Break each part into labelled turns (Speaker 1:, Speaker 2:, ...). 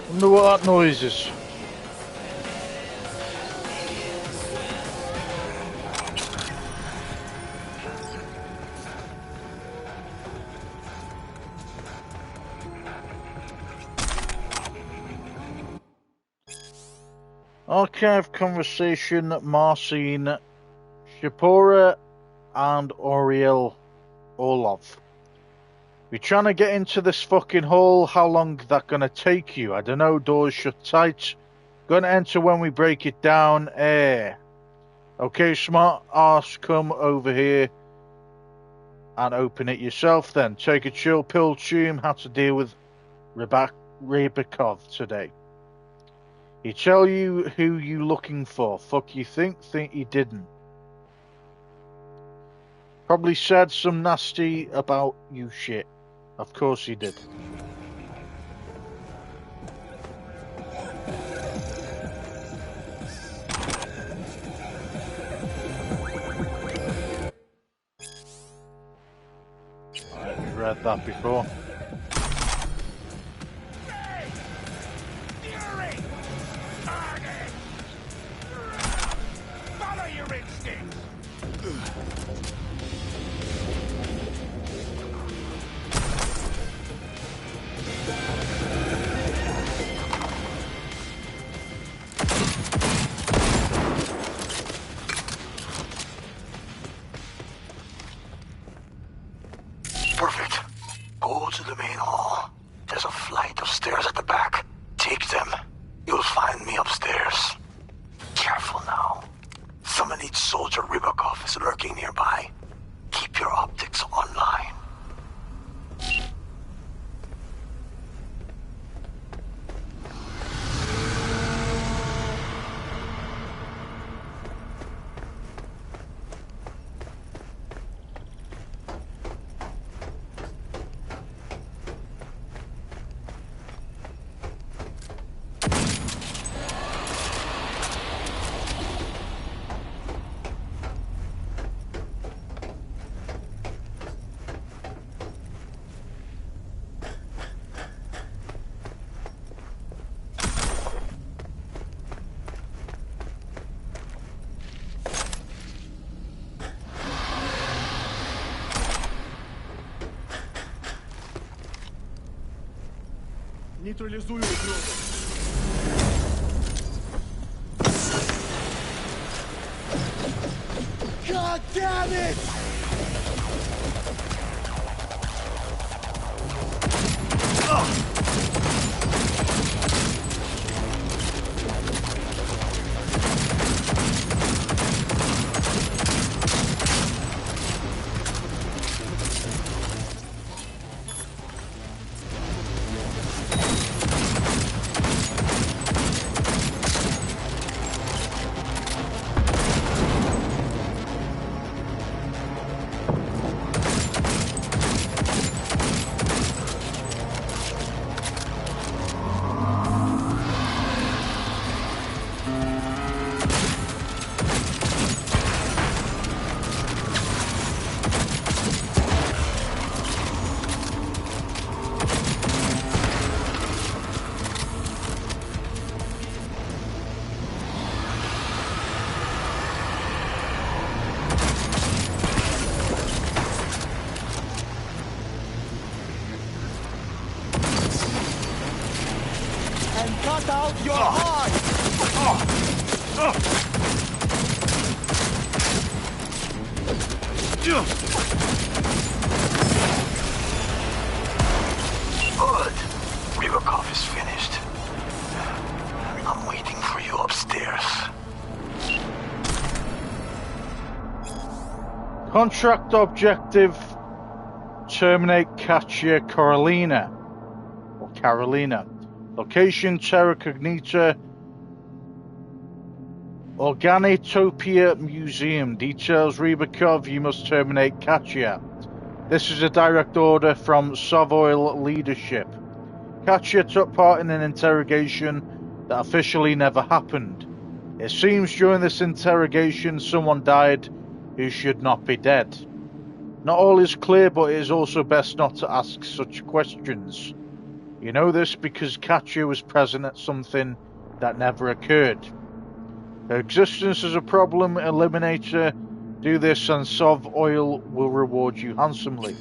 Speaker 1: Wonder what that noise is. Archive conversation, Marcin, Shapora, and Oriel Orlov. You're trying to get into this fucking hole. How long that gonna take you? I don't know. Doors shut tight. Gonna enter when we break it down. Okay, smart ass, come over here and open it yourself then. Take a chill pill, tune how to deal with Rybakov today. He tell you who you looking for. Fuck you think he didn't. Probably said some nasty about you shit. Of course he did. I've read that before.
Speaker 2: Follow your instincts.
Speaker 3: Perfect. Go to the main hall. There's a flight of stairs at the back. Take them. You'll find me upstairs. Careful now. Some elite soldier Rybakov is lurking nearby. Keep your optics online.
Speaker 2: Нейтрализую угрозу. God damn it! and cut out your heart!
Speaker 3: Good. Rybakov is finished. I'm waiting for you upstairs.
Speaker 1: Contract objective: terminate Katya Carolina. Or Carolina. Location: Terra Cognita. Organotopia Museum. Details: Rybakov, you must terminate Katya. This is a direct order from Sovoil leadership. Katya took part in an interrogation that officially never happened. It seems during this interrogation someone died who should not be dead. Not all is clear, but it is also best not to ask such questions. You know this because Katya was present at something that never occurred. Her existence is a problem eliminator. Do this and Sov Oil will reward you handsomely.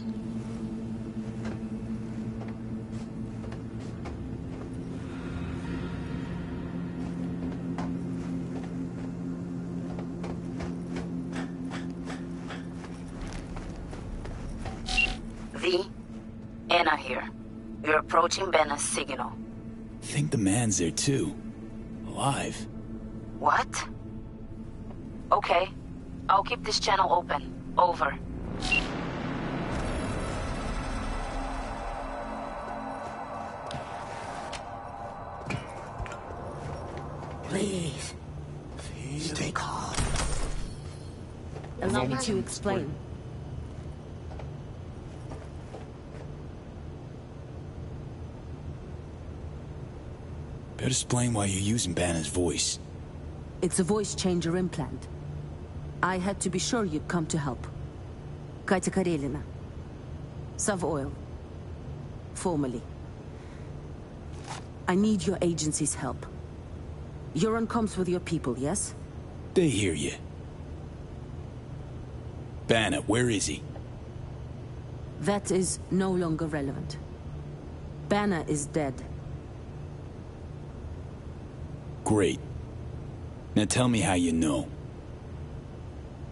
Speaker 4: V, Anna here. You're approaching Benna's signal.
Speaker 5: Think the man's there too. Alive.
Speaker 4: What? Okay. I'll keep this channel open. Over.
Speaker 3: Please. Stay calm.
Speaker 6: Allow me to explain.
Speaker 5: Better explain why you're using Banner's voice.
Speaker 6: It's a voice changer implant. I had to be sure you'd come to help. Katya Karelina. Sov Oil. Formally. I need your agency's help. You're on comms with your people, yes?
Speaker 5: They hear you. Banner, where is he?
Speaker 6: That is no longer relevant. Banner is dead.
Speaker 5: Great. Now tell me how you know.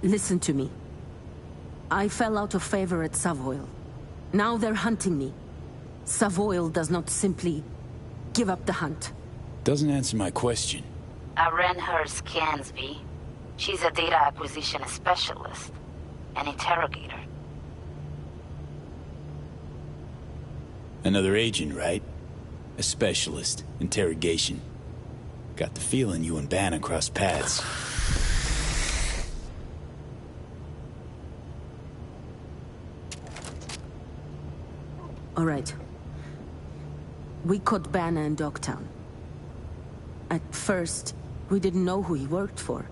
Speaker 6: Listen to me. I fell out of favor at Savoil. Now they're hunting me. Savoil does not simply give up the hunt.
Speaker 5: Doesn't answer my question.
Speaker 4: I ran her scans, V. She's a data acquisition specialist. An interrogator.
Speaker 5: Another agent, right? A specialist. Interrogation. Got the feeling you and Banner crossed paths.
Speaker 6: All right. We caught Banner in Dogtown. At first, we didn't know who he worked for.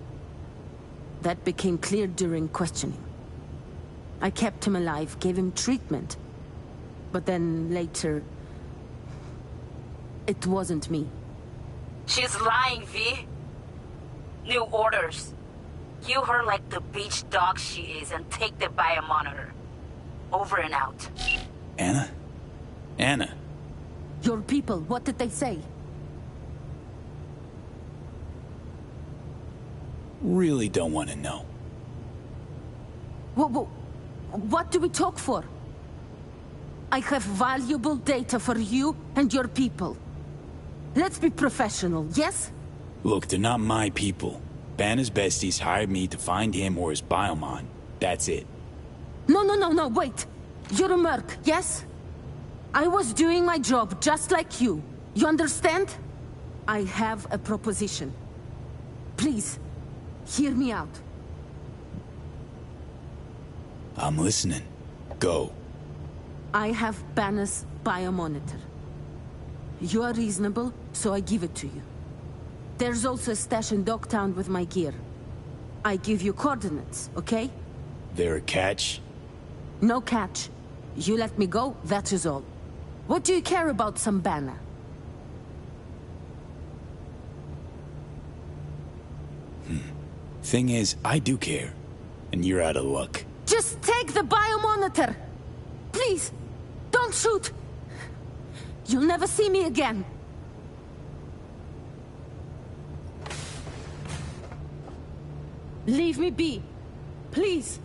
Speaker 6: That became clear during questioning. I kept him alive, gave him treatment. But then later... it wasn't me.
Speaker 4: She's lying, V. New orders. Kill her like the beach dog she is and take the biomonitor. Over and out.
Speaker 5: Anna? Anna?
Speaker 6: Your people, what did they say?
Speaker 5: Really don't want to know.
Speaker 6: What do we talk for? I have valuable data for you and your people. Let's be professional, yes?
Speaker 5: Look, they're not my people. Banner's besties hired me to find him or his biomon. That's it.
Speaker 6: No, wait. You're a merc, yes? I was doing my job just like you. You understand? I have a proposition. Please, hear me out.
Speaker 5: I'm listening. Go.
Speaker 6: I have Banner's biomonitor. You are reasonable, so I give it to you. There's also a stash in Dogtown with my gear. I give you coordinates, okay?
Speaker 5: There a catch?
Speaker 6: No catch. You let me go, that is all. What do you care about some Banner?
Speaker 5: Thing is, I do care. And you're out of luck.
Speaker 6: Just take the biomonitor! Please, don't shoot! You'll never see me again. Leave me be. Please.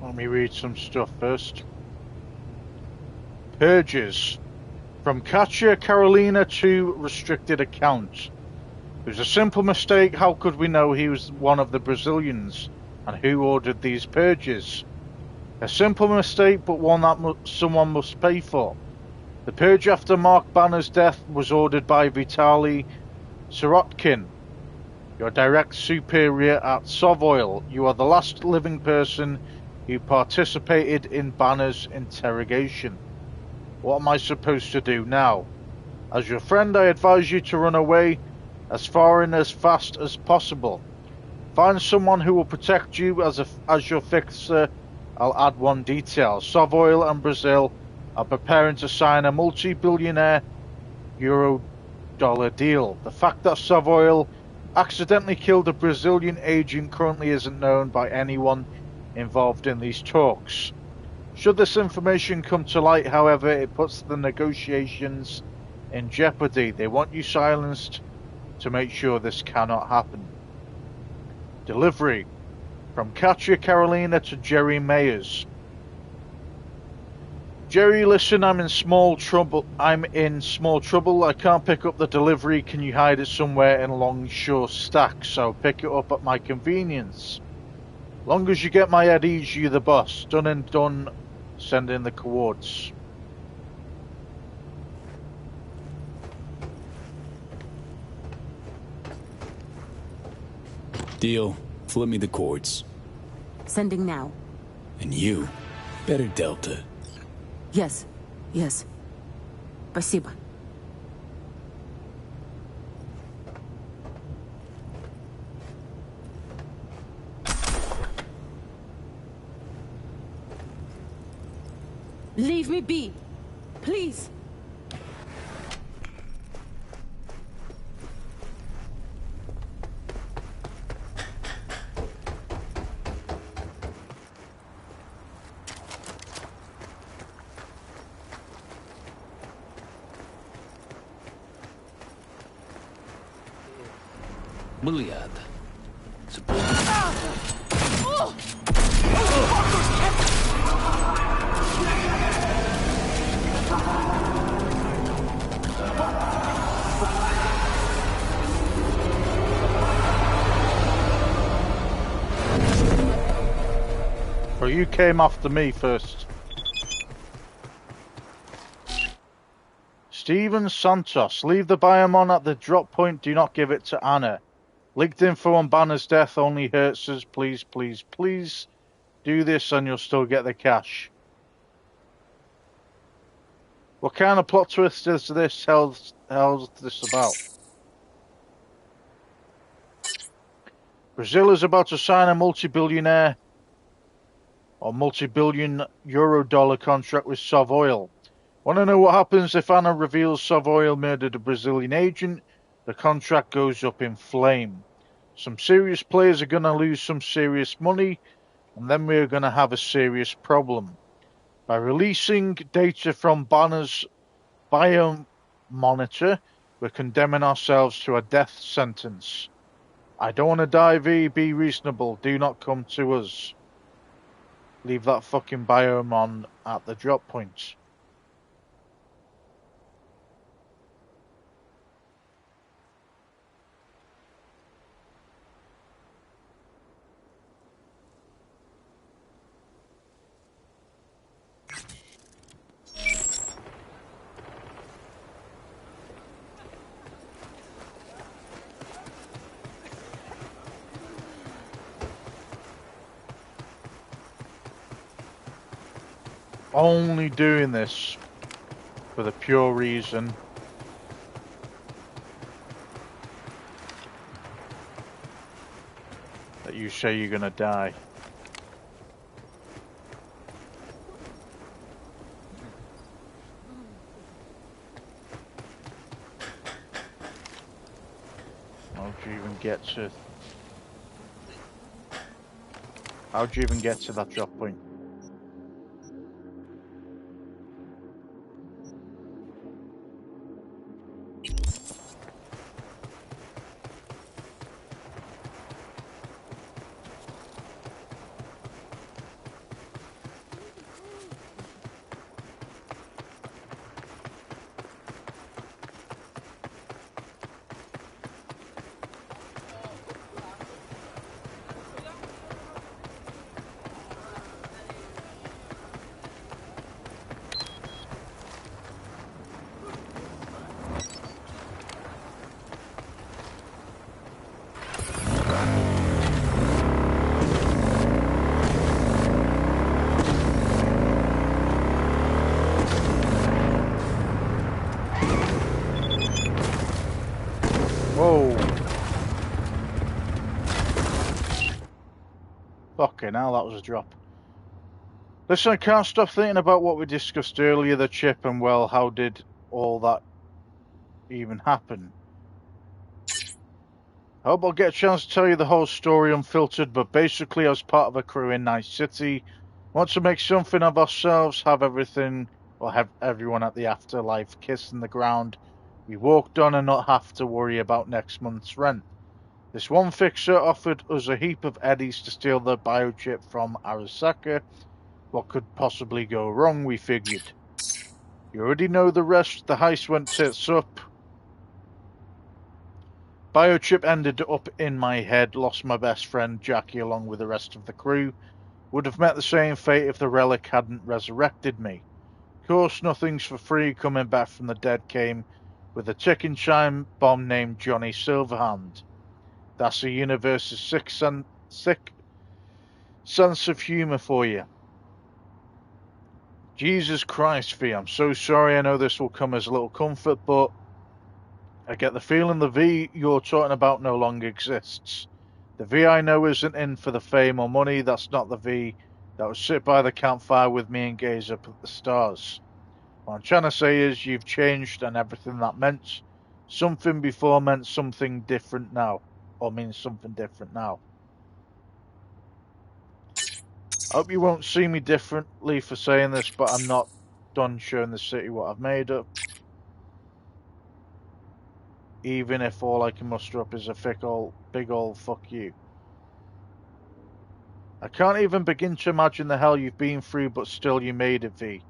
Speaker 1: Let me read some stuff first. Purges. From Katya Carolina to restricted account. It was a simple mistake. How could we know he was one of the Brazilians? And who ordered these purges? A simple mistake, but one that someone must pay for. The purge after Mark Banner's death was ordered by Vitaly Sirotkin, your direct superior at Sovoil. You are the last living person who participated in Banner's interrogation. What am I supposed to do now? As your friend, I advise you to run away as far and as fast as possible. Find someone who will protect you as your fixer. I'll add one detail. Sovoil and Brazil are preparing to sign a multi-billionaire euro-dollar deal. The fact that Sovoil accidentally killed a Brazilian agent currently isn't known by anyone involved in these talks. Should this information come to light, however, it puts the negotiations in jeopardy. They want you silenced to make sure this cannot happen. Delivery. From Katya Carolina to Jerry Mayers. Jerry, listen, I'm in small trouble. I can't pick up the delivery. Can you hide it somewhere in Longshore Stacks? I'll pick it up at my convenience. Long as you get my Eddie's, you the boss. Done and done. Send in the coords.
Speaker 5: Deal. Flip me the cords.
Speaker 6: Sending now.
Speaker 5: And you, better Delta.
Speaker 6: Yes. Yes. Спасибо. Leave me be. Please.
Speaker 2: Meliad.
Speaker 1: Well, you came after me first. Steven Santos, leave the biomon at the drop point. Do not give it to Anna. Leaked info on Banner's death only hurts us. Please, please, please do this and you'll still get the cash. What kind of plot twist is this? Hell's this about? Brazil is about to sign a multi-billionaire or multi-billion euro-dollar contract with Sovoil. Want to know what happens if Anna reveals Sovoil murdered a Brazilian agent? The contract goes up in flame. Some serious players are going to lose some serious money, and then we're going to have a serious problem. By releasing data from Banner's biomonitor, we're condemning ourselves to a death sentence. I don't want to die, V. Be reasonable. Do not come to us. Leave that fucking biomon at the drop point. Only doing this for the pure reason that you say you're gonna die. How'd you even get to that drop point? Okay, now that was a drop. Listen, I can't stop thinking about what we discussed earlier, the chip, and well, how did all that even happen? I hope I'll get a chance to tell you the whole story unfiltered, but basically I was part of a crew in Night City. Want to make something of ourselves, have everything, or have everyone at the afterlife kissing the ground. We walked on and not have to worry about next month's rent. This one fixer offered us a heap of eddies to steal the biochip from Arasaka. What could possibly go wrong, we figured. You already know the rest. The heist went tits up. Biochip ended up in my head. Lost my best friend, Jackie, along with the rest of the crew. Would have met the same fate if the relic hadn't resurrected me. Of course, nothing's for free. Coming back from the dead came with a ticking time bomb named Johnny Silverhand. That's a universe's sick sense of humor for you. Jesus Christ, V, I'm so sorry. I know this will come as a little comfort, but I get the feeling the V you're talking about no longer exists. The V I know isn't in for the fame or money. That's not the V that would sit by the campfire with me and gaze up at the stars. What I'm trying to say is you've changed, and everything that meant something before meant something different now, or means something different now. I hope you won't see me differently for saying this, but I'm not done showing the city what I've made up. Even if all I can muster up is a big old fuck you. I can't even begin to imagine the hell you've been through, but still you made it, V.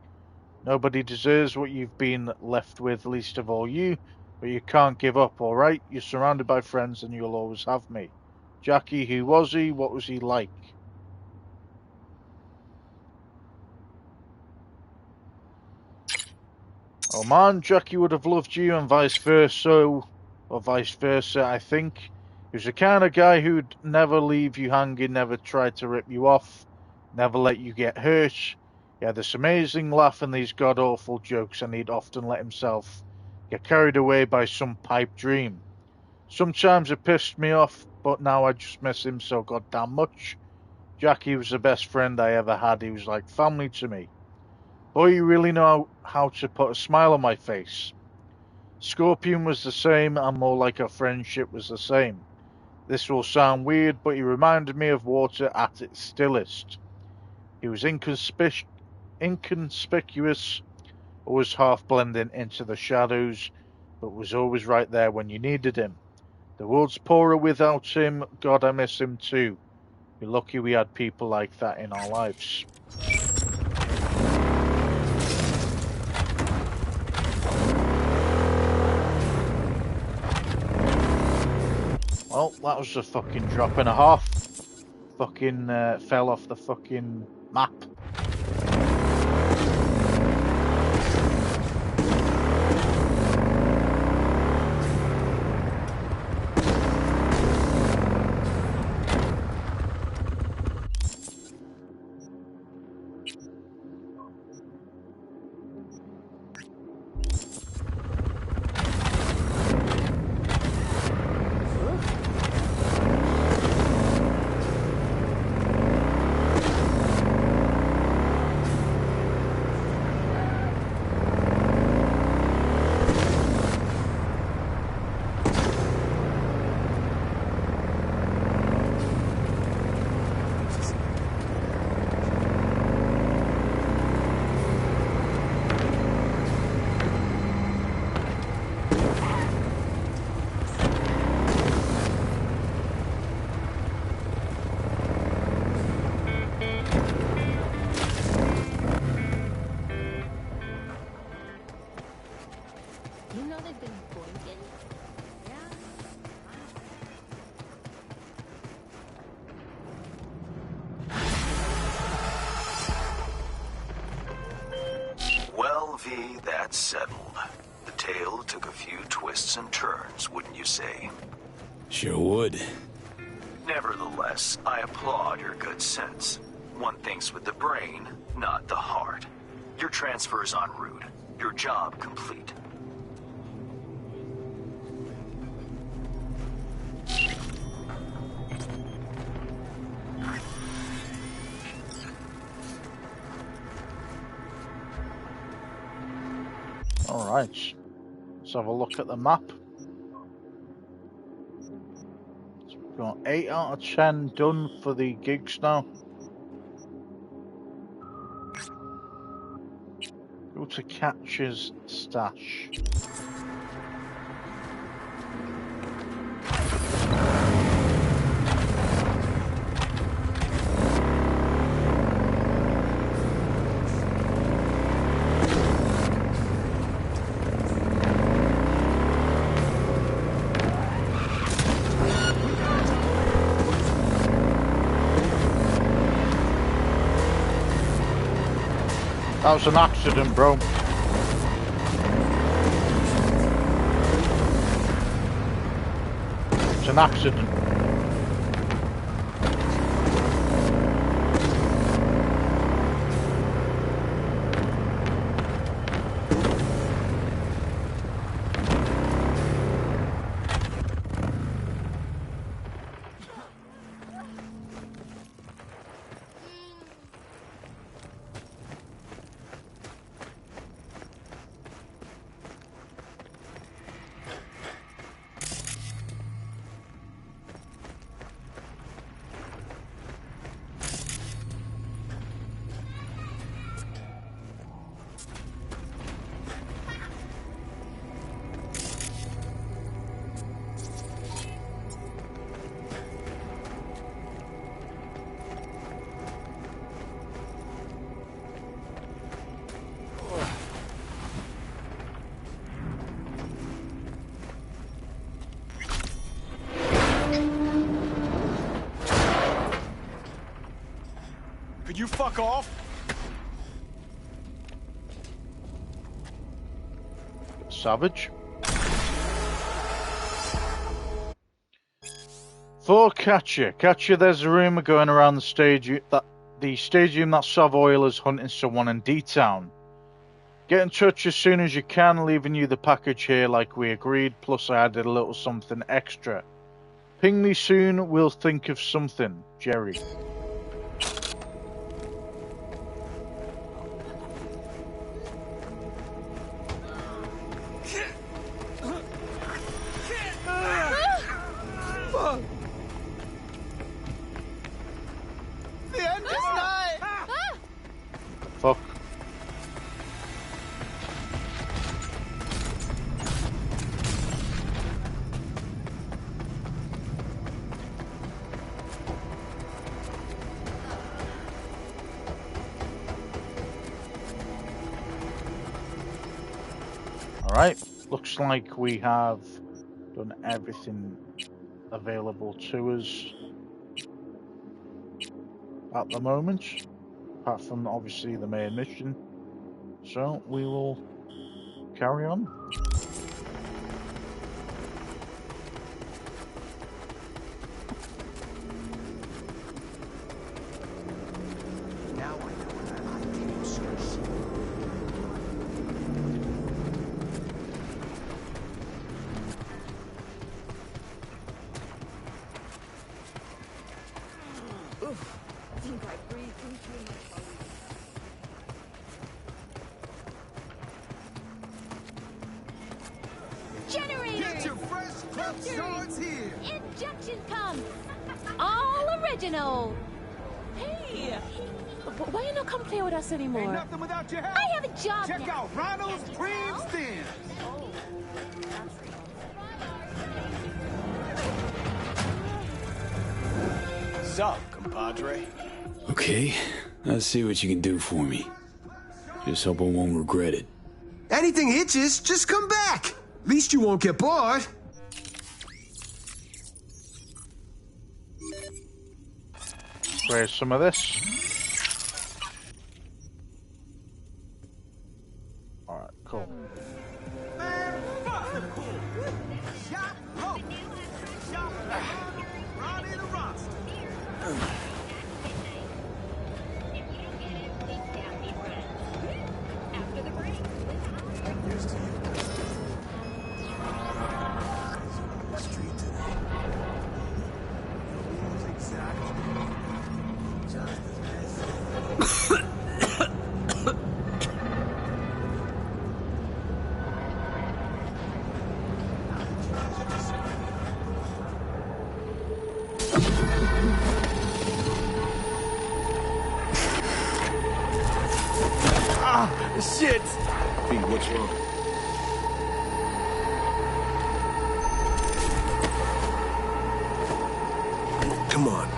Speaker 1: Nobody deserves what you've been left with, least of all you, but you can't give up, alright? You're surrounded by friends and you'll always have me. Jackie, who was he? What was he like? Oh man, Jackie would have loved you and vice versa, I think. He was the kind of guy who'd never leave you hanging, never try to rip you off, never let you get hurt. He had this amazing laugh and these god-awful jokes, and he'd often let himself get carried away by some pipe dream. Sometimes it pissed me off, but now I just miss him so goddamn much. Jackie was the best friend I ever had. He was like family to me. Boy, you really know how to put a smile on my face. Scorpion was the same, and more like our friendship was the same. This will sound weird, but he reminded me of water at its stillest. He was inconspicuous, always half blending into the shadows, but was always right there when you needed him. The world's poorer without him. God, I miss him too. We're lucky we had people like that in our lives. Well, that was a fucking drop and a half. Fucking fell off the fucking map.
Speaker 3: V, that's settled. The tale took a few twists and turns, wouldn't you say?
Speaker 5: Sure would.
Speaker 3: Nevertheless, I applaud your good sense. One thinks with the brain, not the heart. Your transfer's en route. Your job complete.
Speaker 1: Alright, let's have a look at the map. So we've got 8 out of 10 done for the gigs now. Go to Catcher's Stash. That was an accident, bro. It's an accident.
Speaker 2: Could you fuck off?
Speaker 1: Savage. For Catcher. Catcher, there's a rumour going around the stadium that Savoy is hunting someone in D-Town. Get in touch as soon as you can, leaving you the package here like we agreed, plus I added a little something extra. Ping me soon, we'll think of something. Jerry.
Speaker 2: The end is nigh!
Speaker 1: Fuck. Alright, looks like we have done everything available to us at the moment, apart from obviously the main mission. So we will carry on.
Speaker 2: Now I know what I like to do, sirs.
Speaker 7: Think I breathed in too much.
Speaker 8: Generator!
Speaker 2: Get your fresh cut swords here!
Speaker 8: Injection pump! All original!
Speaker 7: Hey! Why you not come play with us anymore?
Speaker 2: Ain't nothing without your help!
Speaker 8: I have a job
Speaker 2: Check
Speaker 8: now.
Speaker 2: out Ronald's Cream Stems! Sup, compadre?
Speaker 5: Okay, let's see what you can do for me. Just hope I won't regret it.
Speaker 9: Anything hitches, just come back. At least you won't get bored.
Speaker 1: Where's some of this? Alright, cool.
Speaker 2: Man, fuck the cool! Shot low! Shot Ronnie the Roster!
Speaker 9: Street today.
Speaker 10: Shit!
Speaker 11: V, what's wrong? Come on.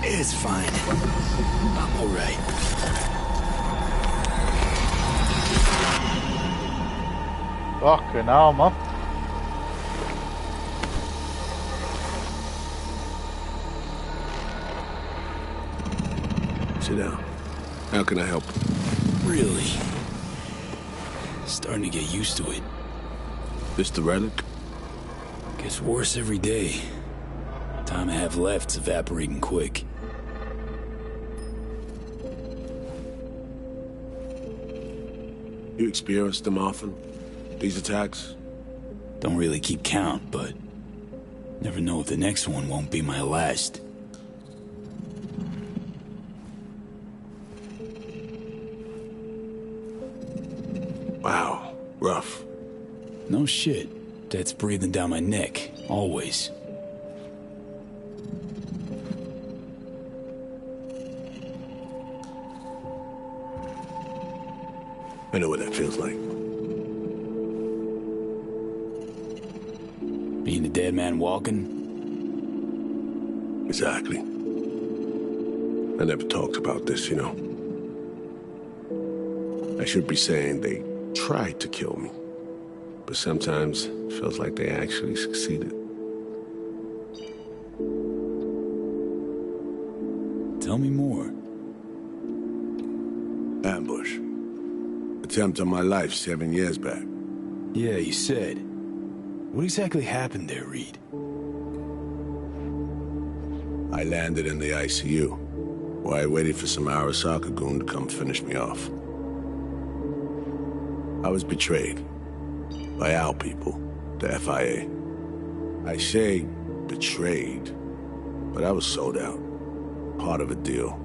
Speaker 5: It's fine. I'm all right.
Speaker 1: Fucking hell, man.
Speaker 11: Sit down. How can I help?
Speaker 5: Really? Starting to get used to it.
Speaker 11: This the relic?
Speaker 5: Gets worse every day. Time I have left's evaporating quick.
Speaker 11: You experience them often? These attacks?
Speaker 5: Don't really keep count, but never know if the next one won't be my last.
Speaker 11: Wow, rough.
Speaker 5: No shit. Death's breathing down my neck, always.
Speaker 11: I know what that feels like.
Speaker 5: Being a dead man walking?
Speaker 11: Exactly. I never talked about this, you know. I should be saying they tried to kill me. But sometimes it feels like they actually succeeded.
Speaker 5: Tell me more.
Speaker 11: Ambush. Attempt on my life 7 years back.
Speaker 5: Yeah, you said. What exactly happened there, Reed?
Speaker 11: I landed in the ICU, while I waited for some Arasaka goon to come finish me off. I was betrayed by our people, the FIA. I say betrayed, but I was sold out. Part of a deal,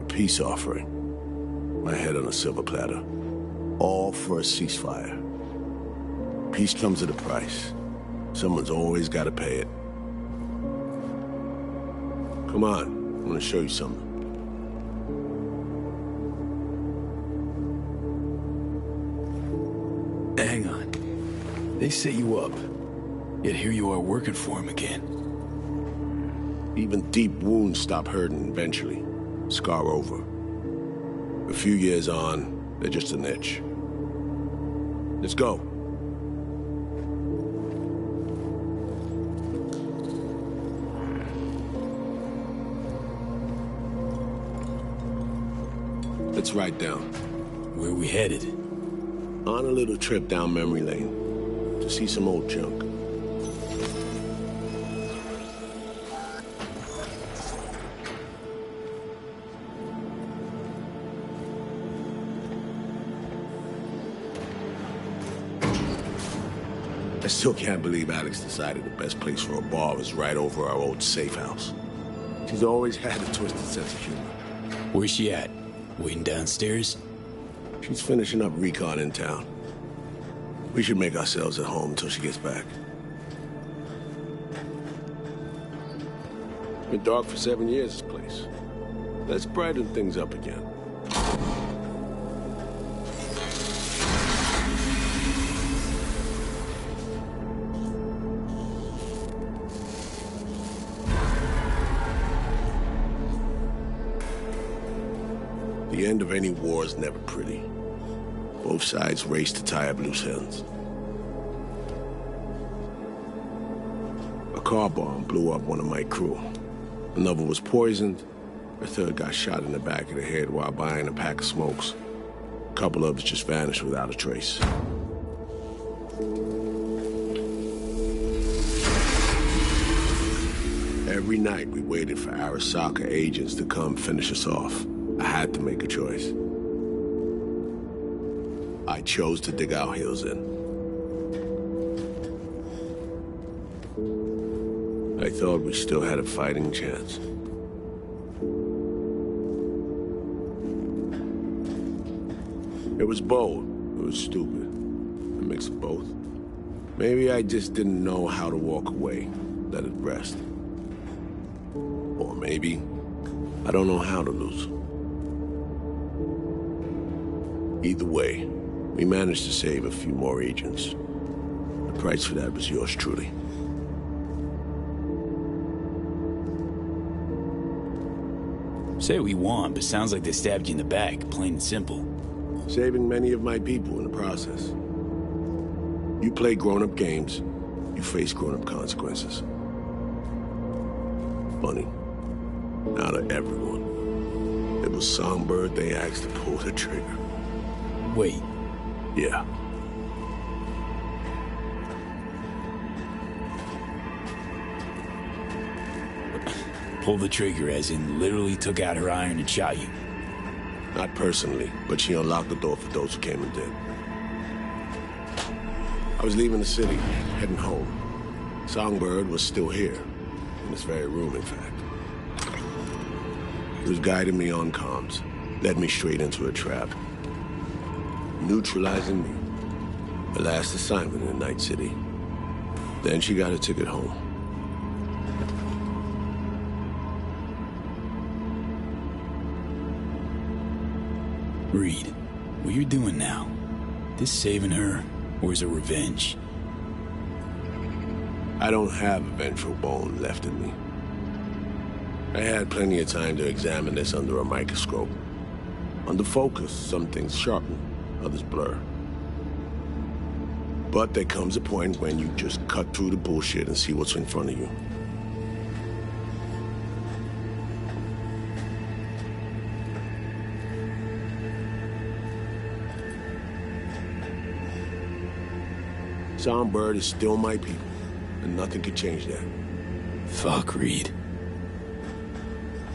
Speaker 11: a peace offering. My head on a silver platter. All for a ceasefire. Peace comes at a price. Someone's always got to pay it. Come on, I'm gonna show you something.
Speaker 5: Hang on. They set you up. Yet here you are working for him again.
Speaker 11: Even deep wounds stop hurting eventually. Scar over. A few years on, they're just an itch. Let's go. Let's ride down.
Speaker 5: Where we headed?
Speaker 11: On a little trip down memory lane to see some old junk. I still can't believe Alex decided the best place for a bar was right over our old safe house. She's always had a twisted sense of humor.
Speaker 5: Where's she at? Waiting downstairs?
Speaker 11: She's finishing up recon in town. We should make ourselves at home until she gets back. Been dark for 7 years, this place. Let's brighten things up again. The end of any war is never pretty. Both sides race to tie up loose ends. A car bomb blew up one of my crew. Another was poisoned. A third got shot in the back of the head while buying a pack of smokes. A couple others just vanished without a trace. Every night we waited for Arasaka agents to come finish us off. I had to make a choice. I chose to dig our heels in. I thought we still had a fighting chance. It was bold. It was stupid. A mix of both. Maybe I just didn't know how to walk away, let it rest. Or maybe I don't know how to lose. Either way, we managed to save a few more agents. The price for that was yours truly.
Speaker 5: Say what you want, but sounds like they stabbed you in the back, plain and simple.
Speaker 11: Saving many of my people in the process. You play grown-up games, you face grown-up consequences. Funny. Out of everyone, it was Songbird they asked to pull the trigger.
Speaker 5: Wait.
Speaker 11: Yeah.
Speaker 5: Pull the trigger, as in literally took out her iron and shot you.
Speaker 11: Not personally, but she unlocked the door for those who came and did. I was leaving the city, heading home. Songbird was still here, in this very room, in fact. He was guiding me on comms, led me straight into a trap. Neutralizing me. Her last assignment in Night City. Then she got a ticket home.
Speaker 5: Reed, what you're doing now, this saving her, or is it revenge?
Speaker 11: I don't have a vengeful bone left in me. I had plenty of time to examine this under a microscope. Under focus, some things sharpen, others blur. But there comes a point when you just cut through the bullshit and see what's in front of you. Songbird is still my people, and nothing can change that.
Speaker 5: Fuck, Reed.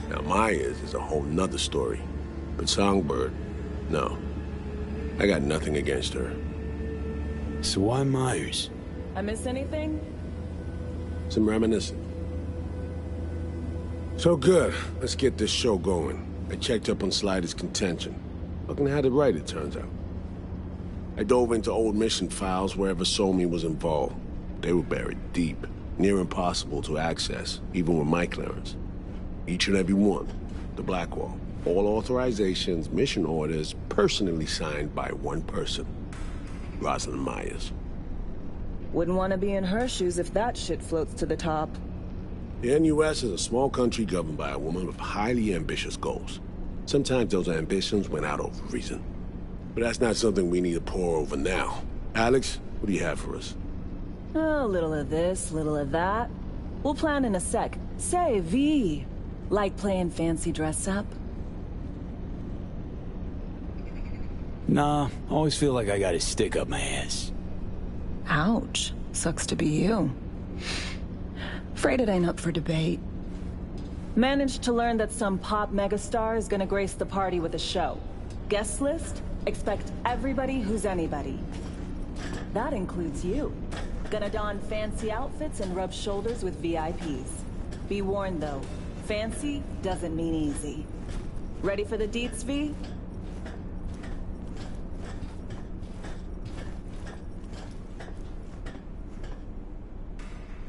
Speaker 11: Now, Myers is a whole nother story. But Songbird, no. I got nothing against her.
Speaker 5: So why Myers?
Speaker 10: I miss anything?
Speaker 11: Some reminiscing. So good. Let's get this show going. I checked up on Slider's contention. Fucking had it right, it turns out. I dove into old mission files wherever Somi was involved. They were buried deep, near impossible to access, even with my clearance. Each and every one, the Blackwall. All authorizations, mission orders, personally signed by one person. Rosalind Myers.
Speaker 10: Wouldn't want to be in her shoes if that shit floats to the top.
Speaker 11: The NUS is a small country governed by a woman with highly ambitious goals. Sometimes those ambitions went out of reason. But that's not something we need to pour over now. Alex, what do you have for us?
Speaker 10: A little of this, little of that. We'll plan in a sec. Say, V, like playing fancy dress up?
Speaker 5: Nah, always feel like I got a stick up my ass.
Speaker 10: Ouch. Sucks to be you. Afraid it ain't up for debate. Managed to learn that some pop megastar is gonna grace the party with a show. Guest list? Expect everybody who's anybody. That includes you. Gonna don fancy outfits and rub shoulders with VIPs. Be warned though, fancy doesn't mean easy. Ready for the deets, V?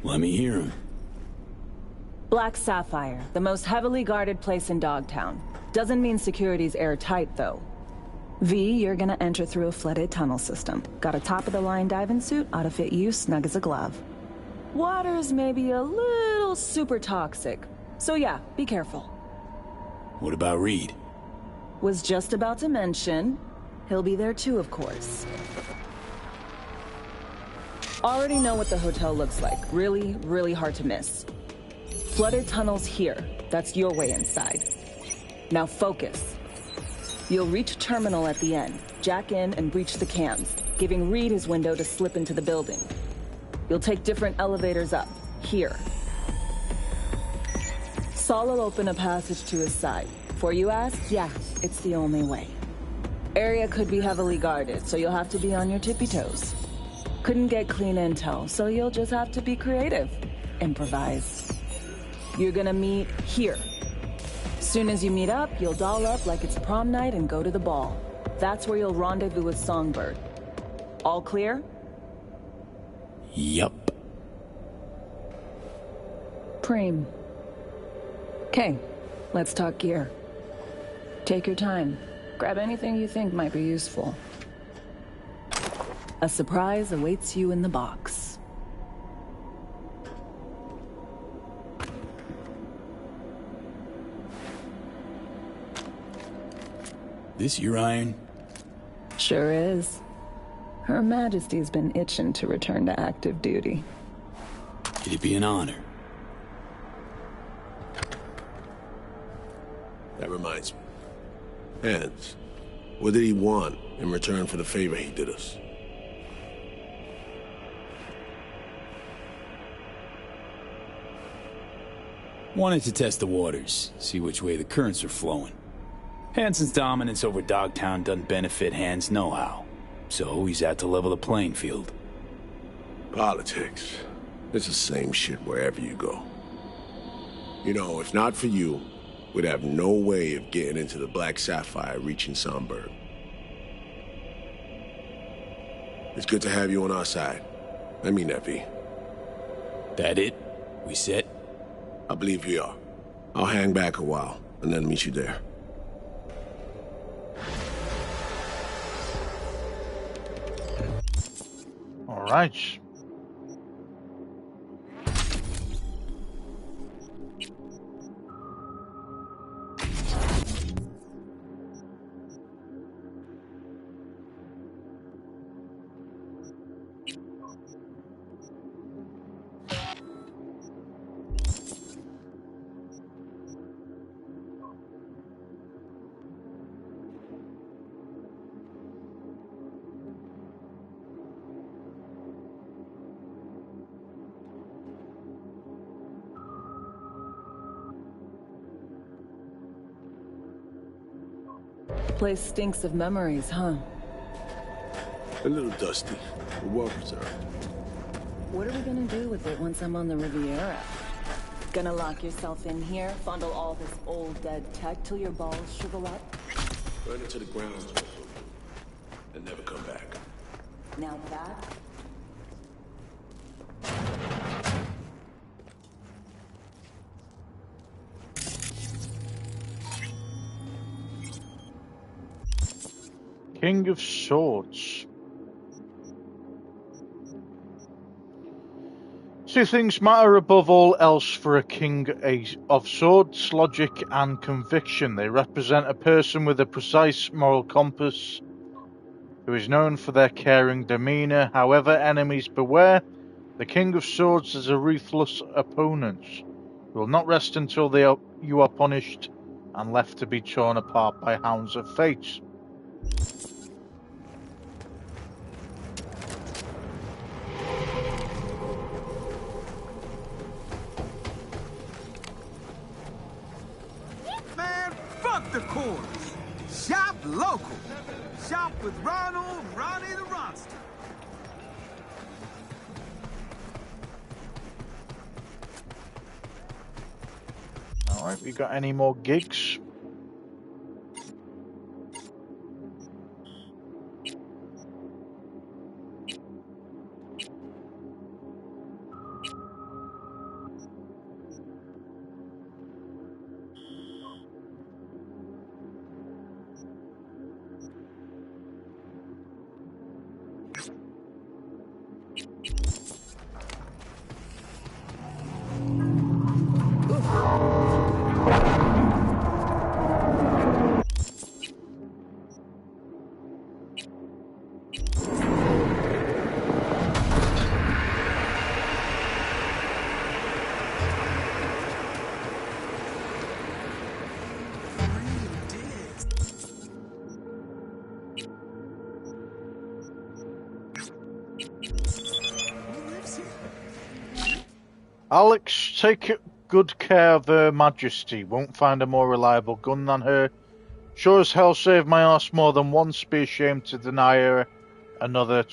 Speaker 5: Let me hear him.
Speaker 10: Black Sapphire, the most heavily guarded place in Dogtown. Doesn't mean security's airtight though. V, you're gonna enter through a flooded tunnel system. Got a top-of-the-line diving suit, ought to fit you snug as a glove. Water's maybe a little super toxic. So yeah, be careful.
Speaker 5: What about Reed?
Speaker 10: Was just about to mention, he'll be there too, of course. Already know what the hotel looks like. Really, really hard to miss. Flooded tunnels here. That's your way inside. Now focus. You'll reach terminal at the end, jack in and breach the cams, giving Reed his window to slip into the building. You'll take different elevators up, here. Saul will open a passage to his side. Before you ask, yeah, it's the only way. Area could be heavily guarded, so you'll have to be on your tippy toes. Couldn't get clean intel, so you'll just have to be creative. Improvise. You're gonna meet here. Soon as you meet up, you'll doll up like it's prom night and go to the ball. That's where you'll rendezvous with Songbird. All clear?
Speaker 5: Yup.
Speaker 10: Preem. Okay, let's talk gear. Take your time. Grab anything you think might be useful. A surprise awaits you in the box.
Speaker 5: This your iron?
Speaker 10: Sure is. Her Majesty's been itching to return to active duty.
Speaker 5: It'd be an honor.
Speaker 11: That reminds me. Hans, what did he want in return for the favor he did us?
Speaker 5: Wanted to test the waters, see which way the currents are flowing. Hansen's dominance over Dogtown doesn't benefit Hans know-how, so he's out to level the playing field.
Speaker 11: Politics. It's the same shit wherever you go. You know, if not for you, we'd have no way of getting into the Black Sapphire reaching Sonberg. It's good to have you on our side. I mean that, V.
Speaker 5: That it? We set?
Speaker 11: I believe we are. I'll hang back a while, and then meet you there.
Speaker 1: All right.
Speaker 10: Place stinks of memories, huh?
Speaker 11: A little dusty, but well preserved.
Speaker 10: What are we gonna do with it once I'm on the Riviera? Gonna lock yourself in here, fondle all this old dead tech till your balls shrivel up?
Speaker 11: Burn it to the ground, and never come back.
Speaker 10: Now that...
Speaker 1: King of Swords. Two things matter above all else for a king of swords: logic and conviction. They represent a person with a precise moral compass, who is known for their caring demeanor. However, enemies beware. The King of Swords is a ruthless opponent who will not rest until you are punished and left to be torn apart by hounds of fate.
Speaker 9: Man, fuck the course. Shop local. Shop with Ronald, Ronnie the Ronster.
Speaker 1: Alright, we got any more gigs? Alex, take good care of Her Majesty. Won't find a more reliable gun than her. Sure as hell saved my arse more than once. Be ashamed to deny her another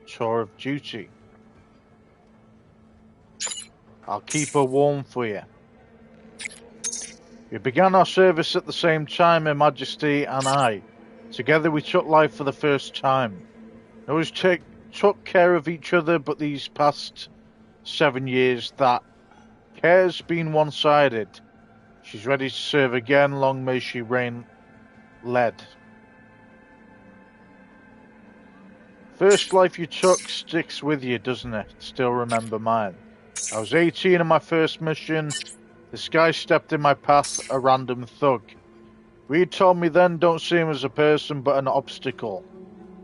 Speaker 1: tour of duty. I'll keep her warm for you. We began our service at the same time, Her Majesty and I. Together we took life for the first time. We always took care of each other, but these past 7 years, that care's been one-sided. She's ready to serve again. Long may she reign led. First life you took sticks with you, doesn't it? Still remember mine. I was 18 on my first mission. This guy stepped in my path, a random thug. Reed told me then, don't see him as a person, but an obstacle.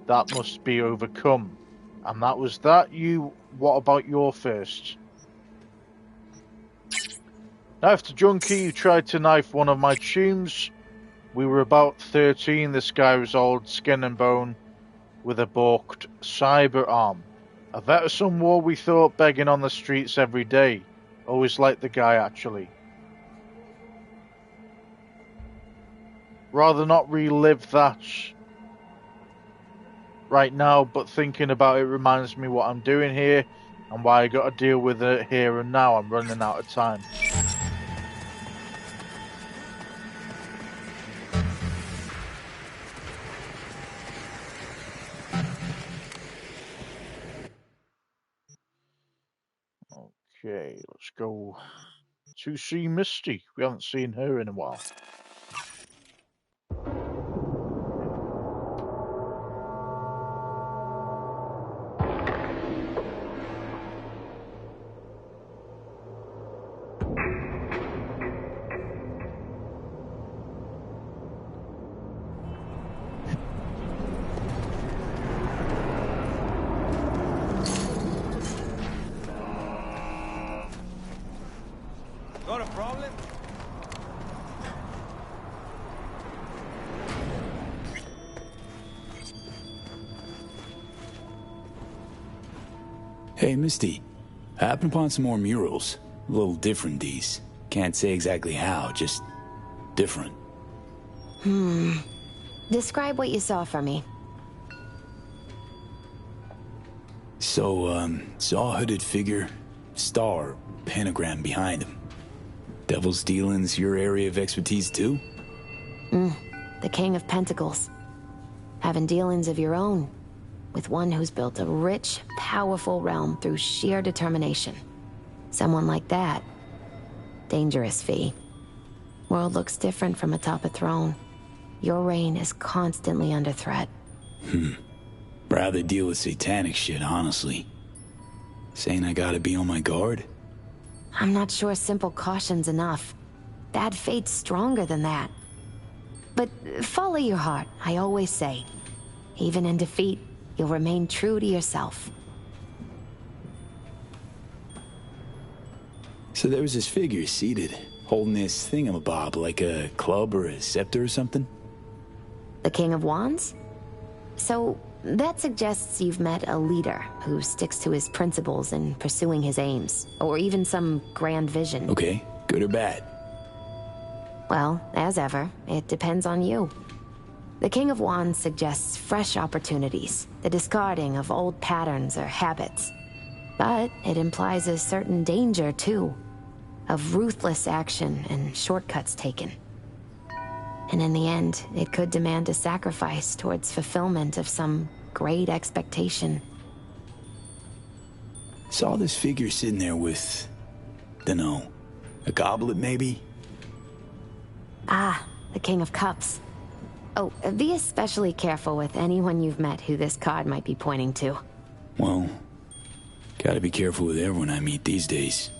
Speaker 1: That must be overcome. And that was that. What about your first? Knifed a junkie who tried to knife one of my tombs. We were about 13. This guy was old, skin and bone, with a balked cyber arm. A vet of some war, we thought, begging on the streets every day. Always liked the guy, actually. Rather not relive that right now, but thinking about it reminds me what I'm doing here and why I got to deal with it here and now. I'm running out of time. Okay, let's go to see Misty. We haven't seen her in a while.
Speaker 9: Got a problem?
Speaker 5: Hey, Misty. I happened upon some more murals. A little different, these. Can't say exactly how, just different.
Speaker 12: Describe what you saw for me.
Speaker 5: So, saw a hooded figure, star, pentagram behind him. Devil's dealings your area of expertise too?
Speaker 12: The King of Pentacles. Having dealings of your own, with one who's built a rich, powerful realm through sheer determination. Someone like that. Dangerous, V. World looks different from atop a throne. Your reign is constantly under threat.
Speaker 5: Rather deal with satanic shit, honestly. Saying I gotta be on my guard?
Speaker 12: I'm not sure simple caution's enough. Bad fate's stronger than that. But follow your heart, I always say. Even in defeat, you'll remain true to yourself.
Speaker 5: So there was this figure seated, holding this thingamabob like a club or a scepter or something?
Speaker 12: The King of Wands? So, that suggests you've met a leader who sticks to his principles in pursuing his aims, or even some grand vision.
Speaker 5: Okay, good or bad?
Speaker 12: Well, as ever, it depends on you. The King of Wands suggests fresh opportunities, the discarding of old patterns or habits. But it implies a certain danger, too, of ruthless action and shortcuts taken. And in the end, it could demand a sacrifice towards fulfillment of some great expectation.
Speaker 5: Saw this figure sitting there with, dunno, a goblet maybe?
Speaker 12: Ah, the King of Cups. Oh, be especially careful with anyone you've met who this card might be pointing to.
Speaker 5: Well, gotta be careful with everyone I meet these days.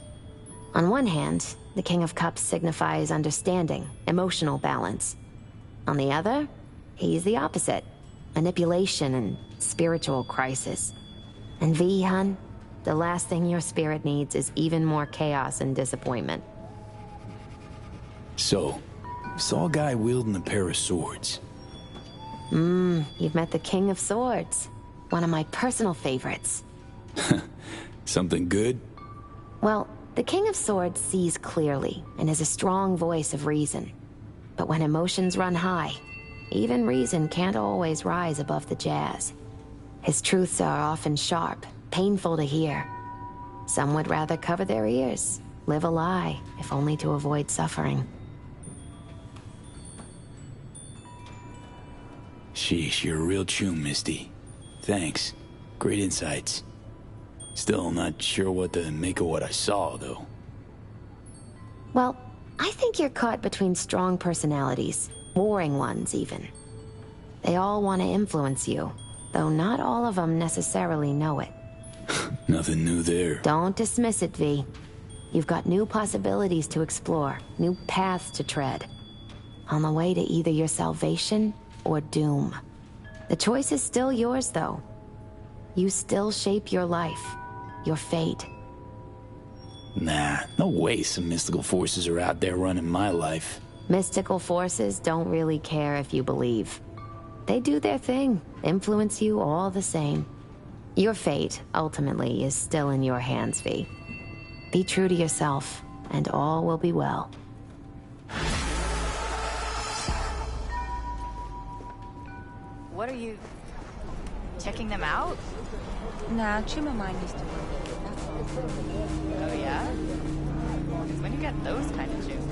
Speaker 12: On one hand, the King of Cups signifies understanding, emotional balance. On the other, he's the opposite. Manipulation and spiritual crisis. And V, hun, the last thing your spirit needs is even more chaos and disappointment.
Speaker 5: So, saw a guy wielding a pair of swords.
Speaker 12: You've met the King of Swords. One of my personal favorites.
Speaker 5: Something good?
Speaker 12: Well, the King of Swords sees clearly and is a strong voice of reason. But when emotions run high, even reason can't always rise above the jazz. His truths are often sharp, painful to hear. Some would rather cover their ears, live a lie, if only to avoid suffering.
Speaker 5: Sheesh, you're a real chum, Misty. Thanks. Great insights. Still not sure what to make of what I saw, though.
Speaker 12: Well, I think you're caught between strong personalities, warring ones even. They all want to influence you, though not all of them necessarily know it.
Speaker 5: Nothing new there.
Speaker 12: Don't dismiss it, V. You've got new possibilities to explore, new paths to tread. On the way to either your salvation or doom. The choice is still yours, though. You still shape your life, your fate.
Speaker 5: Nah, no way some mystical forces are out there running my life.
Speaker 12: Mystical forces don't really care if you believe. They do their thing, influence you all the same. Your fate, ultimately, is still in your hands, V. Be true to yourself, and all will be well.
Speaker 13: What are you... checking them out?
Speaker 14: Nah, Chuma mine used to work.
Speaker 13: Oh yeah? Because when you get those kind of juices.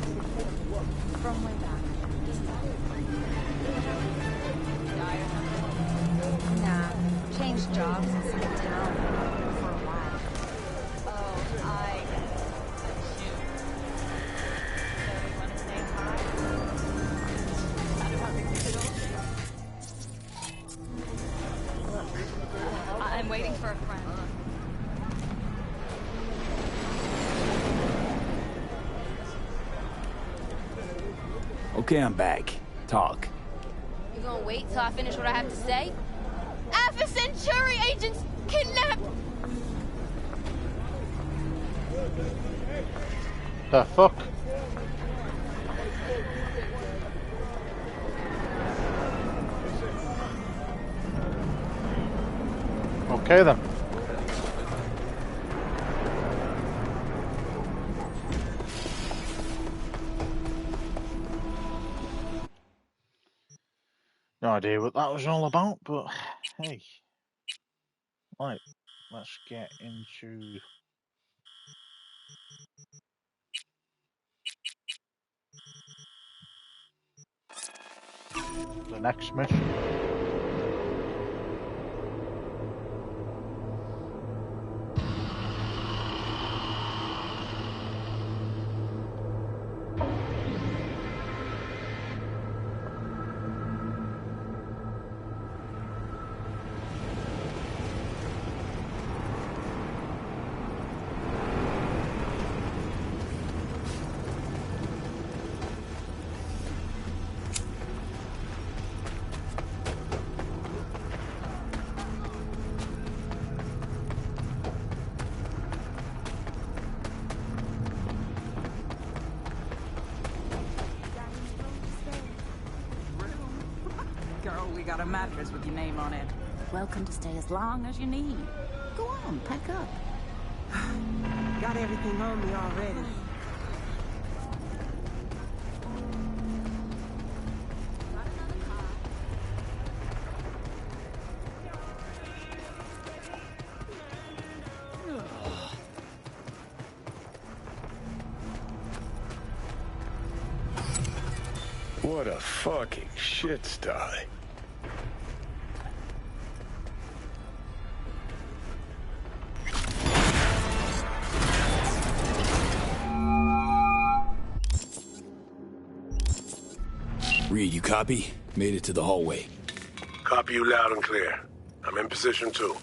Speaker 14: From way back. Nah, changed jobs in some town for a while.
Speaker 13: Oh, I get it. Shoot. So you want to say hi? Chat about the good old days? Look, I'm waiting for a friend.
Speaker 5: Okay, I'm back. Talk.
Speaker 8: You gonna wait till I finish what I have to say? Alpha Centauri agents kidnapped!
Speaker 1: The fuck? Okay then. No idea what that was all about, but hey. Right, let's get into the next mission.
Speaker 15: Girl, we got a mattress with your name on it.
Speaker 16: Welcome to stay as long as you need. Go on, pack up.
Speaker 15: Got everything on me already.
Speaker 11: What a fucking shit sty.
Speaker 5: Reed, you copy? Made it to the hallway.
Speaker 11: Copy you loud and clear. I'm in position too.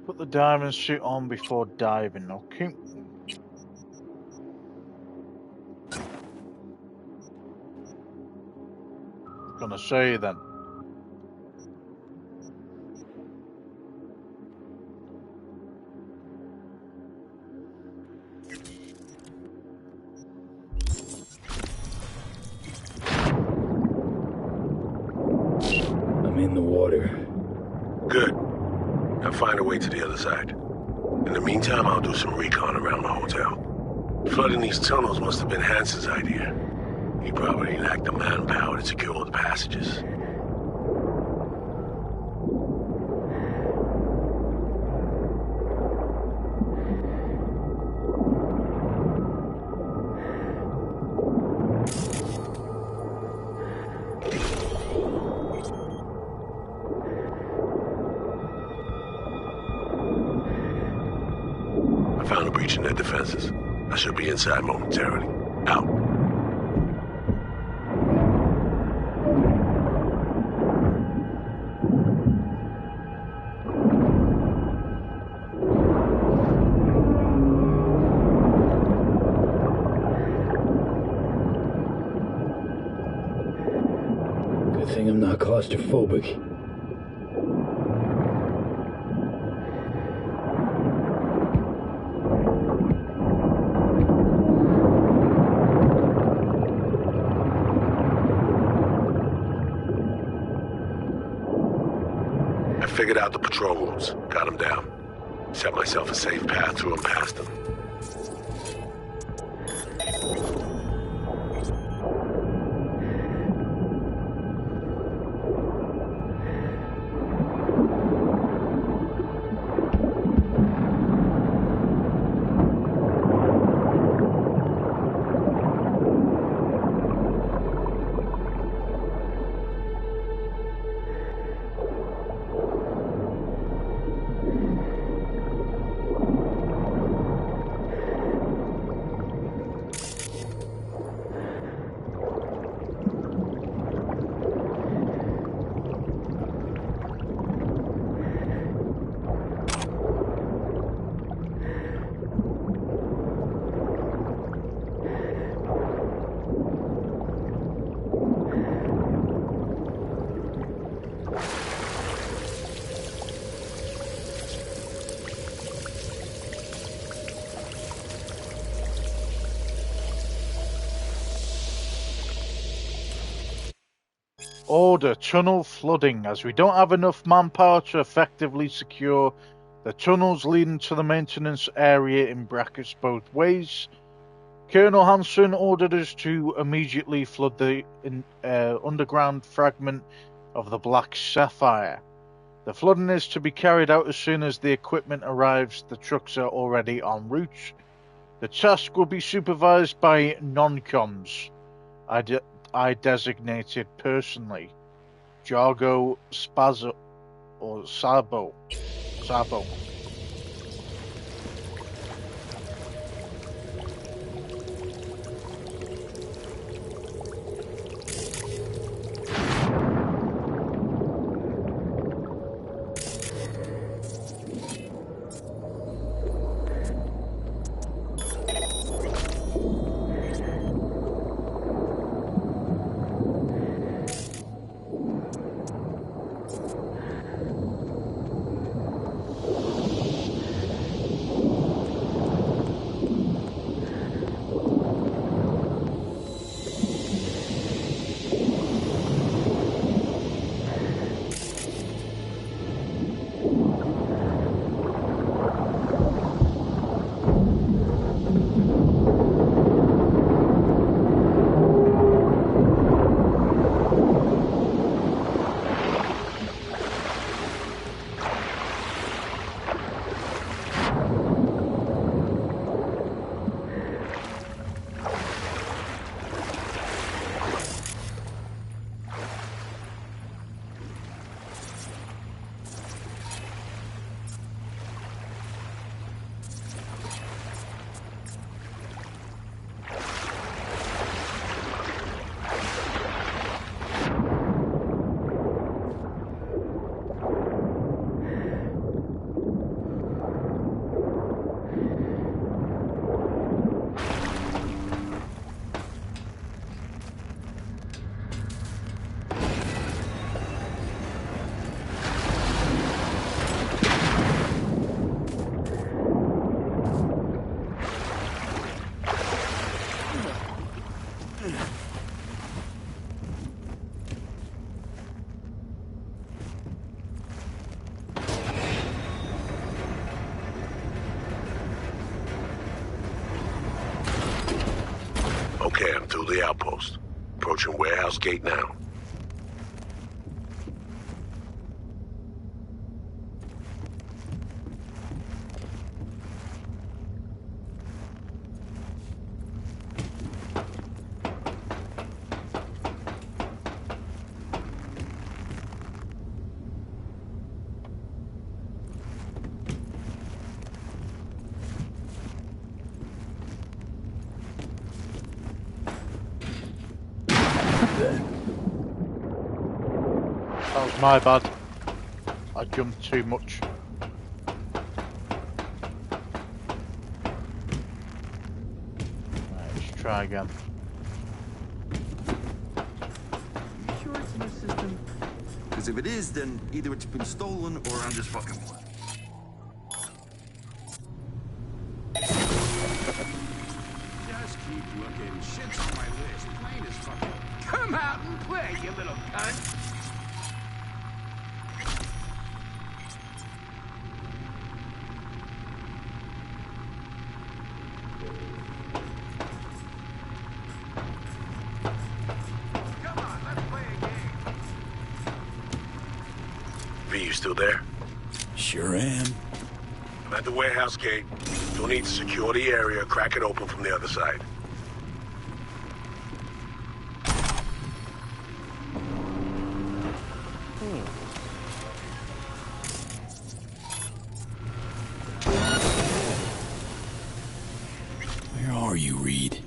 Speaker 1: Put the diving suit on before diving, okay? Gonna say then.
Speaker 5: I'm in the water.
Speaker 11: Good. Now find a way to the other side. In the meantime, I'll do some recon around the hotel. Flooding these tunnels must have been Hansen's idea. He probably lacked the manpower to secure all the passages. their defenses. I should be inside momentarily. Out.
Speaker 5: Good thing I'm not claustrophobic.
Speaker 11: Figured out the patrol routes. Got them down. Set myself a safe path through and past them.
Speaker 1: Order tunnel flooding, as we don't have enough manpower to effectively secure the tunnels leading to the maintenance area in brackets both ways. Colonel Hanson ordered us to immediately flood the underground fragment of the Black Sapphire. The flooding is to be carried out as soon as the equipment arrives. The trucks are already en route. The task will be supervised by non-coms. I designated personally. Jargo Spazzo or Sabo.
Speaker 11: Okay, I'm through the outpost. Approaching warehouse gate now.
Speaker 1: That was my bad. I jumped too much. Right, let's try again.
Speaker 9: You sure it's in the system? Because if it is, then either it's been stolen or I'm just fucking blind.
Speaker 17: Just keep looking. Shit's on my list. Plain as fucking. Come out and play, you little cunt.
Speaker 11: V, you still there?
Speaker 5: Sure am.
Speaker 11: I'm at the warehouse gate. You'll need to secure the area, crack it open from the other side.
Speaker 5: Where are you, Reed?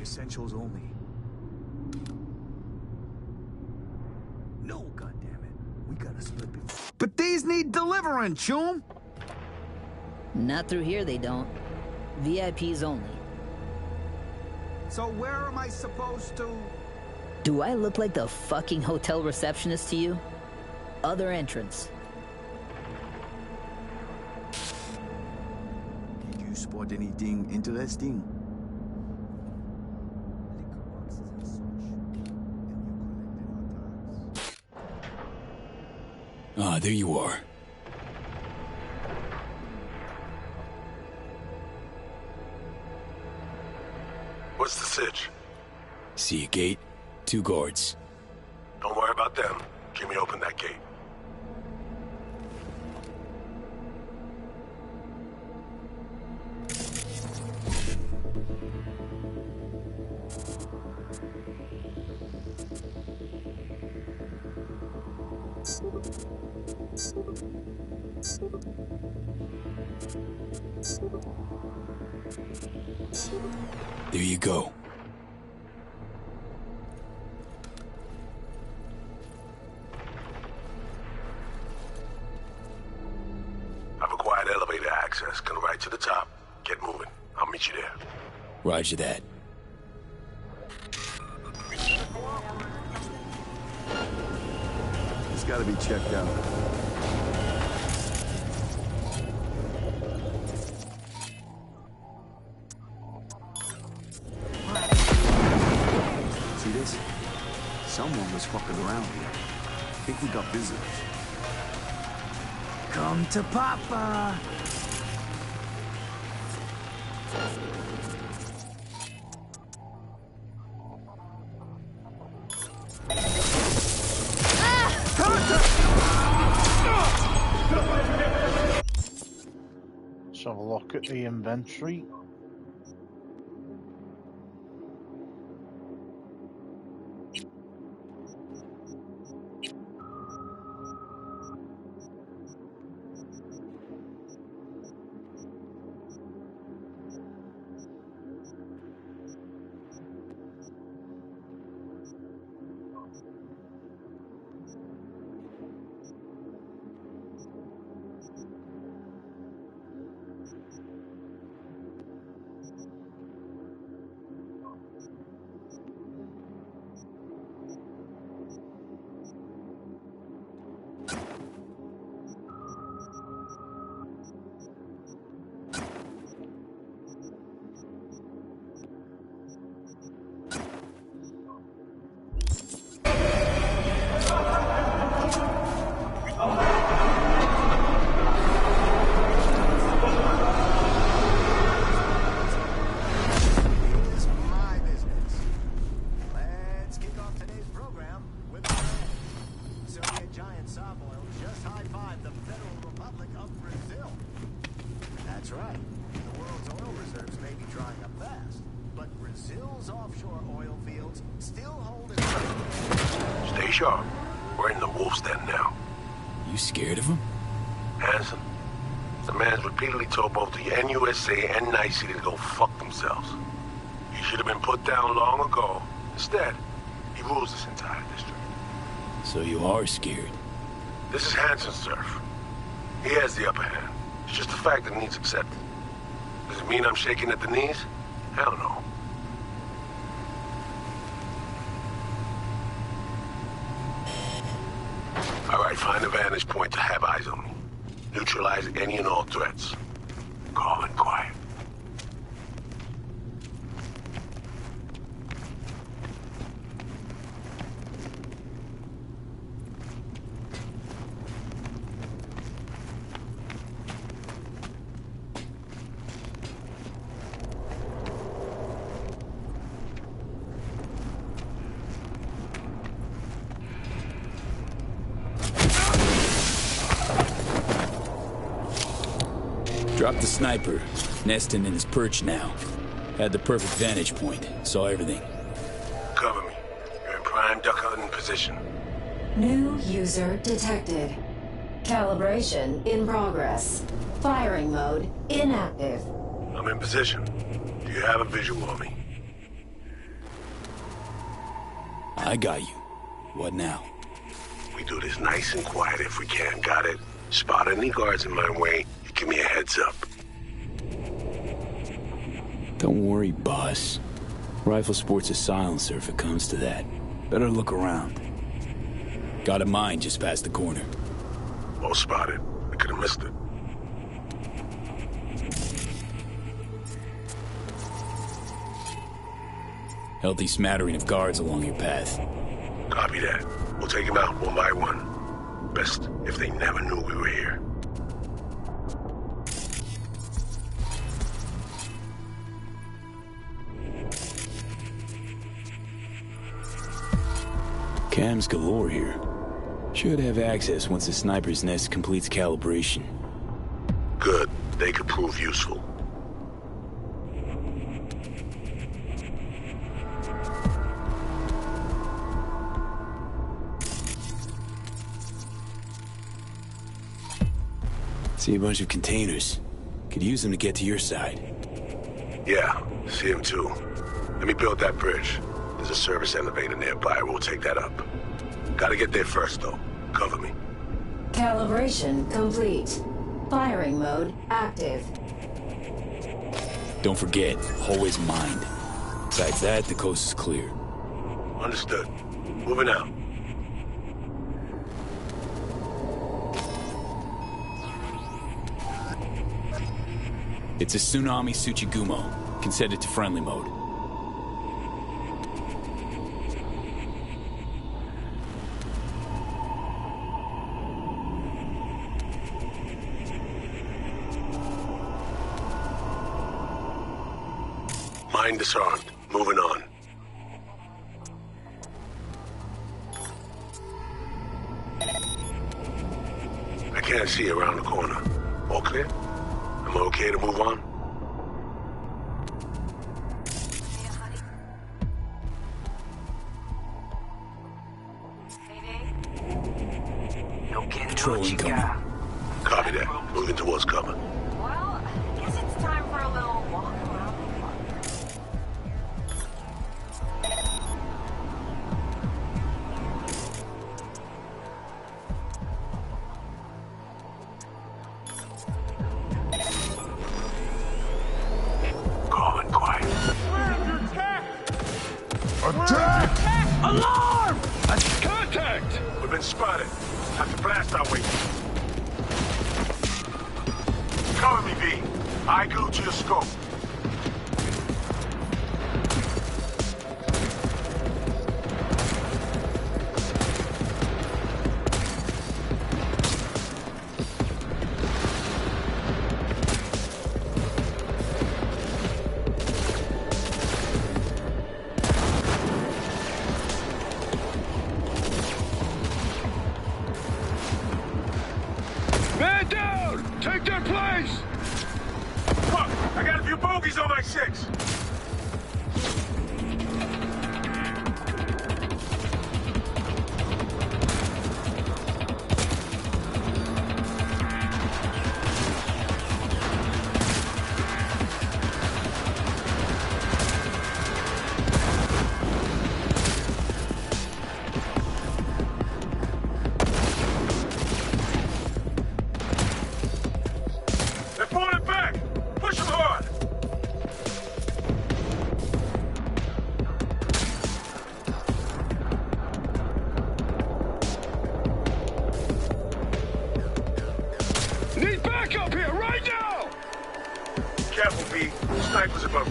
Speaker 9: Essentials only. No, goddammit. We gotta split before. But these need delivering, chum!
Speaker 18: Not through here, they don't. VIPs only.
Speaker 9: So where am I supposed to?
Speaker 18: Do I look like the fucking hotel receptionist to you? Other entrance.
Speaker 9: Did you spot anything interesting?
Speaker 5: Ah, there you are.
Speaker 11: What's the sitch?
Speaker 5: See a gate? 2 guards.
Speaker 11: Don't worry about them. Give me open that gate.
Speaker 5: There you go.
Speaker 11: I've acquired elevator access. Go right to the top. Get moving. I'll meet you there.
Speaker 5: Roger that.
Speaker 9: It's gotta be checked out. See this? Someone was fucking around here. I think we got visitors. Come to Papa!
Speaker 1: Let's have a look at the inventory.
Speaker 9: Brazil's offshore oil fields still hold
Speaker 11: Stay sharp. We're in the wolf's den now.
Speaker 5: You scared of him?
Speaker 11: Hanson, the man's repeatedly told both the NUSA and Night City to go fuck themselves. He should have been put down long ago. Instead, he rules this entire district.
Speaker 5: So you are scared?
Speaker 11: This is Hanson's turf. He has the upper hand. It's just a fact that needs accepted. Does it mean I'm shaking at the knees? Hell no. All right, find a vantage point to have eyes on me. Neutralize any and all threats. Calm and quiet.
Speaker 5: Dropped the sniper, nesting in his perch now. Had the perfect vantage point, saw everything.
Speaker 11: Cover me. You're in prime duck hunting position.
Speaker 19: New user detected. Calibration in progress. Firing mode inactive.
Speaker 11: I'm in position. Do you have a visual on me?
Speaker 5: I got you. What now?
Speaker 11: We do this nice and quiet if we can, got it? Spot any guards in my way, you give me a heads up.
Speaker 5: Don't worry, boss. Rifle sports a silencer if it comes to that. Better look around. Got a mine just past the corner.
Speaker 11: Well spotted. I could have missed it.
Speaker 5: Healthy smattering of guards along your path.
Speaker 11: Copy that. We'll take them out one by one. Best if they never knew we were here.
Speaker 5: Cams galore here. Should have access once the sniper's nest completes calibration.
Speaker 11: Good. They could prove useful.
Speaker 5: See a bunch of containers. Could use them to get to your side.
Speaker 11: Yeah, see him too. Let me build that bridge. There's a service elevator nearby. We'll take that up. Gotta get there first, though. Cover me.
Speaker 19: Calibration complete. Firing mode active.
Speaker 5: Don't forget, hallway's mined. Besides that, the coast is clear.
Speaker 11: Understood. Moving out.
Speaker 5: It's a Tsunami Tsuchigumo. Can set it to friendly mode.
Speaker 11: Mine disarmed. Moving on. I can't see around the corner. All clear? Am I okay to move on?
Speaker 5: Patrol incoming.
Speaker 11: Copy that. Moving towards cover.
Speaker 13: Well, I guess it's time for a little walk around the park.
Speaker 11: Calm and quiet.
Speaker 17: Attack! Alarm! Contact!
Speaker 11: We've been spotted. Have to blast our way. Cover me, V. I glued to your scope.
Speaker 17: Man down! Take their place!
Speaker 11: Fuck! I got a few bogeys on my six. Snipers above.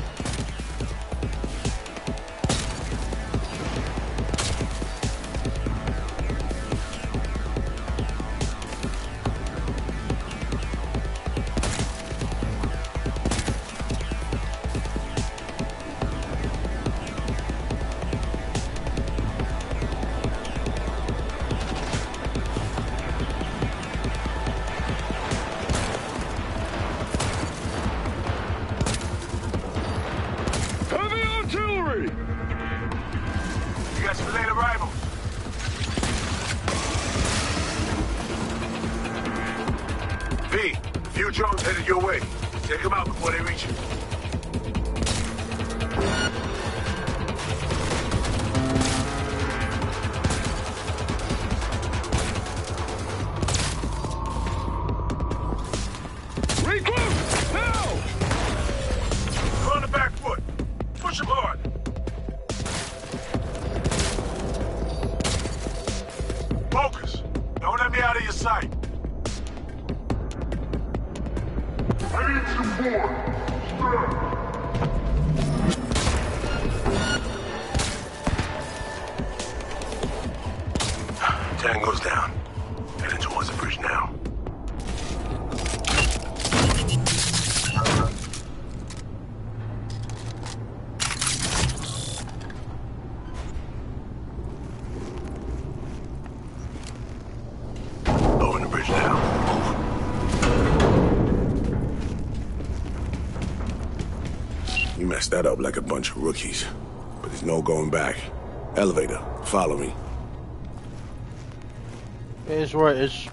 Speaker 11: Drones headed your way. Take them out before they reach you. Regroup! Now! Go on the back foot. Push him hard. Focus. Don't let me out of your sight. Tango's down. Heading towards the bridge now. Over the bridge now. You messed that up like a bunch of rookies. But there's no going back. Elevator, follow me.
Speaker 1: It is where it is.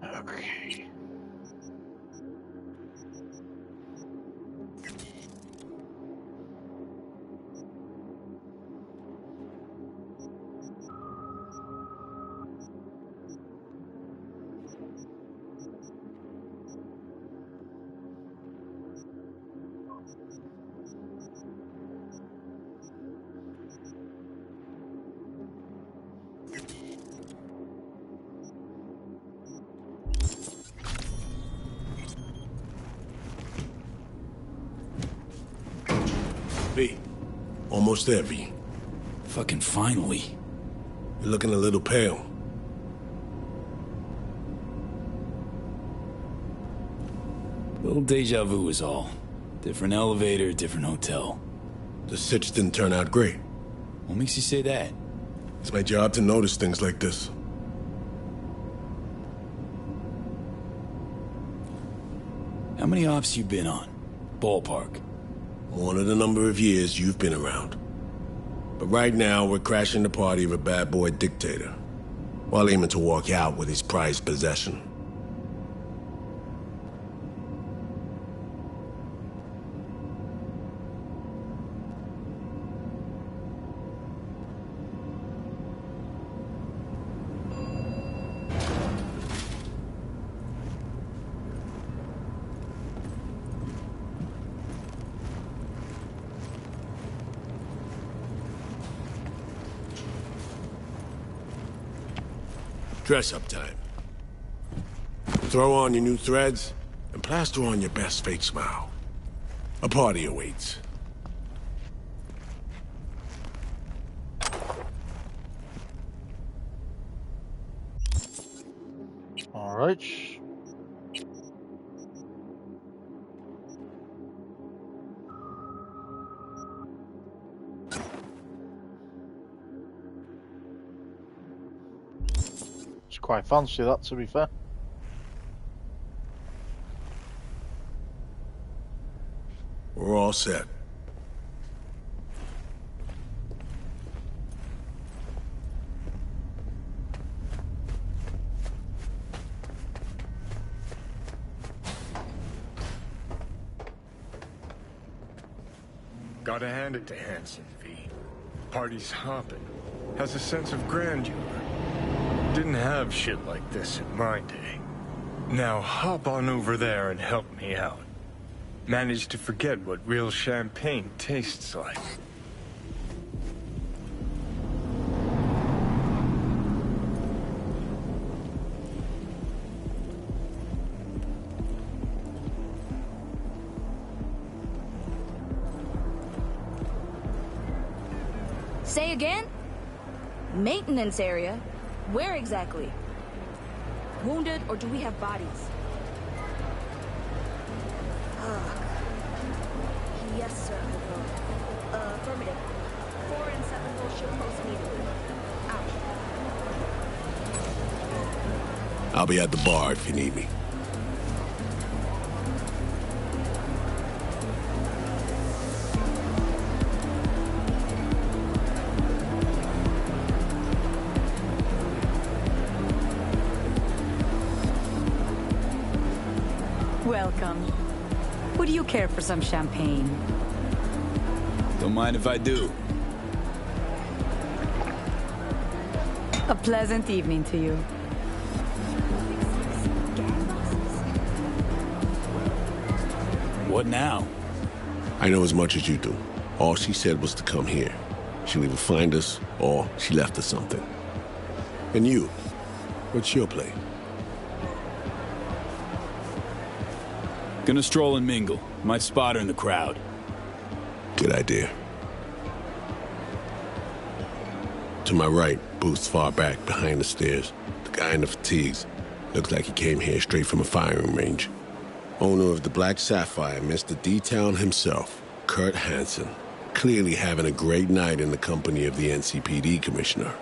Speaker 1: Okay.
Speaker 11: V. Almost there, V.
Speaker 5: Fucking finally.
Speaker 11: You're looking a little pale.
Speaker 5: Little deja vu is all. Different elevator, different hotel.
Speaker 11: The sitch didn't turn out great.
Speaker 5: What makes you say that?
Speaker 11: It's my job to notice things like this.
Speaker 5: How many ops you been on? Ballpark.
Speaker 11: One of the number of years you've been around. But right now, we're crashing the party of a bad boy dictator, while aiming to walk out with his prized possession. Dress-up time. Throw on your new threads, and plaster on your best fake smile. A party awaits.
Speaker 1: All right. It's quite fancy, that, to be fair.
Speaker 11: We're all set.
Speaker 20: Gotta hand it to Hansen, V. Party's hopping. Has a sense of grandeur. Didn't have shit like this in my day. Now hop on over there and help me out. Managed to forget what real champagne tastes like.
Speaker 21: Say again? Maintenance area? Where exactly? Wounded, or do we have bodies? Yes, sir. Affirmative. 4 and 7 will show post immediately. Out.
Speaker 11: I'll be at the bar if you need me.
Speaker 16: Welcome. Would you care for some champagne?
Speaker 5: Don't mind if I do.
Speaker 16: A pleasant evening to you.
Speaker 5: What now?
Speaker 11: I know as much as you do. All she said was to come here. She'll either find us, or she left us something. And you, what's your play?
Speaker 5: Gonna stroll and mingle. Might spot her in the crowd.
Speaker 11: Good idea. To my right, booth's far back, behind the stairs. The guy in the fatigues. Looks like he came here straight from a firing range. Owner of the Black Sapphire, Mr. D-Town himself, Kurt Hansen. Clearly having a great night in the company of the NCPD commissioner.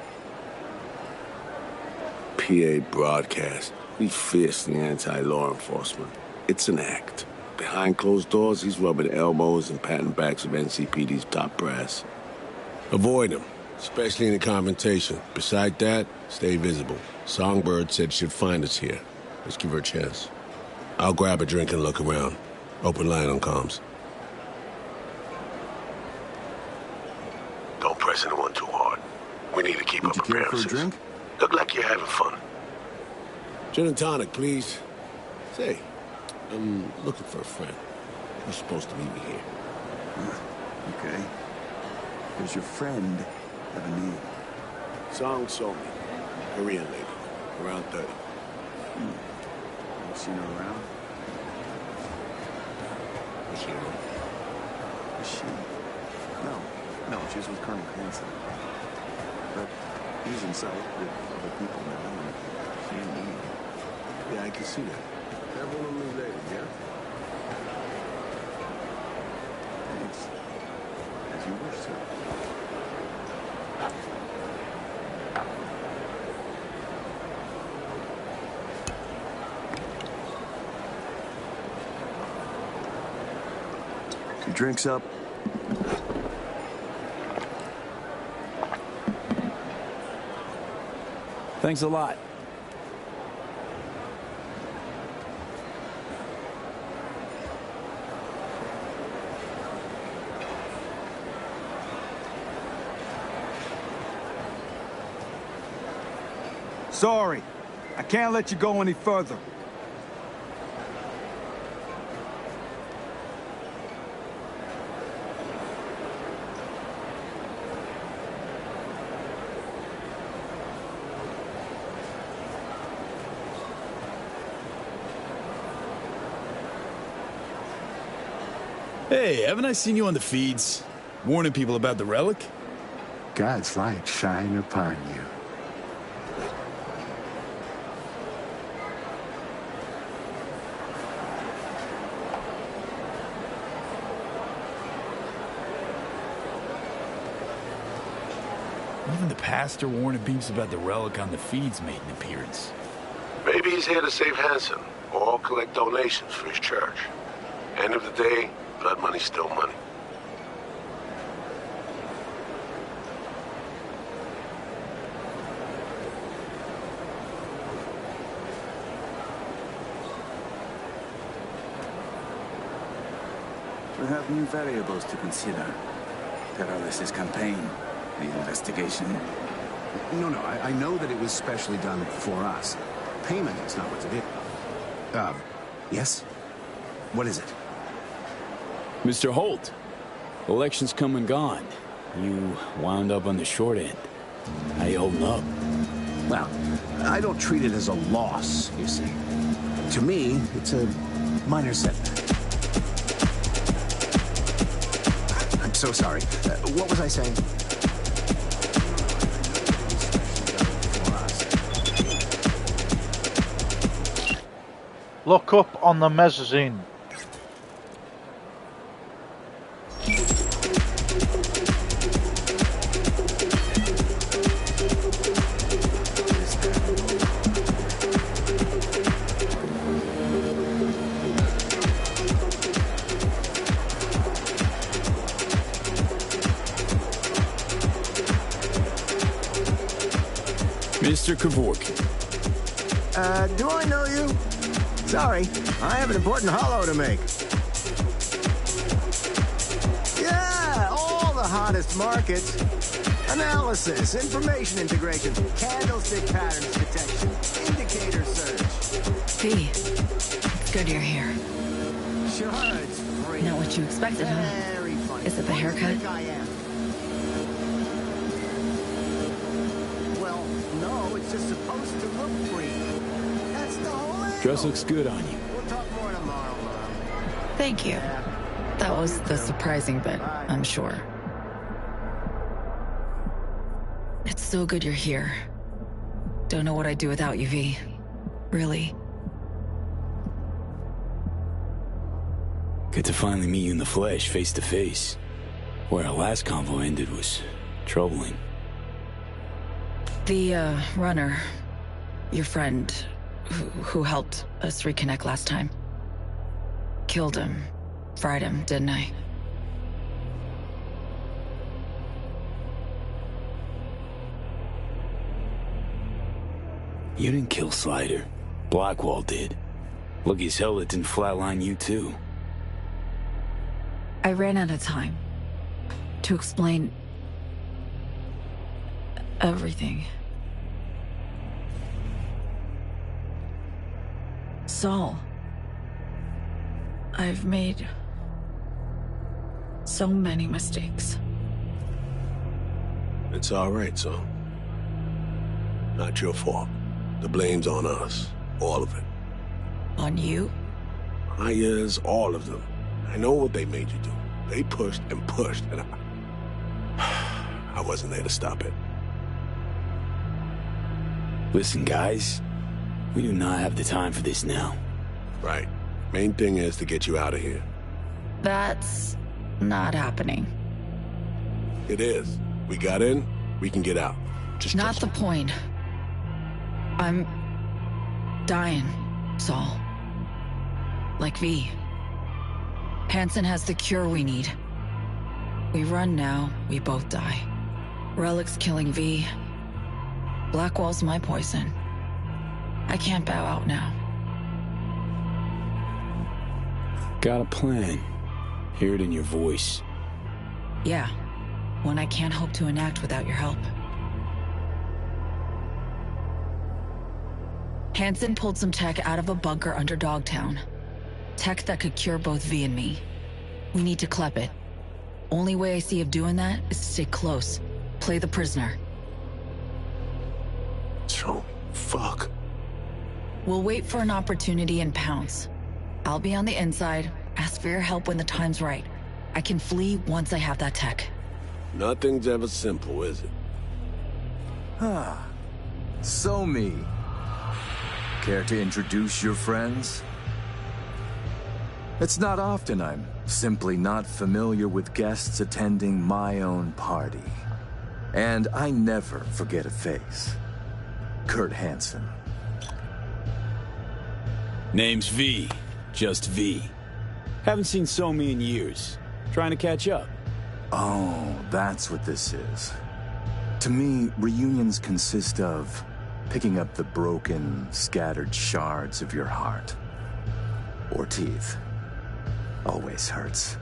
Speaker 11: PA broadcast. He's fiercely anti-law enforcement. It's an act. Behind closed doors, he's rubbing elbows and patting backs of NCPD's top brass. Avoid him, especially in a confrontation. Beside that, stay visible. Songbird said she'd find us here. Let's give her a chance. I'll grab a drink and look around. Open line on comms. Don't press anyone too hard. We need to keep up appearances.
Speaker 22: For a drink?
Speaker 11: Look like you're having fun. Gin and tonic, please. Say, I'm looking for a friend. You're supposed to meet me here.
Speaker 22: Okay. Does your friend have a name?
Speaker 11: Song Somi. Korean lady. Around 30.
Speaker 22: I've seen her around.
Speaker 11: Is she around?
Speaker 22: Is she? No, she's with Colonel Hansen. But he's in sight with other people now, and she ain't me.
Speaker 11: Yeah, I can see that. Everyone will move later, yeah?
Speaker 22: Thanks. As you wish, sir. Your drink's up.
Speaker 5: Thanks a lot.
Speaker 9: Sorry. I can't let you go any further.
Speaker 5: Hey, haven't I seen you on the feeds? Warning people about the relic?
Speaker 22: God's light shine upon you.
Speaker 5: Even the pastor warning peeps about the relic on the feeds made an appearance.
Speaker 11: Maybe he's here to save Hansen, or collect donations for his church. End of the day, blood money's still money.
Speaker 22: We have new variables to consider. Terrorist's campaign, the investigation.
Speaker 23: No, I know that it was specially done for us. Payment is not what it is. Yes? What is it?
Speaker 5: Mr. Holt, election's come and gone. You wound up on the short end. How you holding up?
Speaker 23: Well, I don't treat it as a loss, you see. To me, it's a minor setback. I'm so sorry. What was I saying?
Speaker 1: Look up on the mezzanine.
Speaker 5: Mr. Kevorkian.
Speaker 23: Do I know you? Sorry, I have an important holo to make. Yeah, all the hottest markets. Analysis, information integration, candlestick patterns detection, indicator search.
Speaker 3: V, it's good you're here.
Speaker 23: Sure, it's free.
Speaker 3: Not what you expected, huh?
Speaker 23: Very funny.
Speaker 3: Is it the haircut?
Speaker 23: I think I am. Well, no, it's just supposed to look free. That's the whole angle.
Speaker 5: Dress looks good on you.
Speaker 23: We'll talk more tomorrow, Mom.
Speaker 3: Thank you. That was the surprising bit, I'm sure. It's so good you're here. Don't know what I'd do without you, V. Really.
Speaker 5: Good to finally meet you in the flesh, face to face. Where our last convo ended was troubling.
Speaker 3: The, runner, your friend, who helped us reconnect last time. Killed him. Fried him, didn't I?
Speaker 5: You didn't kill Slider. Blackwall did. Lucky as hell it didn't flatline you too.
Speaker 3: I ran out of time to explain everything. Saul, I've made so many mistakes.
Speaker 11: It's all right, son. Not your fault. The blame's on us. All of it.
Speaker 3: On you?
Speaker 11: Yes, all of them. I know what they made you do. They pushed and pushed, and I wasn't there to stop it.
Speaker 5: Listen, guys. We do not have the time for this now.
Speaker 11: Right. Main thing is to get you out of here.
Speaker 3: That's not happening.
Speaker 11: It is. We got in, we can get out. Just
Speaker 3: not the point. I'm dying, Saul. Like V. Hansen has the cure we need. We run now, we both die. Relic's killing V. Blackwall's my poison. I can't bow out now.
Speaker 5: Got a plan. Hear it in your voice.
Speaker 3: Yeah, one I can't hope to enact without your help. Hansen pulled some tech out of a bunker under Dogtown. Tech that could cure both V and me. We need to clep it. Only way I see of doing that is to stay close. Play the prisoner.
Speaker 11: So, fuck.
Speaker 3: We'll wait for an opportunity and pounce. I'll be on the inside, ask for your help when the time's right. I can flee once I have that tech.
Speaker 11: Nothing's ever simple, is it?
Speaker 4: Ah, so me. Care to introduce your friends? It's not often I'm simply not familiar with guests attending my own party. And I never forget a face. Kurt Hansen.
Speaker 5: Name's V. Just V. Haven't seen Somi in years. Trying to catch up.
Speaker 4: Oh, that's what this is. To me, reunions consist of picking up the broken, scattered shards of your heart. Or teeth. Always hurts.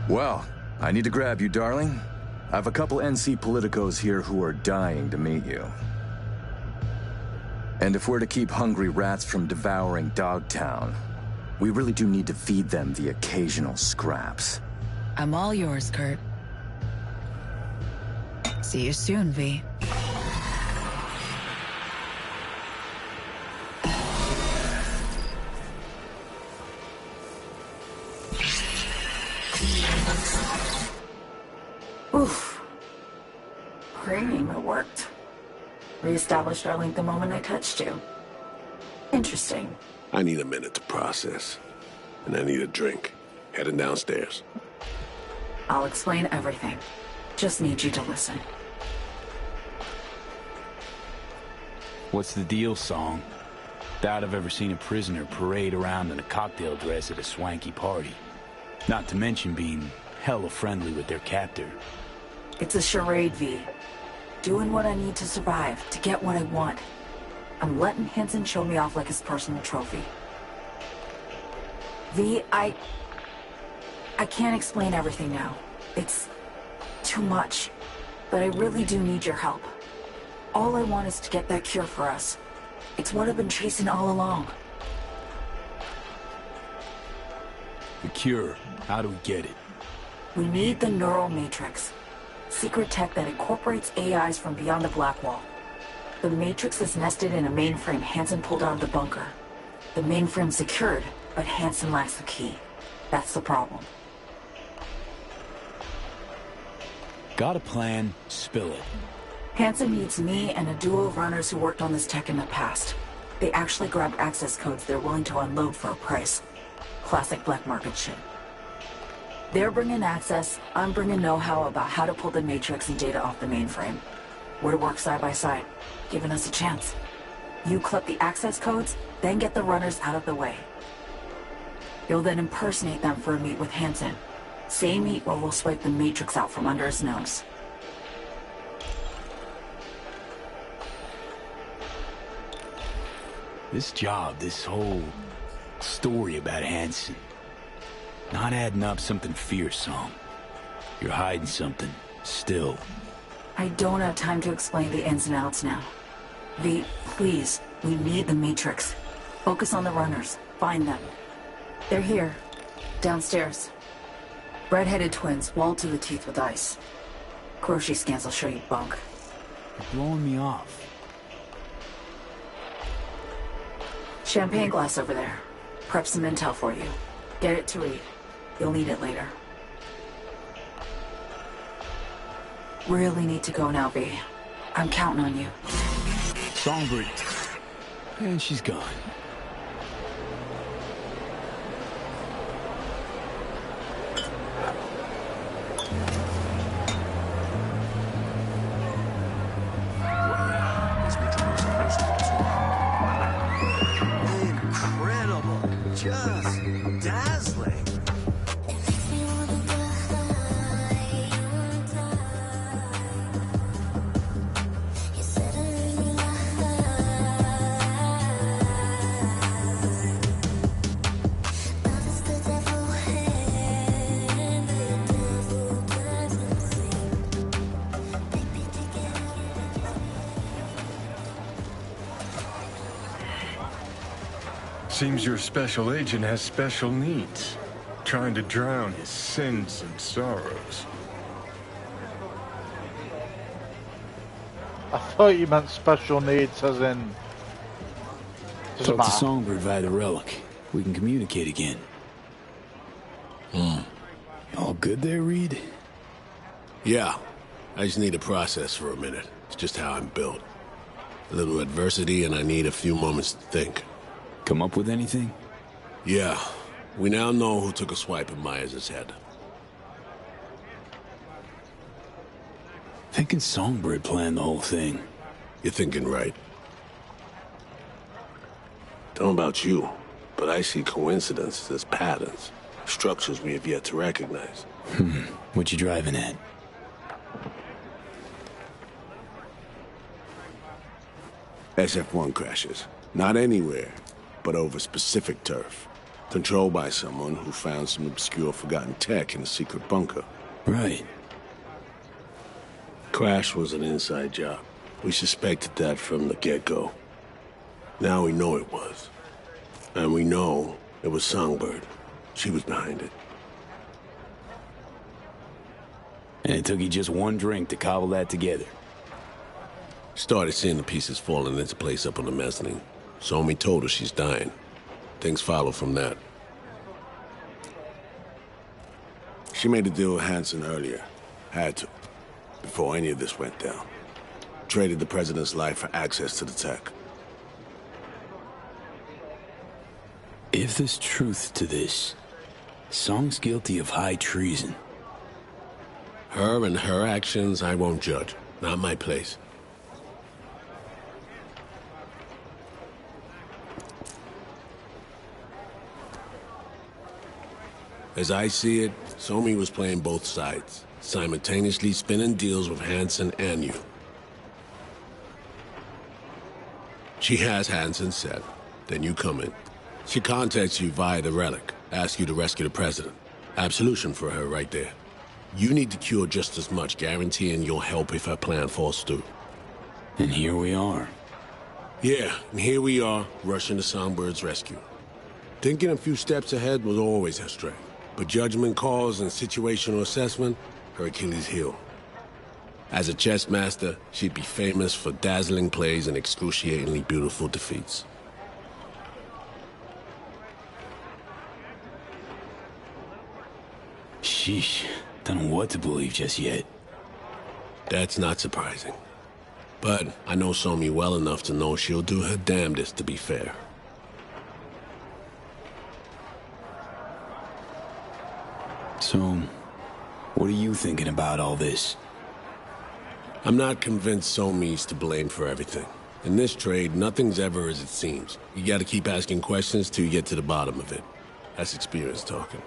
Speaker 4: Well, I need to grab you, darling. I have a couple NC politicos here who are dying to meet you. And if we're to keep hungry rats from devouring Dogtown, We really do need to feed them the occasional scraps.
Speaker 3: I'm all yours, Kurt. See you soon, V.
Speaker 10: Oof. Cranium, it worked. Reestablished our link the moment I touched you. Interesting.
Speaker 11: I need a minute to process. And I need a drink. Heading downstairs.
Speaker 10: I'll explain everything. Just need you to listen.
Speaker 5: What's the deal, Song? Doubt I've ever seen a prisoner parade around in a cocktail dress at a swanky party. Not to mention being hella friendly with their captor.
Speaker 10: It's a charade, V. Doing what I need to survive, to get what I want. I'm letting Hansen show me off like his personal trophy. V, I can't explain everything now. It's too much. But I really do need your help. All I want is to get that cure for us. It's what I've been chasing all along.
Speaker 5: The cure. How do we get it?
Speaker 10: We need the neural matrix. Secret tech that incorporates AIs from beyond the Black Wall. The matrix is nested in a mainframe Hansen pulled out of the bunker. The mainframe's secured, but Hansen lacks the key. That's the problem.
Speaker 5: Got a plan, spill it.
Speaker 10: Hansen needs me and a duo of runners who worked on this tech in the past. They actually grabbed access codes they're willing to unload for a price. Classic black market shit. They're bringing access, I'm bringing know-how about how to pull the matrix and data off the mainframe. We're to work side by side, giving us a chance. You collect the access codes, then get the runners out of the way. You'll then impersonate them for a meet with Hansen. Same meet where we'll swipe the matrix out from under his nose.
Speaker 5: This job, this whole story about Hansen. Not adding up something fierce, Song. You're hiding something, still.
Speaker 10: I don't have time to explain the ins and outs now. V, please, we need the matrix. Focus on the runners. Find them. They're here. Downstairs. Red-headed twins, walled to the teeth with ice. Grocery scans will show you bunk.
Speaker 5: You're blowing me off.
Speaker 10: Champagne glass over there. Prep some intel for you. Get it to read. You'll need it later. Really need to go now, V. I'm counting on you.
Speaker 5: Songbird. And she's gone.
Speaker 23: Incredible. Just dazzling.
Speaker 20: Seems your special agent has special needs. Trying to drown his sins and sorrows.
Speaker 1: I thought you meant special needs as in...
Speaker 5: Talk to Songbird via the relic. We can communicate again. All good there, Reed?
Speaker 11: Yeah. I just need to process for a minute. It's just how I'm built. A little adversity and I need a few moments to think.
Speaker 5: Come up with anything?
Speaker 11: Yeah. We now know who took a swipe at Myers' head.
Speaker 5: Thinking Songbird planned the whole thing.
Speaker 11: You're thinking right. Don't know about you, but I see coincidences as patterns. Structures we have yet to recognize.
Speaker 5: What you driving at?
Speaker 11: SF-1 crashes. Not anywhere, but over specific turf. Controlled by someone who found some obscure forgotten tech in a secret bunker.
Speaker 5: Right.
Speaker 11: Crash was an inside job. We suspected that from the get-go. Now we know it was. And we know It was Songbird. She was behind it.
Speaker 5: And it took you just one drink to cobble that together.
Speaker 11: Started seeing the pieces falling into place up on the mezzanine. Somi told her she's dying. Things follow from that. She made a deal with Hansen earlier. Had to. Before any of this went down. Traded the president's life for access to the tech.
Speaker 5: If there's truth to this, Song's guilty of high treason.
Speaker 11: Her and her actions, I won't judge. Not my place. As I see it, Somi was playing both sides, simultaneously spinning deals with Hansen and you. She has Hansen set. Then you come in. She contacts you via the relic, asks you to rescue the president. Absolution for her right there. You need to cure just as much, guaranteeing you'll help if her plan falls through.
Speaker 5: And here we are.
Speaker 11: Yeah, and here we are, rushing to Songbird's rescue. Thinking a few steps ahead was always her strength. But judgment calls and situational assessment, her Achilles heel. As a chess master, she'd be famous for dazzling plays and excruciatingly beautiful defeats.
Speaker 5: Sheesh, don't know what to believe just yet.
Speaker 11: That's not surprising. But I know Somi well enough to know she'll do her damnedest to be fair.
Speaker 5: So, what are you thinking about all this?
Speaker 11: I'm not convinced Somi's to blame for everything. In this trade, nothing's ever as it seems. You gotta keep asking questions till you get to the bottom of it. That's experience talking.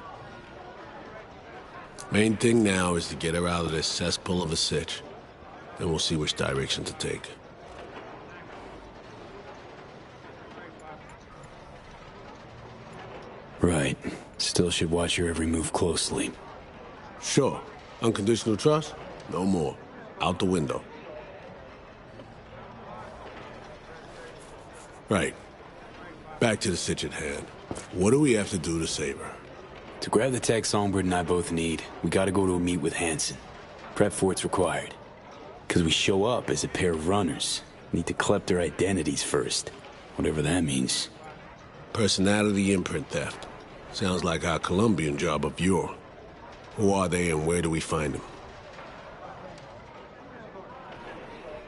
Speaker 11: Main thing now is to get her out of this cesspool of a sitch. Then we'll see which direction to take.
Speaker 5: Right. Still should watch your every move closely.
Speaker 11: Sure. Unconditional trust? No more. Out the window. Right. Back to the sitch at hand. What do we have to do to save her?
Speaker 5: To grab the tech Songbird and I both need, we gotta go to a meet with Hansen. Prep for it's required. Because we show up as a pair of runners. Need to collect their identities first. Whatever that means.
Speaker 11: Personality imprint theft. Sounds like our Colombian job of yore. Who are they and where do we find them?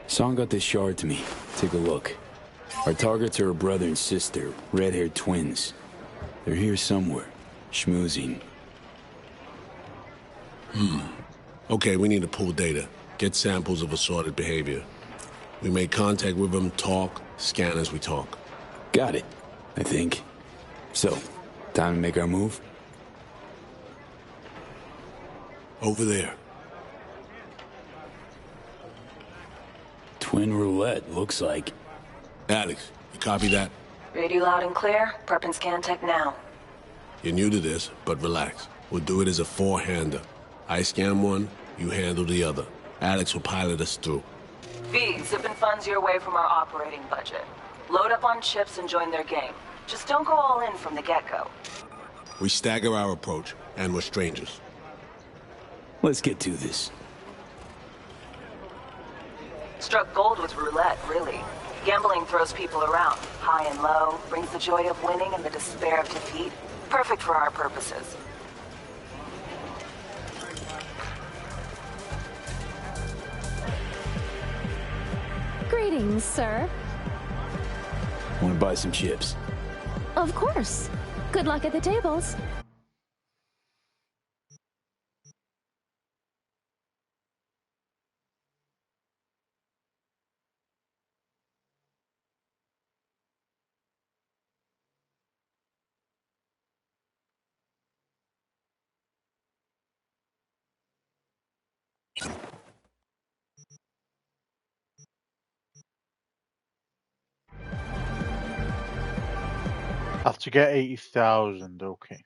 Speaker 5: Song got this shard to me. Take a look. Our targets are a brother and sister, red-haired twins. They're here somewhere, schmoozing.
Speaker 11: Okay, we need to pull data. Get samples of assorted behavior. We make contact with them, talk, scan as we talk.
Speaker 5: Got it, I think. So, time to make our move?
Speaker 11: Over there.
Speaker 5: Twin roulette, looks like.
Speaker 11: Alex, you copy that?
Speaker 10: Read you loud and clear. Prep and scan tech now.
Speaker 11: You're new to this, but relax. We'll do it as a four-hander. I scan one, you handle the other. Alex will pilot us through.
Speaker 10: V, zipping funds your way from our operating budget. Load up on chips and join their game. Just don't go all in from the get-go.
Speaker 11: We stagger our approach, and we're strangers.
Speaker 5: Let's get to this.
Speaker 10: Struck gold with roulette, really. Gambling throws people around, high and low, brings the joy of winning and the despair of defeat. Perfect for our purposes.
Speaker 2: Greetings, sir.
Speaker 5: Want to buy some chips?
Speaker 2: Of course. Good luck at the tables.
Speaker 1: Have to get 80,000, okay.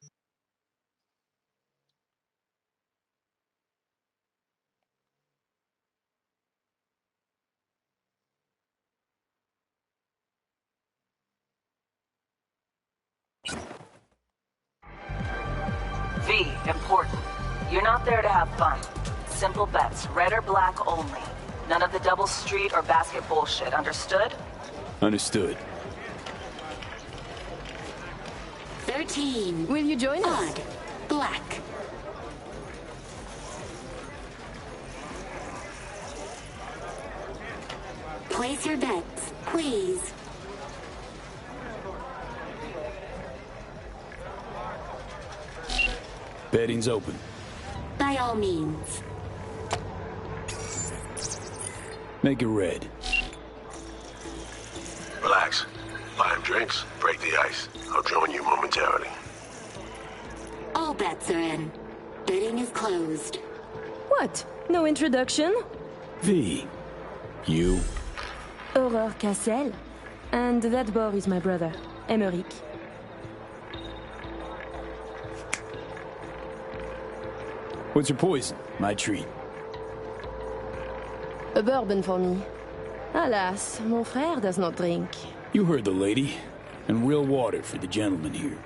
Speaker 3: important. You're not there to have fun. Simple bets, red or black only. None of the double street or basket bullshit, understood?
Speaker 5: Understood.
Speaker 2: 13. Will you join us?
Speaker 6: Odd. Black. Place your bets, please.
Speaker 5: Betting's open.
Speaker 6: By all means.
Speaker 5: Make it red.
Speaker 11: Relax. Buy him drinks, break the ice. I'll join you momentarily.
Speaker 6: All bets are in. Betting is closed.
Speaker 2: What? No introduction?
Speaker 5: V. You?
Speaker 2: Aurore Cassel. And that boy is my brother, Emmerich.
Speaker 5: What's your poison? My treat.
Speaker 2: A bourbon for me. Alas, mon frère does not drink.
Speaker 5: You heard the lady. And real water for the gentleman here.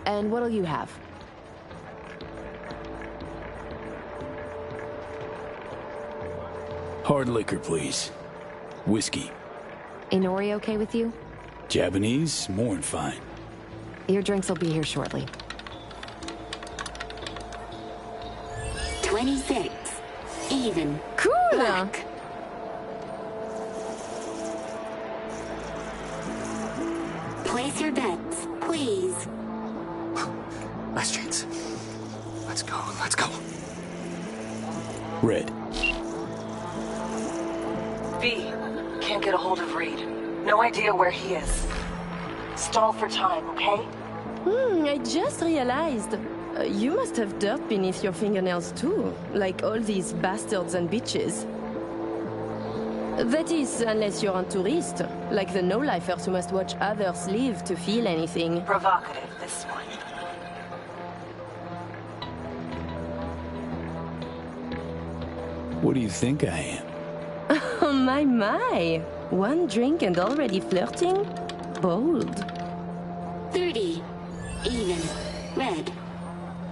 Speaker 2: And what'll you have?
Speaker 5: Hard liquor, please. Whiskey.
Speaker 2: Inori okay with you?
Speaker 5: Japanese? More than fine.
Speaker 2: Your drinks will be here shortly.
Speaker 6: 26. Even.
Speaker 2: Cool!
Speaker 6: Black. Place your bets, please.
Speaker 23: Last chance. Let's go, let's go.
Speaker 5: Red.
Speaker 3: V. Can't get a hold of Reed. No idea where he is. Stall for time, okay?
Speaker 2: I just realized. You must have dirt beneath your fingernails too, like all these bastards and bitches. That is, unless you're a tourist, like the no-lifers who must watch others live to feel anything.
Speaker 3: Provocative, this one.
Speaker 5: What do you think I am?
Speaker 2: Oh my. One drink and already flirting? Bold.
Speaker 6: 30. Even. Red.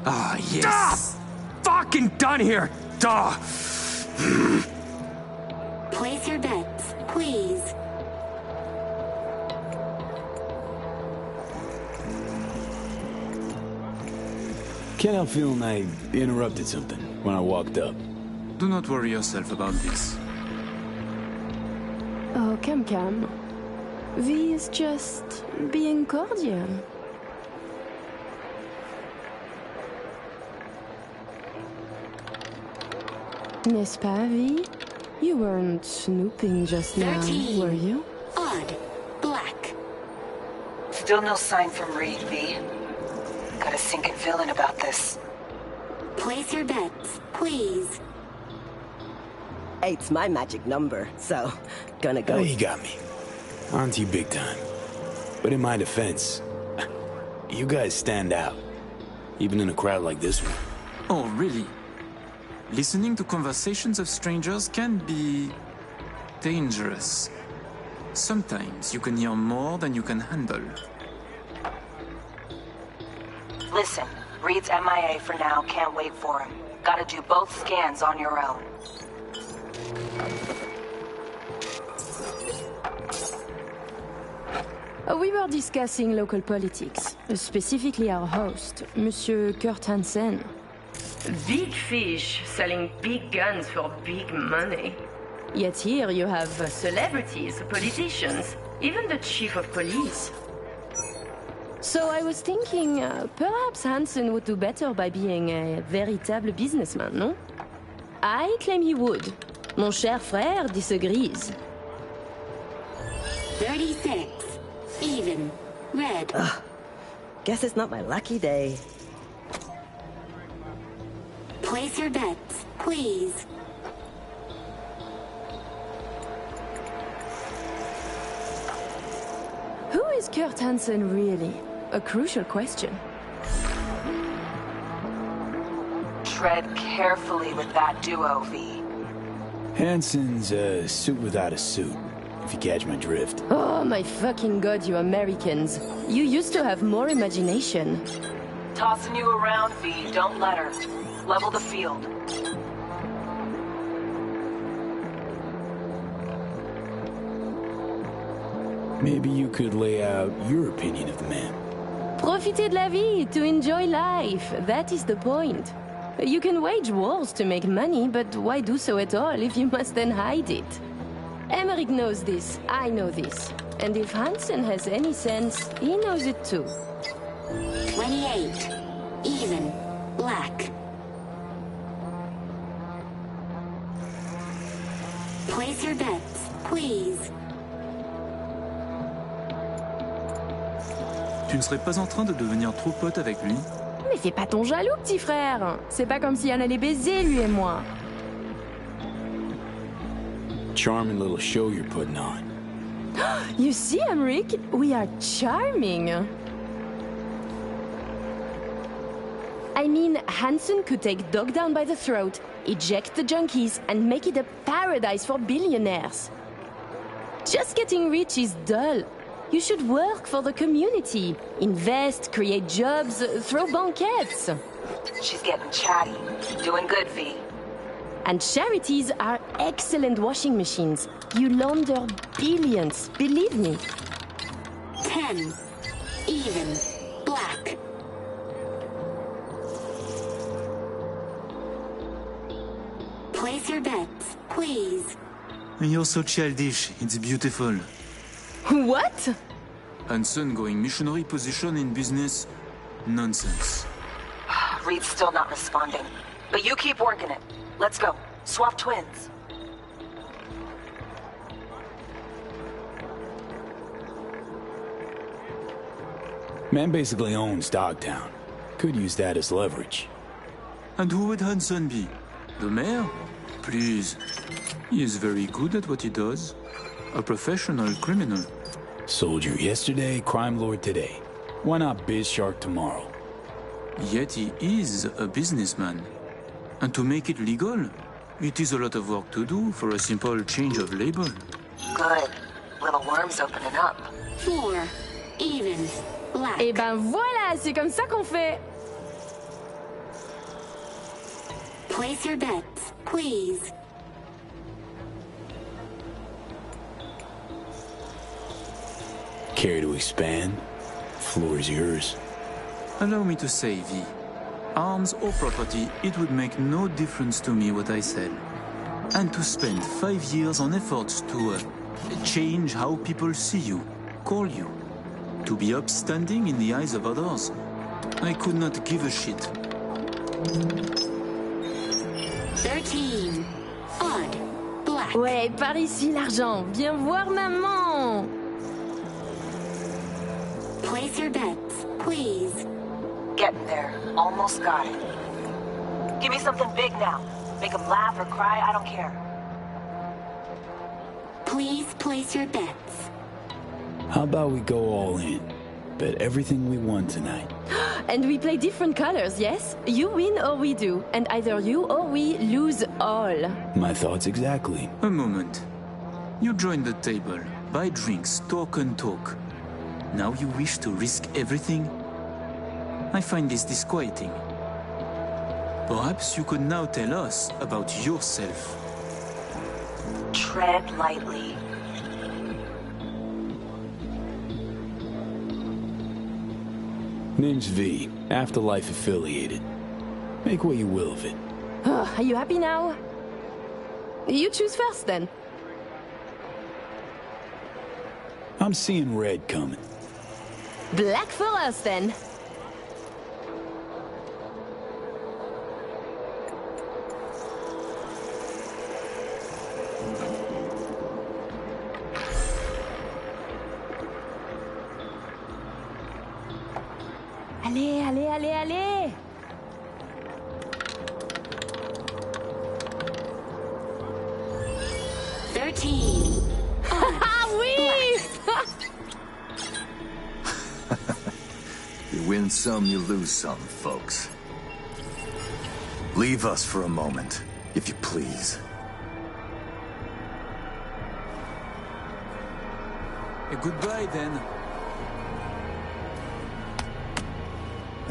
Speaker 23: Ah, yes. Ah, fucking done here. Duh.
Speaker 6: Place your bets, please.
Speaker 5: Can't help feeling I interrupted something when I walked up.
Speaker 7: Do not worry yourself about this.
Speaker 2: Oh, calm. V is just being cordial. N'est-ce pas, V? You weren't snooping just now,
Speaker 6: 13.
Speaker 2: were you?
Speaker 6: Odd. Black.
Speaker 3: Still no sign from Reed, V. Got a sinking feeling about this.
Speaker 6: Place your bets, please.
Speaker 15: 8's my magic number, so gonna go.
Speaker 5: Oh, you got me. On to you big time. But in my defense, you guys stand out. Even in a crowd like this one.
Speaker 7: Oh, really? Listening to conversations of strangers can be dangerous. Sometimes you can hear more than you can handle.
Speaker 3: Listen, Reed's MIA for now, can't wait for him. Gotta do both scans on your own.
Speaker 2: We were discussing local politics, specifically our host, Monsieur Kurt Hansen. Big fish selling big guns for big money. Yet here you have celebrities, politicians, even the chief of police. So I was thinking, perhaps Hansen would do better by being a véritable businessman, no? I claim he would. Mon cher frère disagrees.
Speaker 6: 36. Even. Red.
Speaker 15: Ugh. Guess it's not my lucky day.
Speaker 6: Place your bets, please.
Speaker 2: Who is Kurt Hansen really? A crucial question.
Speaker 3: Tread carefully with that duo, V.
Speaker 5: Hansen's a suit without a suit, if you catch my drift.
Speaker 2: Oh my fucking god, you Americans. You used to have more imagination.
Speaker 8: Tossing you around, V. Don't let her. Level the field.
Speaker 5: Maybe you could lay out your opinion of the man.
Speaker 2: Profiter de la vie, to enjoy life. That is the point. You can wage wars to make money, but why do so at all if you must then hide it? Emmerich knows this, I know this. And if Hansen has any sense, he knows it too.
Speaker 6: 28. Even. Black. Place your bets, please.
Speaker 7: Tu ne serais pas en train de devenir trop pote avec lui?
Speaker 2: Mais fais pas ton jaloux, petit frère. C'est pas comme si on allait baiser, lui et moi.
Speaker 5: Charming little show you're putting on.
Speaker 2: You see, Emmerich, we are charming. I mean, Hansen could take Dog down by the throat, eject the junkies, and make it a paradise for billionaires. Just getting rich is dull. You should work for the community. Invest, create jobs, throw banquets.
Speaker 8: She's getting chatty. Doing good, V.
Speaker 2: And charities are excellent washing machines. You launder billions, believe me.
Speaker 6: 10. Even. Black. Place your bets, please.
Speaker 7: You're so childish, it's beautiful.
Speaker 2: What?
Speaker 7: Hansen going missionary position in business? Nonsense.
Speaker 8: Reed's still not responding. But you keep working it. Let's go. Swap twins.
Speaker 5: Man basically owns Dogtown. Could use that as leverage.
Speaker 7: And who would Hansen be? The mayor? Please. He is very good at what he does. A professional criminal.
Speaker 5: Soldier yesterday, crime lord today. Why not biz shark tomorrow?
Speaker 7: Yet he is a businessman. And to make it legal, it is a lot of work to do for a simple change of label.
Speaker 8: Good. Little worm's opening up.
Speaker 6: 4. Even. Black.
Speaker 2: Eh ben voilà, c'est comme ça qu'on fait.
Speaker 6: Place your bets, please.
Speaker 5: Care to expand? Floor is yours.
Speaker 7: Allow me to say, V. Arms or property, it would make no difference to me what I sell. And to spend 5 years on efforts to change how people see you, call you, to be upstanding in the eyes of others, I could not give a shit.
Speaker 6: 13. Odd. Black.
Speaker 2: Ouais, par ici l'argent. Viens voir maman.
Speaker 6: Place your bets, please.
Speaker 8: Getting there. Almost got it. Give me something big now. Make him laugh or cry, I don't care.
Speaker 6: Please place your bets.
Speaker 5: How about we go all in? Bet everything we won tonight.
Speaker 2: And we play different colors, yes? You win or we do. And either you or we lose all.
Speaker 5: My thoughts exactly.
Speaker 7: A moment. You join the table, buy drinks, talk and talk. Now you wish to risk everything? I find this disquieting. Perhaps you could now tell us about yourself.
Speaker 8: Tread lightly.
Speaker 5: Name's V, Afterlife affiliated. Make what you will of it.
Speaker 2: Are you happy now? You choose first then.
Speaker 5: I'm seeing red coming.
Speaker 2: Black for us then. Allez, allez, allez, allez! Ah oui!
Speaker 4: You win some, you lose some, folks. Leave us for a moment, if you please.
Speaker 7: Goodbye then.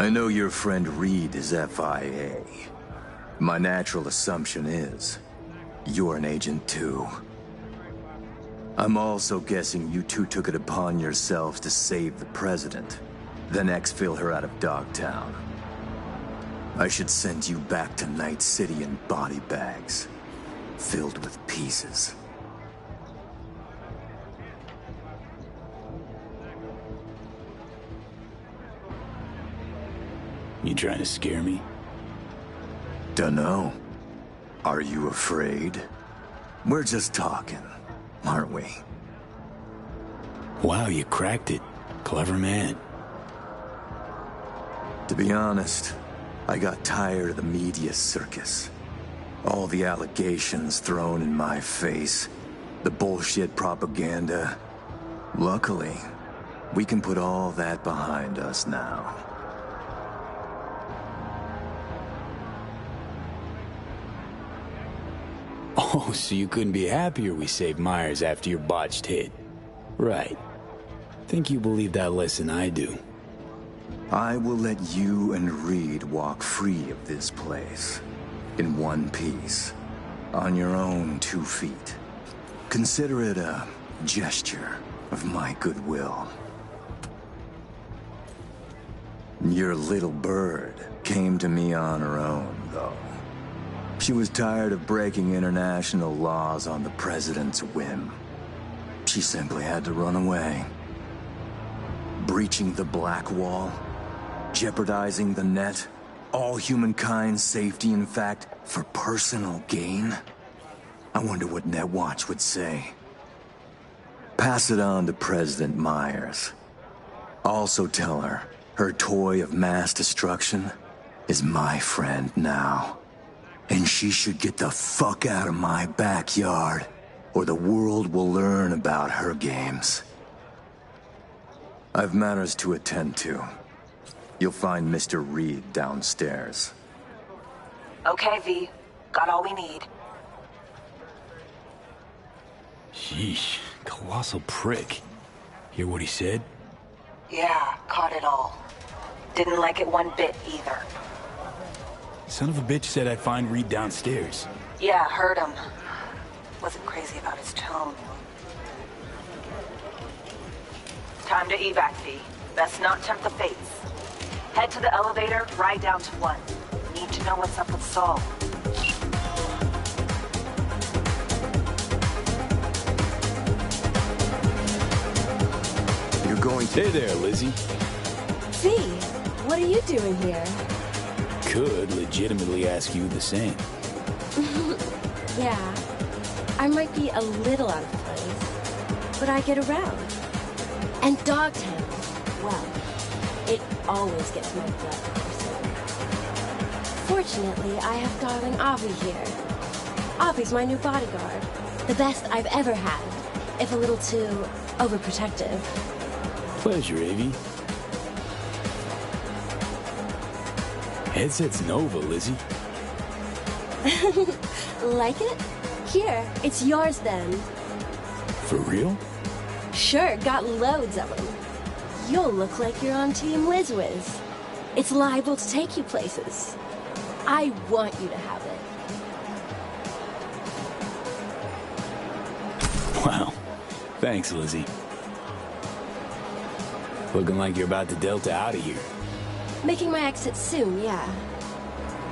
Speaker 4: I know your friend Reed is FIA. My natural assumption is you're an agent too. I'm also guessing you two took it upon yourselves to save the president, then exfil her out of Dogtown. I should send you back to Night City in body bags, filled with pieces.
Speaker 5: You trying to scare me?
Speaker 4: Dunno. Are you afraid? We're just talking, aren't we?
Speaker 5: Wow, you cracked it. Clever man.
Speaker 4: To be honest, I got tired of the media circus. All the allegations thrown in my face. The bullshit propaganda. Luckily, we can put all that behind us now.
Speaker 5: Oh, so you couldn't be happier we saved Myers after your botched hit. Right. Think you believe that less than I do.
Speaker 4: I will let you and Reed walk free of this place. In one piece. On your own 2 feet. Consider it a gesture of my goodwill. Your little bird came to me on her own, though. She was tired of breaking international laws on the president's whim. She simply had to run away. Breaching the Black Wall, jeopardizing the net, all humankind's safety, in fact, for personal gain? I wonder what Netwatch would say. Pass it on to President Myers. Also tell her her toy of mass destruction is my friend now. And she should get the fuck out of my backyard, or the world will learn about her games. I've matters to attend to. You'll find Mr. Reed downstairs.
Speaker 8: Okay, V. Got all we need.
Speaker 5: Sheesh, colossal prick. Hear what he said?
Speaker 8: Yeah, caught it all. Didn't like it one bit either.
Speaker 5: Son of a bitch said I'd find Reed downstairs.
Speaker 8: Yeah, heard him. Wasn't crazy about his tone. Time to evac, V. Best not tempt the fates. Head to the elevator, ride down to 1. Need to know what's up with Saul.
Speaker 4: You're going to...
Speaker 5: Hey there, Lizzie.
Speaker 12: V, what are you doing here?
Speaker 5: Could legitimately ask you the same.
Speaker 12: Yeah, I might be a little out of place, but I get around. And Dogtown, well, it always gets my blood coursing. Fortunately, I have darling Avi here. Avi's my new bodyguard. The best I've ever had, if a little too overprotective.
Speaker 5: Pleasure, Avi. Headset's Nova, Lizzie.
Speaker 12: Like it? Here, it's yours then.
Speaker 5: For real?
Speaker 12: Sure, got loads of them. You'll look like you're on Team LizWiz. It's liable to take you places. I want you to have it.
Speaker 5: Wow. Thanks, Lizzie. Looking like you're about to Delta out of here.
Speaker 12: Making my exit soon, yeah.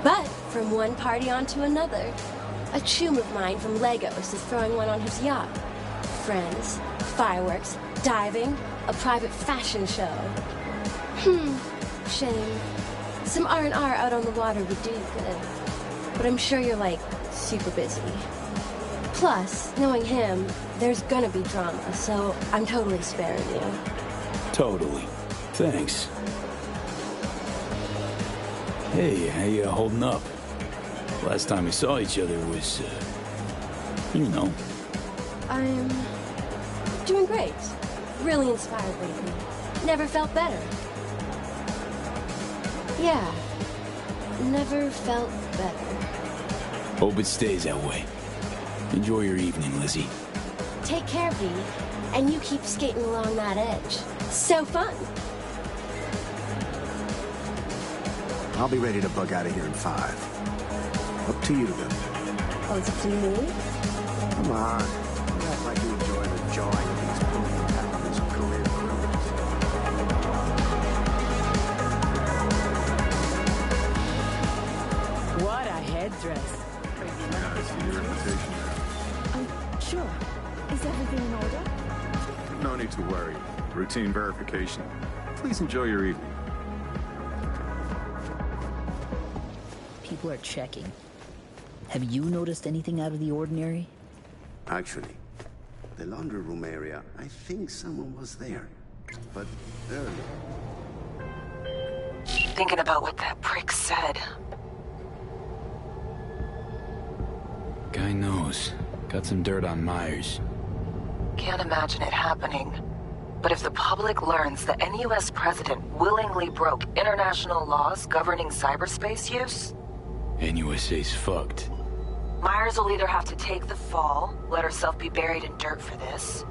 Speaker 12: But from one party on to another. A chum of mine from Lagos is throwing one on his yacht. Friends, fireworks, diving, a private fashion show. Shame. Some R&R out on the water would do you good. But I'm sure you're, like, super busy. Plus, knowing him, there's gonna be drama, so I'm totally sparing you.
Speaker 5: Totally. Thanks. Hey, how you holding up? Last time we saw each other was, you know.
Speaker 12: I'm doing great. Really inspired lately. Never felt better. Yeah. Never felt better.
Speaker 5: Hope it stays that way. Enjoy your evening, Lizzie.
Speaker 12: Take care, V. And you keep skating along that edge. So fun!
Speaker 23: I'll be ready to bug out of here in 5. Up to you, then.
Speaker 12: Oh, it's up to me?
Speaker 23: Come on. You act like you enjoy the jawing of these poopy captains of career criminals.
Speaker 10: What a headdress.
Speaker 20: Yeah, I see your invitation now.
Speaker 10: Sure. Is everything in order?
Speaker 20: No need to worry. Routine verification. Please enjoy your evening.
Speaker 16: People are checking. Have you noticed anything out of the ordinary?
Speaker 23: Actually, the laundry room area, I think someone was there. But early.
Speaker 8: Thinking about what that prick said.
Speaker 5: Guy knows. Got some dirt on Myers.
Speaker 8: Can't imagine it happening. But if the public learns that any US president willingly broke international laws governing cyberspace use,
Speaker 5: NUSA's fucked.
Speaker 8: Myers will either have to take the fall, let herself be buried in dirt for this,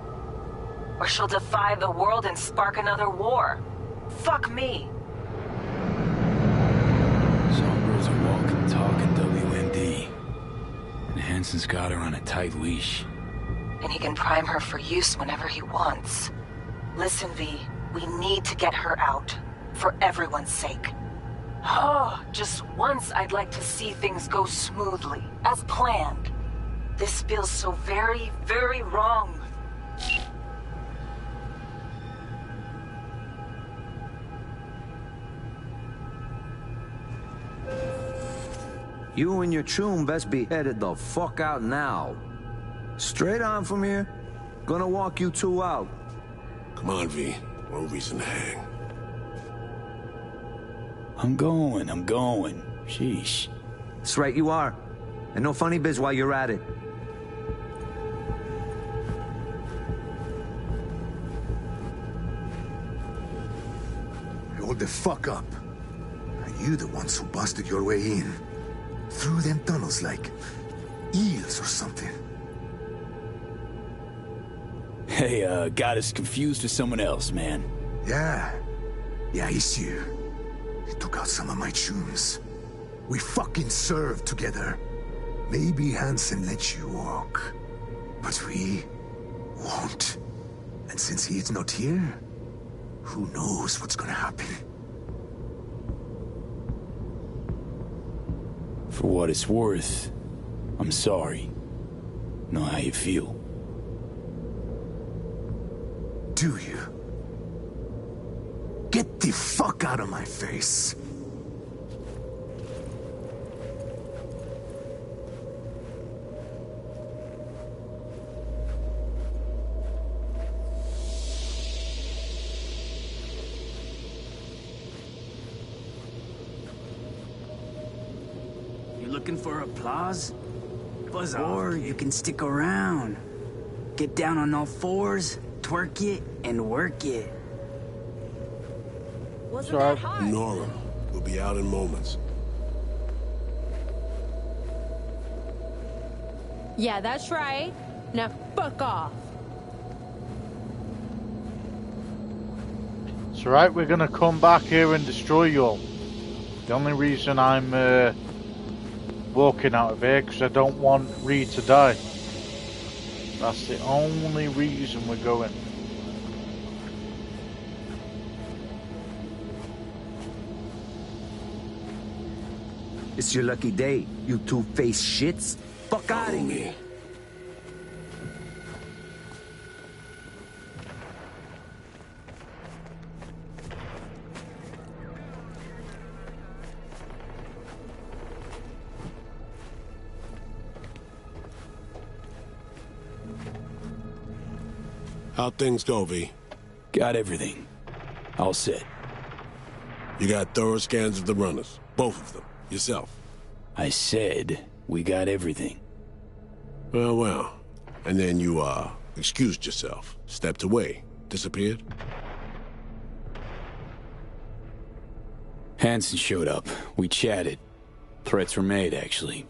Speaker 8: or she'll defy the world and spark another war. Fuck me.
Speaker 5: Sombre's a walking, talking WMD. And Hansen's got her on a tight leash.
Speaker 8: And he can prime her for use whenever he wants. Listen, V, we need to get her out. For everyone's sake. Oh, just once I'd like to see things go smoothly, as planned. This feels so very, very wrong.
Speaker 14: You and your chum best be headed the fuck out now. Straight on from here. Gonna walk you two out.
Speaker 11: Come on, V. No reason to hang.
Speaker 5: I'm going. Sheesh.
Speaker 14: That's right, you are. And no funny biz while you're at it.
Speaker 18: Hold the fuck up. Are you the ones who busted your way in? Through them tunnels like eels or something?
Speaker 5: Hey, got us confused with someone else, man.
Speaker 18: Yeah, it's you. You took out some of my tunes. We fucking served together. Maybe Hansen let you walk, but we won't. And since he's not here, who knows what's gonna happen?
Speaker 5: For what it's worth, I'm sorry. Know how you feel.
Speaker 18: Do you? Get the fuck out of my face.
Speaker 19: You looking for applause?
Speaker 24: Buzz
Speaker 19: or you can stick around. Get down on all fours, twerk it, and work it.
Speaker 11: Wasn't that hot? Ignore him. We'll be out in moments.
Speaker 2: Yeah, that's right. Now fuck off.
Speaker 1: It's alright, we're gonna come back here and destroy you all. The only reason I'm walking out of here because I don't want Reed to die. That's the only reason we're going.
Speaker 14: It's your lucky day, you two-faced shits. Fuck out of here.
Speaker 11: How'd things go, V?
Speaker 5: Got everything. All set.
Speaker 11: You got thorough scans of the runners. Both of them. Yourself.
Speaker 5: I said we got everything.
Speaker 11: Well. And then you, excused yourself. Stepped away. Disappeared?
Speaker 5: Hansen showed up. We chatted. Threats were made, actually.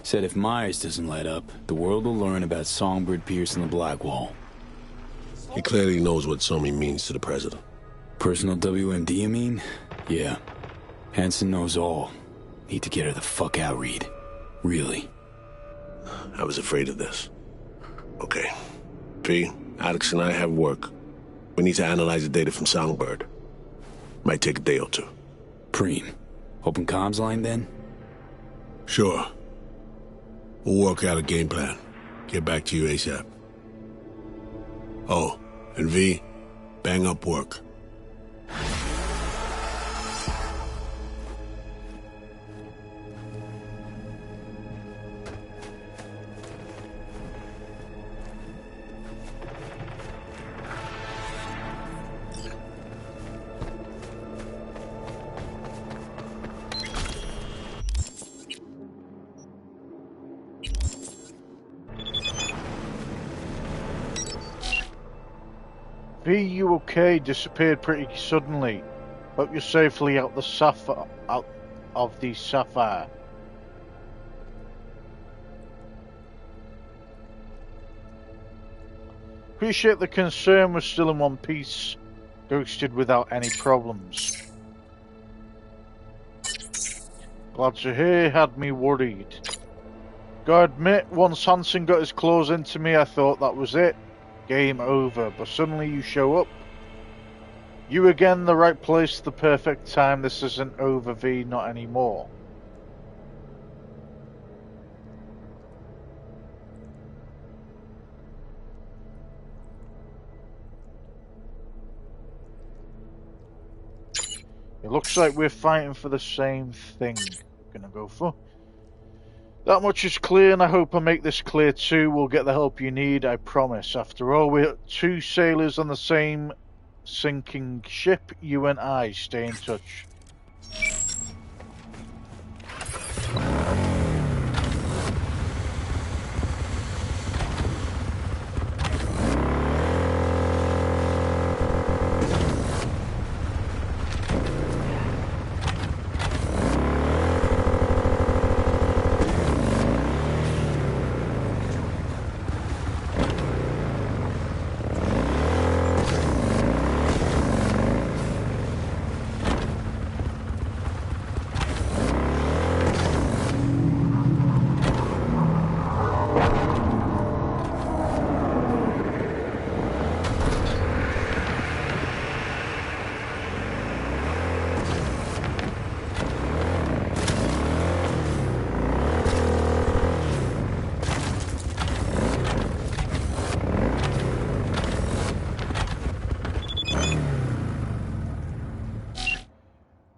Speaker 5: Said if Myers doesn't let up, the world will learn about Songbird Pierce and the Blackwall.
Speaker 11: He clearly knows what Somi means to the president.
Speaker 5: Personal WMD, you mean? Yeah. Hansen knows all. Need to get her the fuck out, Reed. Really.
Speaker 11: I was afraid of this. Okay. P, Alex and I have work. We need to analyze the data from Songbird. Might take a day or two.
Speaker 5: Preem. Open comms line then?
Speaker 11: Sure. We'll work out a game plan. Get back to you ASAP. Oh, and V, bang up work.
Speaker 1: V, you okay? Disappeared pretty suddenly. Hope you're safely out of the Sapphire. Appreciate the concern. We're still in one piece. Ghosted without any problems. Glad to hear. Had me worried. Gotta admit, once Hansen got his claws into me, I thought that was it. Game over, but suddenly you show up. You again, the right place, the perfect time. This isn't over, V, not anymore. It looks like we're fighting for the same thing. Gonna go for. That much is clear, and I hope I make this clear too. We'll get the help you need, I promise. After all, we're two sailors on the same sinking ship. You and I stay in touch.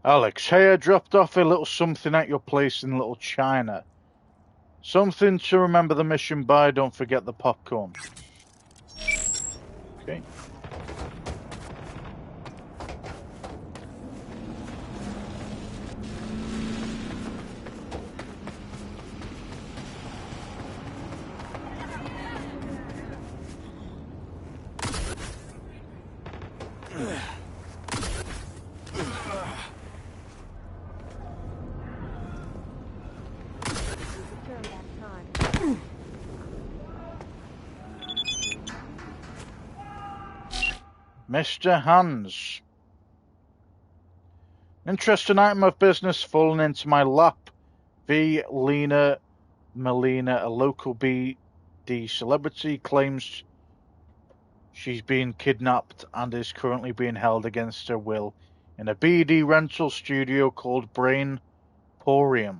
Speaker 1: Alex, hey, I dropped off a little something at your place in Little China. Something to remember the mission by. Don't forget the popcorn. Okay. Mr. Hans. Interesting item of business falling into my lap. V. Lena Melina, a local BD celebrity, claims she's been kidnapped and is currently being held against her will in a BD rental studio called Brainporium.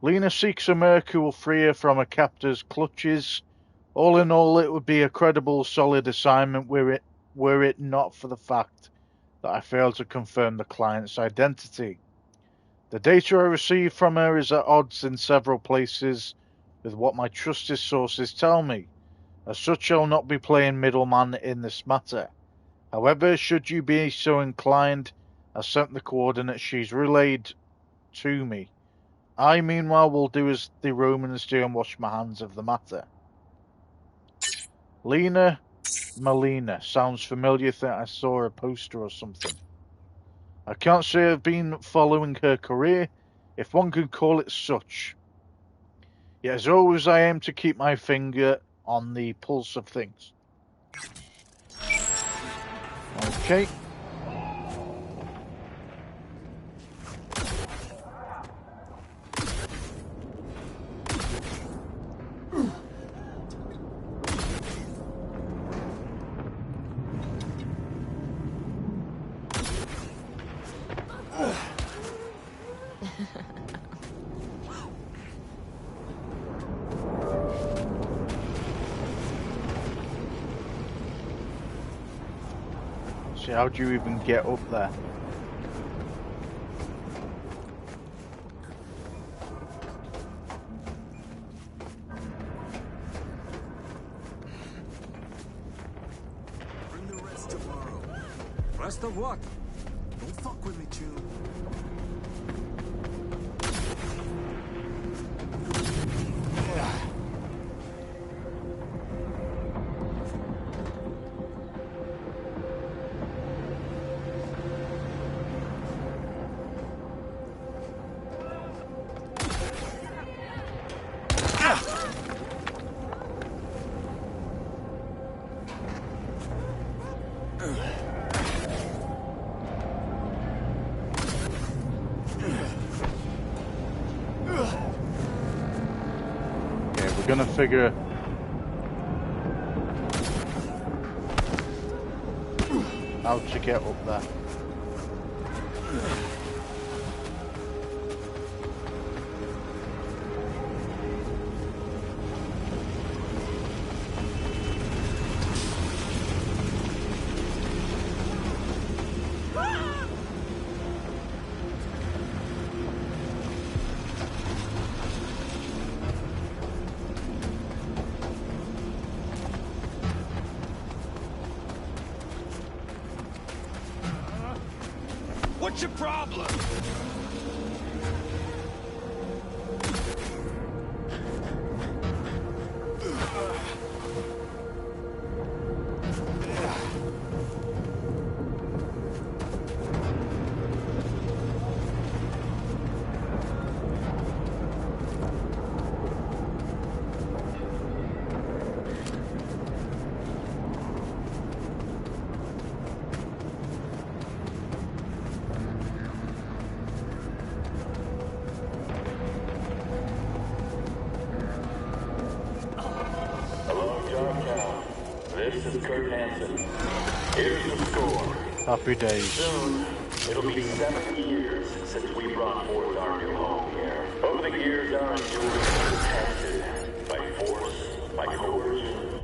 Speaker 1: Lena seeks a merc who will free her from her captor's clutches. All in all, it would be a credible, solid assignment were it not for the fact that I failed to confirm the client's identity. The data I received from her is at odds in several places with what my trusted sources tell me. As such, I'll not be playing middleman in this matter. However, should you be so inclined, I sent the coordinates she's relayed to me. I, meanwhile, will do as the Romans do and wash my hands of the matter. Lena Melina. Sounds familiar. Think I saw a poster or something. I can't say I've been following her career, if one could call it such. Yet as always, I aim to keep my finger on the pulse of things. Okay. See, how do you even get up there?
Speaker 18: Bring the rest tomorrow.
Speaker 9: Rest of what?
Speaker 18: Don't fuck with me, Chew.
Speaker 1: Gonna figure how to get up there.
Speaker 9: What's your problem?
Speaker 13: This is Kurt Hansen. Here's the score.
Speaker 1: Happy days.
Speaker 13: Soon, it'll be 7 years since we brought forth our new home here. Over the years, our endurance has been tested by force, by coercion.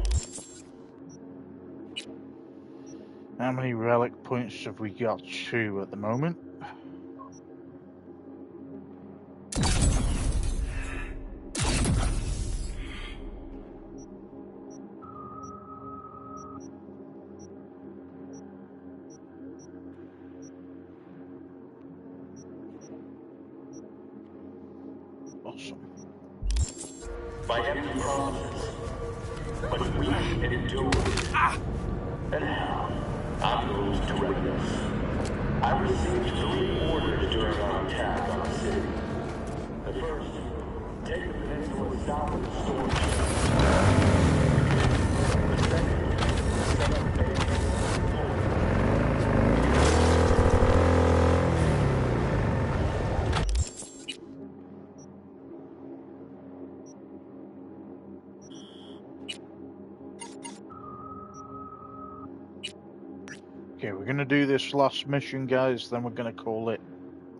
Speaker 1: How many relic points have we got? 2 at the moment.
Speaker 13: By empty promises, but we endured. And now, I'm those directors. I received 3 orders during our attack on the city. The first, take the peninsula south of the storm shelter. The second, set up base.
Speaker 1: Okay, we're gonna do this last mission, guys, then we're gonna call it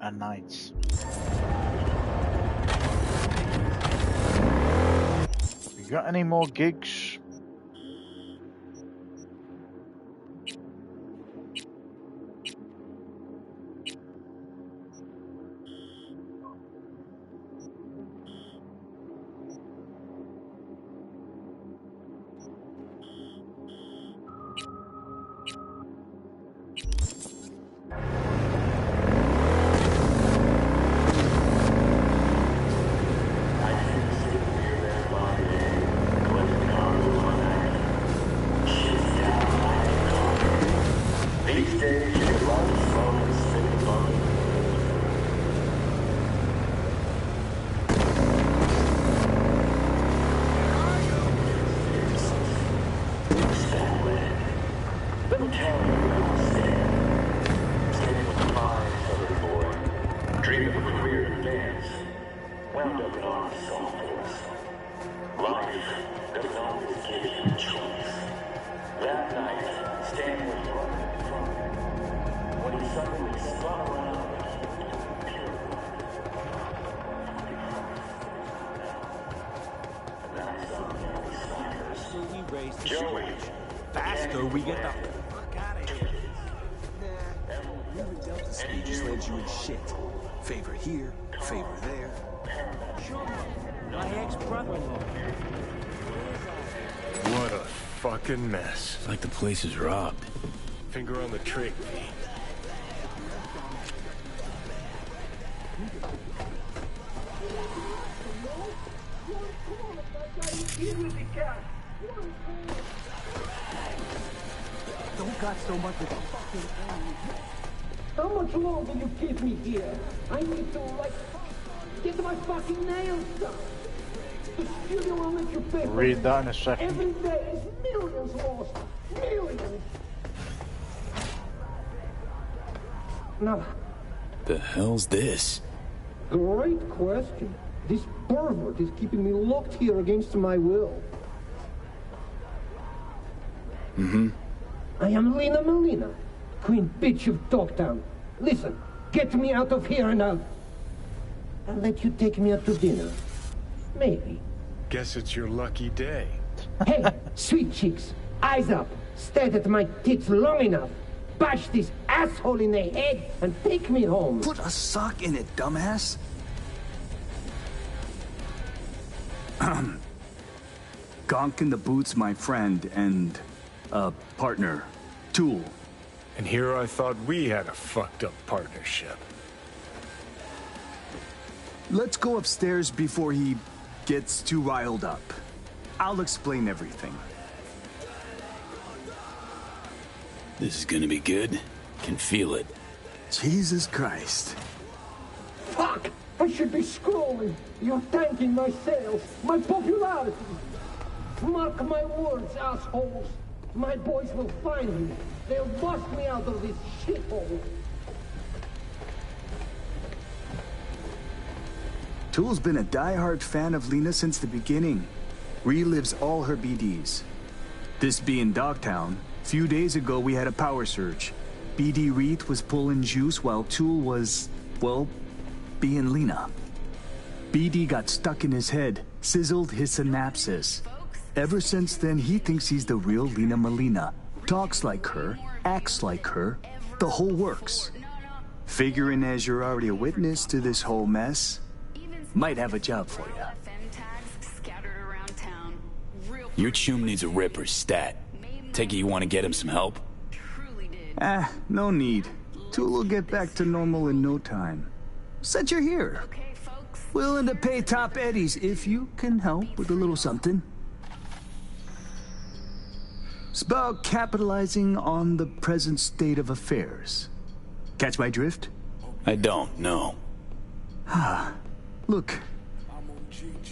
Speaker 1: a night. You got any more gigs?
Speaker 13: And
Speaker 18: just lands you in shit. Favor here, favor there.
Speaker 15: My ex-brother-in-law.
Speaker 20: What a fucking mess.
Speaker 5: It's like the place is robbed.
Speaker 20: Finger on the trigger.
Speaker 15: Don't got so much as a fucking enemy. How much longer you keep me here? I need to, like, get my fucking nails done. The studio will let you pay.
Speaker 1: Read that in a second.
Speaker 15: Every day is millions lost. Millions. Now,
Speaker 5: The hell's this?
Speaker 15: great question. This pervert is keeping me locked here against my will.
Speaker 5: Mm-hmm.
Speaker 15: I am Lena Melina, Queen Bitch of Dogtown. Listen, get me out of here and I'll let you take me out to dinner. Maybe.
Speaker 20: Guess it's your lucky day.
Speaker 15: Hey, sweet cheeks, eyes up. Stare at my tits long enough. Bash this asshole in the head and take me home.
Speaker 19: Put a sock in it, dumbass.
Speaker 7: Gonk in the Boots, my friend, and partner, Tool.
Speaker 20: And here I thought we had a fucked up partnership.
Speaker 7: Let's go upstairs before he gets too riled up. I'll explain everything.
Speaker 5: This is gonna be good. Can feel it.
Speaker 7: Jesus Christ.
Speaker 15: Fuck! I should be scrolling. You're tanking my sales, my popularity. Mark my words, assholes. My boys will find me. They'll bust me out of this shithole.
Speaker 7: Tool's been a die-hard fan of Lena since the beginning. Relives all her BDs. This being Dogtown, few days ago we had a power surge. BD Reed was pulling juice while Tool was, well, being Lena. BD got stuck in his head, sizzled his synapses. Ever since then, he thinks he's the real Lena Melina. Talks like her, acts like her, the whole works. Figuring as you're already a witness to this whole mess, might have a job for you.
Speaker 5: Your chum needs a ripper stat. Take it you want to get him some help?
Speaker 7: No need. Tool will get back to normal in no time. Said you're here. Willing to pay top eddies if you can help with a little something. It's about capitalizing on the present state of affairs. Catch my drift?
Speaker 5: I don't, no.
Speaker 7: Look,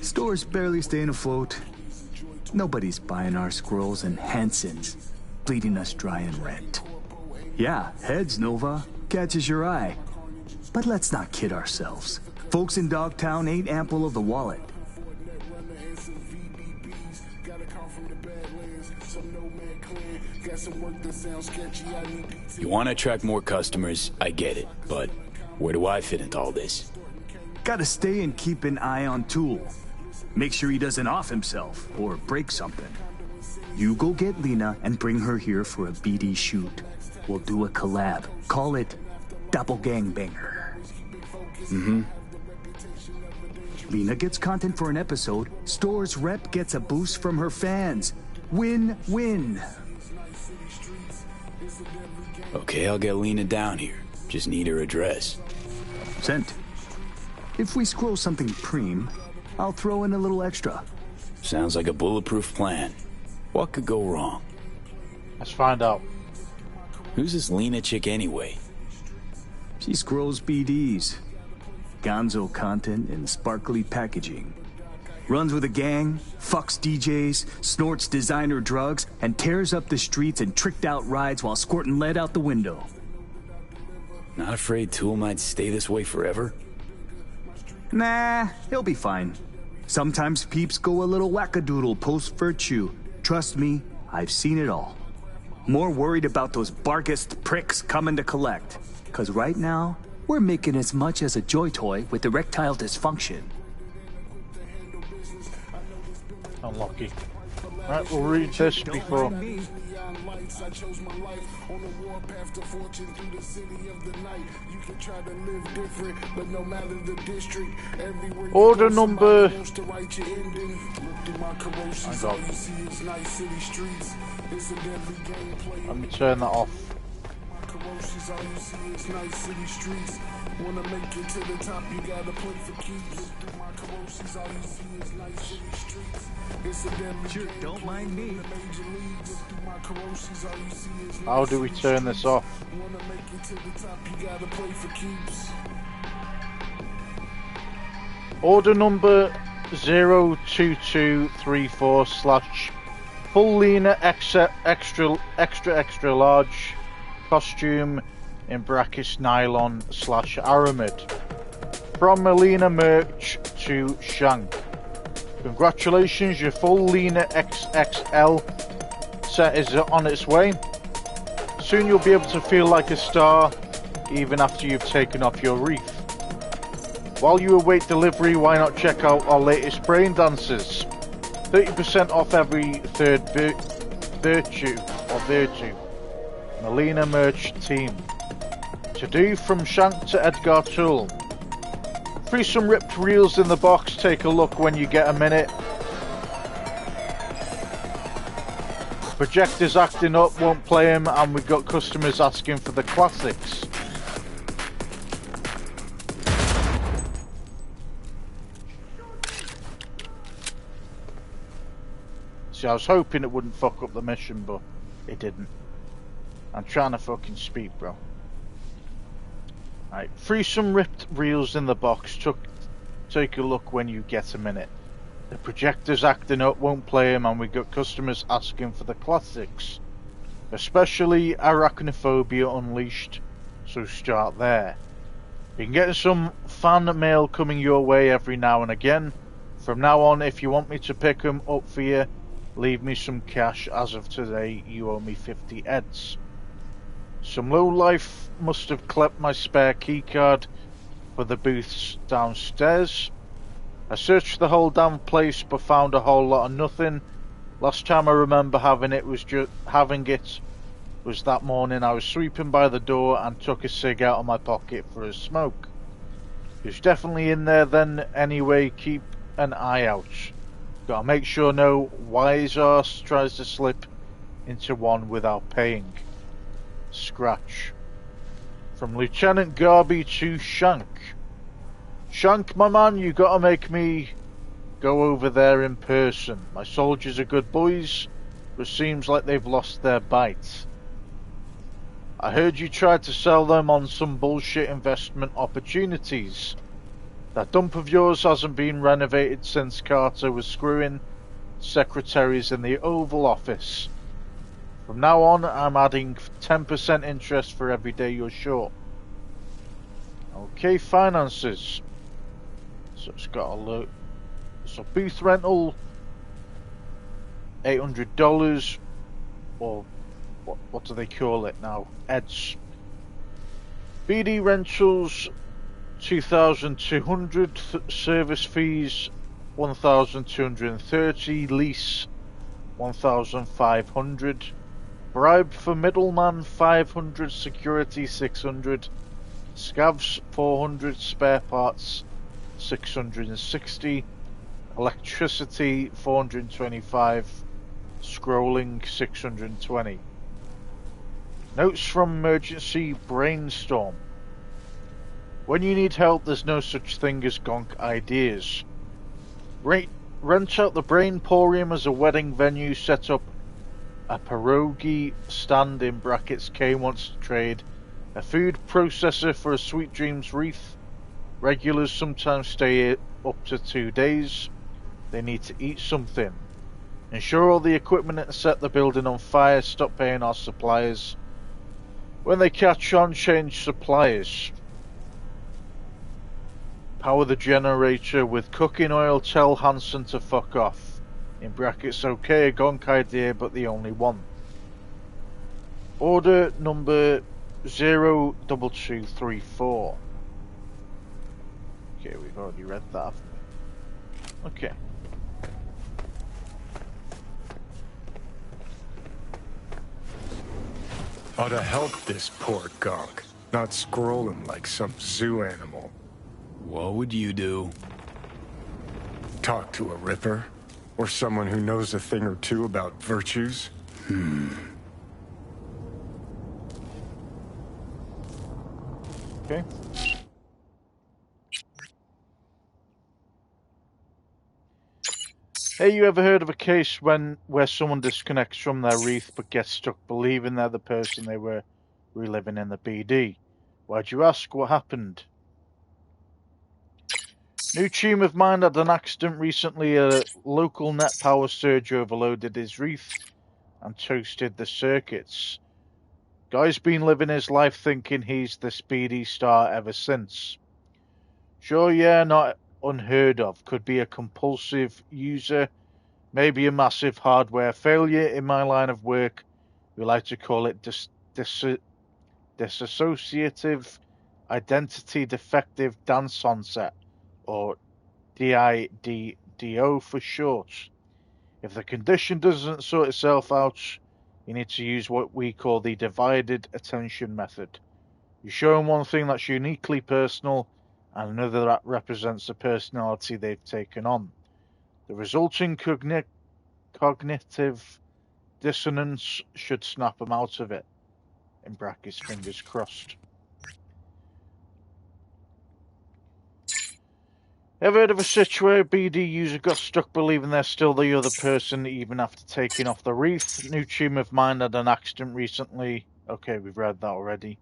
Speaker 7: store's barely staying afloat. Nobody's buying our squirrels and Hansons, bleeding us dry in rent. Yeah, heads, Nova, catches your eye. But let's not kid ourselves. Folks in Dogtown ain't ample of the wallet.
Speaker 5: You want to attract more customers, I get it, but where do I fit into all this?
Speaker 7: Gotta stay and keep an eye on Tool. Make sure he doesn't off himself or break something. You go get Lena and bring her here for a BD shoot. We'll do a collab. Call it Doppelgangbanger.
Speaker 5: Mm-hmm.
Speaker 7: Lena gets content for an episode. Store's rep gets a boost from her fans. Win-win.
Speaker 5: Okay, I'll get Lena down here. Just need her address.
Speaker 7: Sent. If we scroll something preem, I'll throw in a little extra.
Speaker 5: Sounds like a bulletproof plan. What could go wrong?
Speaker 1: Let's find out.
Speaker 5: Who's this Lena chick anyway?
Speaker 7: She scrolls BDs. Gonzo content in sparkly packaging. Runs with a gang, fucks DJs, snorts designer drugs, and tears up the streets in tricked-out rides while squirting lead out the window.
Speaker 5: Not afraid Tool might stay this way forever?
Speaker 7: Nah, he'll be fine. Sometimes peeps go a little wackadoodle post-virtue. Trust me, I've seen it all. More worried about those barkist pricks coming to collect. 'Cause right now, we're making as much as a joy toy with erectile dysfunction.
Speaker 1: Unlucky. Right, we'll read this before.
Speaker 13: I chose my life on the warpath to fortune through the city of the night. You can try to live different, but no matter the district, everywhere you
Speaker 1: Order
Speaker 13: go,
Speaker 1: number.
Speaker 13: wants to write your ending. Look through my corrosives, all you see is nice city streets. It's a deadly gameplay.
Speaker 1: Let me turn that off.
Speaker 13: My corrosives, all you see is nice city streets. Wanna make it to the top, you gotta play for keeps. Look through my corrosives, all you see is nice city streets. It's a deadly
Speaker 17: sure, don't mind me.
Speaker 1: How do we turn this off? Order number 02234 / full Lena extra large costume in brackets nylon / aramid from Melina merch to Shank. Congratulations, your full Lena XXL set is on its way. Soon you'll be able to feel like a star, even after you've taken off your wreath. While you await delivery, why not check out our latest brain dances? 30% off every third virtue. Melina merch team. To do from Shank to Edgar Toole. Free some ripped reels in the box, take a look when you get a minute. Projectors acting up, won't play them, and we've got customers asking for the classics. See, I was hoping it wouldn't fuck up the mission, but it didn't. I'm trying to fucking speak, bro. Right, free some ripped reels in the box, take a look when you get a minute. The projector's acting up, won't play them, and we got customers asking for the classics. Especially Arachnophobia Unleashed, so start there. You can get some fan mail coming your way every now and again. From now on, if you want me to pick them up for you, leave me some cash. As of today, you owe me 50 eds. Some lowlife must have clipped my spare keycard for the booths downstairs. I searched the whole damn place but found a whole lot of nothing. Last time I remember having it was that morning I was sweeping by the door and took a cig out of my pocket for a smoke. It was definitely in there then anyway, keep an eye out. Gotta make sure no wise arse tries to slip into one without paying. Scratch. From Lieutenant Garby to Shank. Shank, my man, you gotta make me go over there in person. My soldiers are good boys, but seems like they've lost their bite. I heard you tried to sell them on some bullshit investment opportunities. That dump of yours hasn't been renovated since Carter was screwing secretaries in the Oval Office. From now on, I'm adding 10% interest for every day you're short. Okay, finances. So it's got a look. So booth rental, $800, or what do they call it now? Eds. BD rentals, 2,200. Service fees, 1,230. Lease, 1,500. Bribe for middleman, 500. Security, 600. Scavs, 400. Spare parts, 660. Electricity, 425. Scrolling, 620. Notes from emergency brainstorm. When you need help, there's no such thing as gonk ideas. Rent out the Brainporium as a wedding venue, set up a pierogi stand in brackets K wants to trade, a food processor for a Sweet Dreams wreath. Regulars sometimes stay up to 2 days. They need to eat something. Ensure all the equipment and set the building on fire. Stop paying our suppliers. When they catch on, change suppliers. Power the generator with cooking oil. Tell Hansen to fuck off. In brackets, okay, a gonk idea, but the only one. Order number 02234. Okay, we've already read that. Okay.
Speaker 20: Ought to help this poor gunk, not scroll him like some zoo animal.
Speaker 5: What would you do?
Speaker 20: Talk to a ripper? Or someone who knows a thing or two about virtues?
Speaker 1: Okay. Hey, you ever heard of a case where someone disconnects from their wreath but gets stuck believing they're the person they were reliving in the BD? Why'd you ask? What happened? New team of mine had an accident recently. A local net power surge overloaded his wreath and toasted the circuits. Guy's been living his life thinking he's the speedy star ever since. Sure, yeah, not unheard of. Could be a compulsive user, maybe a massive hardware failure. In my line of work, we like to call it dissociative identity defective dance onset, or DIDDO for short. If the condition doesn't sort itself out, you need to use what we call the divided attention method. You show them one thing that's uniquely personal and another that represents the personality they've taken on. The resulting cognitive dissonance should snap them out of it. In brackets, fingers crossed. Ever heard of a situation where a BD user got stuck believing they're still the other person even after taking off the wreath? New team of mine had an accident recently. Okay, we've read that already.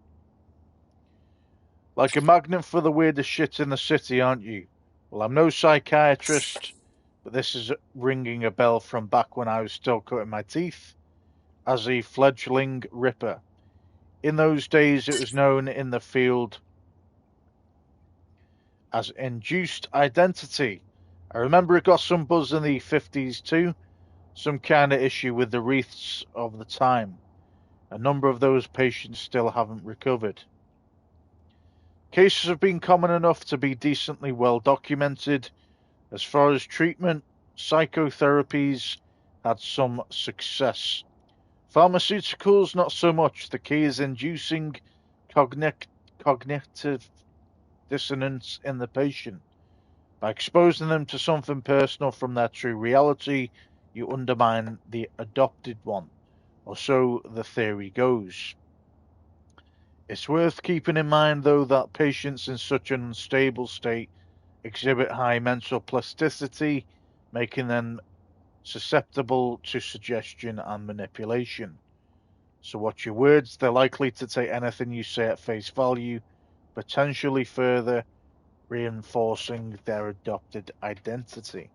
Speaker 1: Like a magnet for the weirdest shit in the city, aren't you? Well, I'm no psychiatrist, but this is ringing a bell from back when I was still cutting my teeth as a fledgling ripper. In those days, it was known in the field as induced identity. I remember it got some buzz in the 50s too, some kind of issue with the wreaths of the time. A number of those patients still haven't recovered. Cases have been common enough to be decently well documented. As far as treatment, psychotherapies had some success. Pharmaceuticals, not so much. The key is inducing cognitive dissonance in the patient. By exposing them to something personal from their true reality, you undermine the adopted one, or so the theory goes. It's worth keeping in mind, though, that patients in such an unstable state exhibit high mental plasticity, making them susceptible to suggestion and manipulation. So watch your words. They're likely to take anything you say at face value, potentially further reinforcing their adopted identity.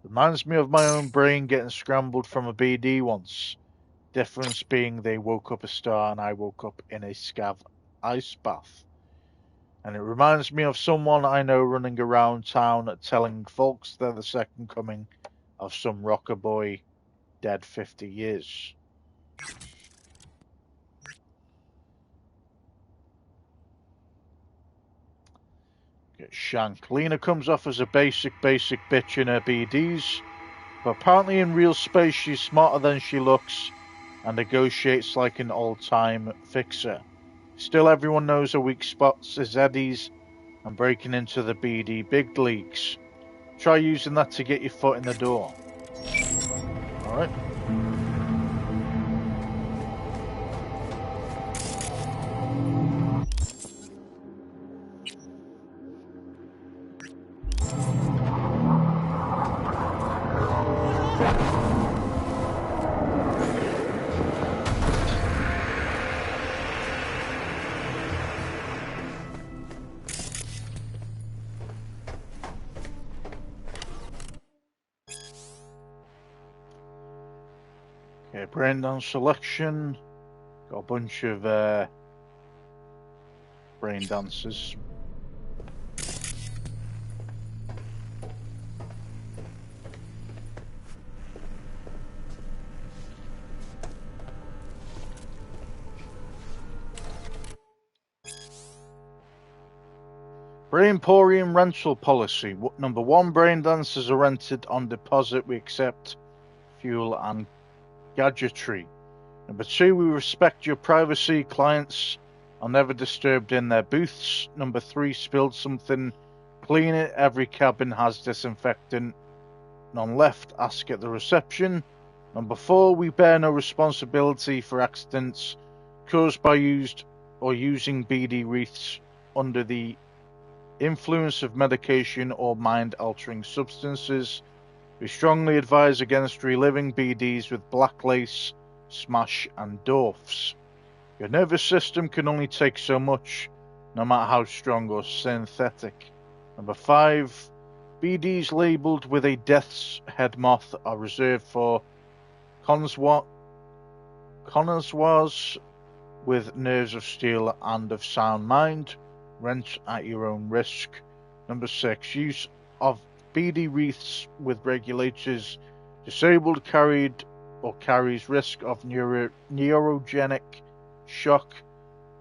Speaker 1: Reminds me of my own brain getting scrambled from a BD once. Difference being they woke up a star and I woke up in a scav ice bath. And it reminds me of someone I know running around town telling folks they're the second coming of some rocker boy dead 50 years. Get Shank. Lena comes off as a basic bitch in her BDs, but apparently in real space she's smarter than she looks and negotiates like an old-time fixer. Still, everyone knows her weak spots is Eddie's and breaking into the BD big leagues. Try using that to get your foot in the door. Alright. Okay, brain dance selection. Got a bunch of brain dances. Brainporium rental policy. Number 1, brain dancers are rented on deposit. We accept fuel and gadgetry. Number 2, we respect your privacy. Clients are never disturbed in their booths. Number 3, spilled something, clean it. Every cabin has disinfectant. None left, ask at the reception. Number 4, we bear no responsibility for accidents caused by used or using BD wreaths under the influence of medication or mind-altering substances. We strongly advise against reliving BDs with black lace, smash and dwarfs. Your nervous system can only take so much, no matter how strong or synthetic. Number 5, BDs labelled with a death's head moth are reserved for connoisseurs with nerves of steel and of sound mind. Rent at your own risk. Number 6, use of BD wreaths with regulators disabled carried or carries risk of neurogenic shock,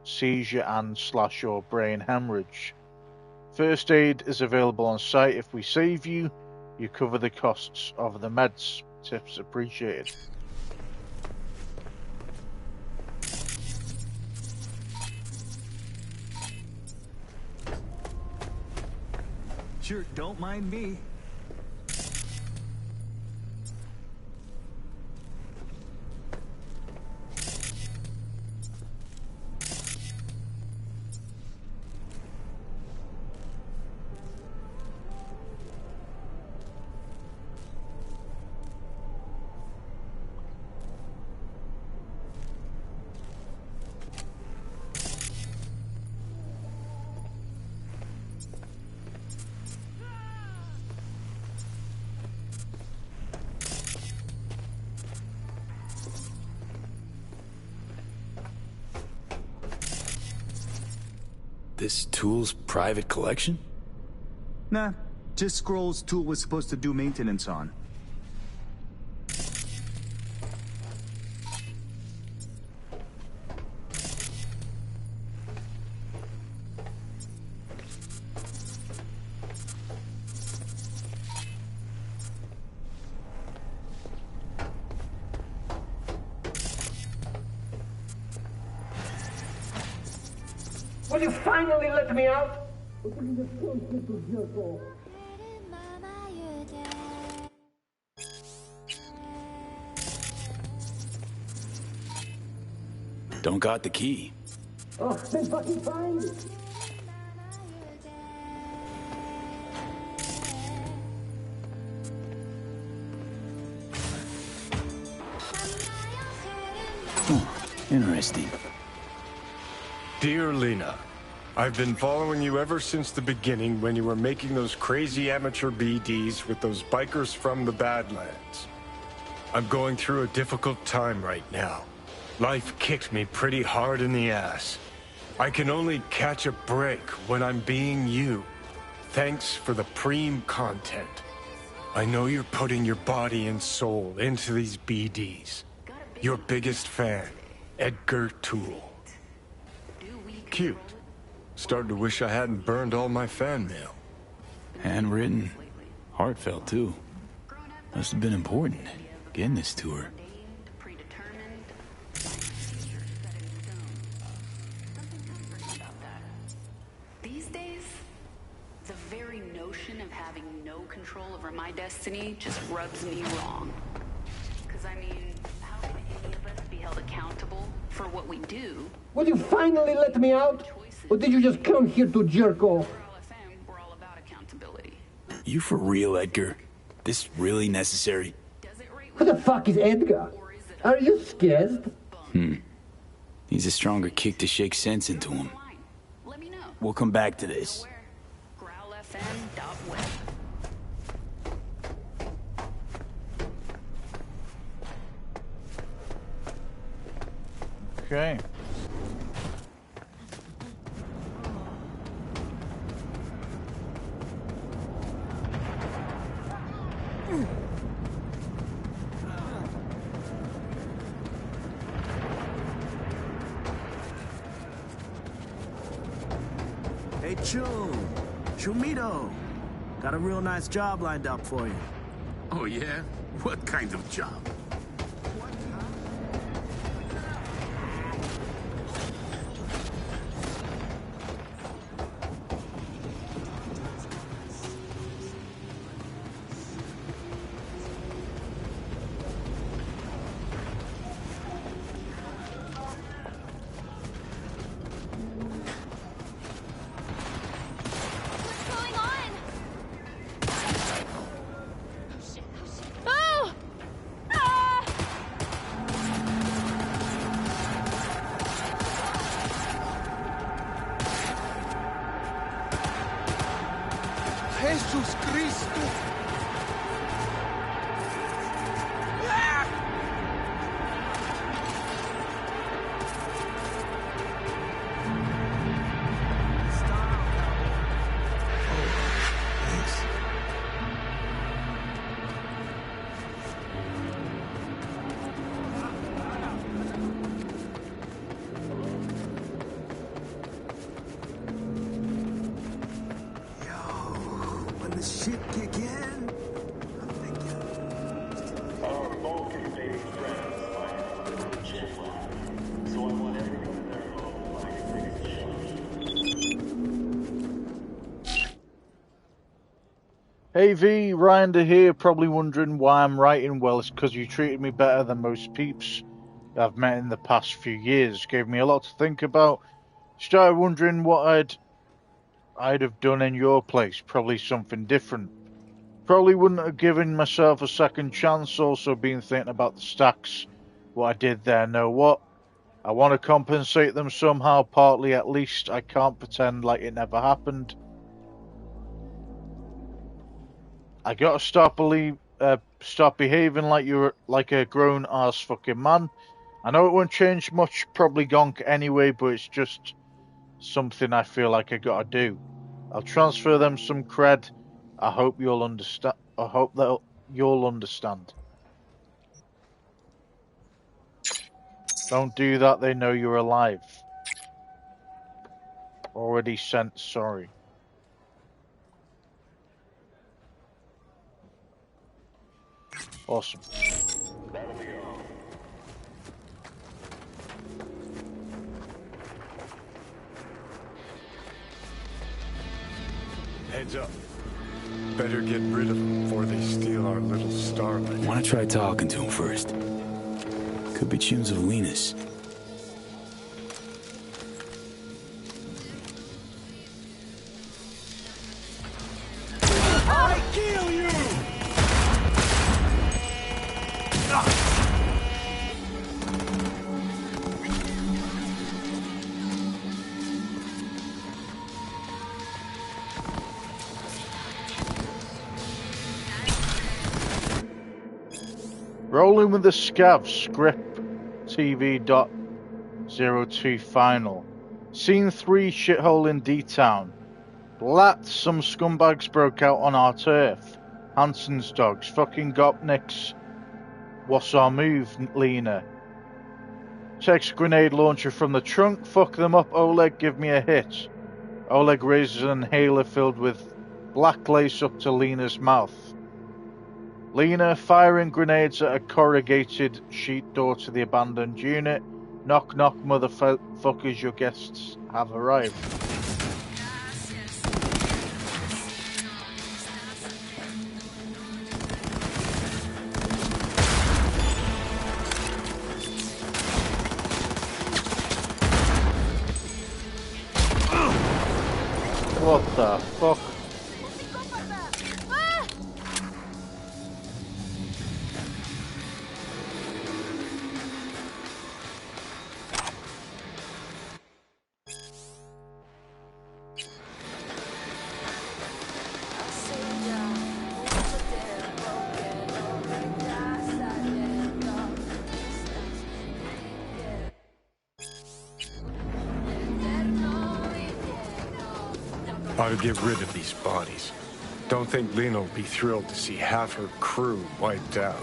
Speaker 1: seizure and / or brain hemorrhage. First aid is available on site. If we save you, you cover the costs of the meds. Tips appreciated.
Speaker 17: Sure, don't mind me.
Speaker 5: This tool's private collection?
Speaker 17: Nah, just scrolls Tool was supposed to do maintenance on.
Speaker 15: Will you finally let me out? Or will you just come here to jerk off?
Speaker 5: Don't got the key.
Speaker 15: Oh, then fucking find it.
Speaker 5: Interesting.
Speaker 20: Dear Lena, I've been following you ever since the beginning when you were making those crazy amateur BDs with those bikers from the Badlands. I'm going through a difficult time right now. Life kicked me pretty hard in the ass. I can only catch a break when I'm being you. Thanks for the preem content. I know you're putting your body and soul into these BDs. Your biggest fan, Edgar Toole. Cute. Starting to wish I hadn't burned all my fan mail.
Speaker 5: Handwritten. Heartfelt, too. Must have been important, getting this to her.
Speaker 21: These days, the very notion of having no control over my destiny just rubs me wrong. Because, I mean, how can any of us be held accountable for what we do?
Speaker 15: Will you finally let me out? Or did you just come here to jerk off?
Speaker 5: You for real, Edgar? This really necessary?
Speaker 15: Who the fuck is Edgar? Are you scared?
Speaker 5: Needs a stronger kick to shake sense into him. We'll come back to this.
Speaker 1: Okay.
Speaker 23: Hey, Chumito. Got a real nice job lined up for you.
Speaker 18: Oh, yeah? What kind of job?
Speaker 9: Jesus Christus!
Speaker 18: When the shit kick in,
Speaker 13: Our Vulcan-based friends find a little gym rat, so I want everyone in their home to take a shot.
Speaker 1: Hey V, Rynder here, probably wondering why I'm writing. Well, it's because you treated me better than most peeps I've met in the past few years. Gave me a lot to think about. Started wondering what I'd have done in your place. Probably something different. Probably wouldn't have given myself a second chance. Also been thinking about the stacks. What I did there, know what? I want to compensate them somehow, partly at least. I can't pretend like it never happened. I gotta stop behaving like you're like a grown ass fucking man. I know it won't change much, probably gonk anyway, but it's just something I feel like I gotta do. I'll transfer them some cred. I hope you'll understand. I hope that you'll understand. Don't do that. They know you're alive. Already sent. Sorry. Awesome.
Speaker 20: Heads up. Better get rid of them before they steal our little starlight.
Speaker 5: Wanna try talking to him first? Could be tunes of Lena's.
Speaker 9: I kill you!
Speaker 1: Rolling with the Scav, script TV.02 final. Scene 3, shithole in D-Town. Blat, some scumbags broke out on our turf. Hansen's dogs, fucking gopniks. What's our move, Lena? Takes a grenade launcher from the trunk, fuck them up, Oleg, give me a hit. Oleg raises an inhaler filled with black lace up to Lena's mouth. Lena, firing grenades at a corrugated sheet door to the abandoned unit. Knock knock, motherfuckers, your guests have arrived. What the fuck?
Speaker 20: Ought to get rid of these bodies. Don't think Lena will be thrilled to see half her crew wiped out.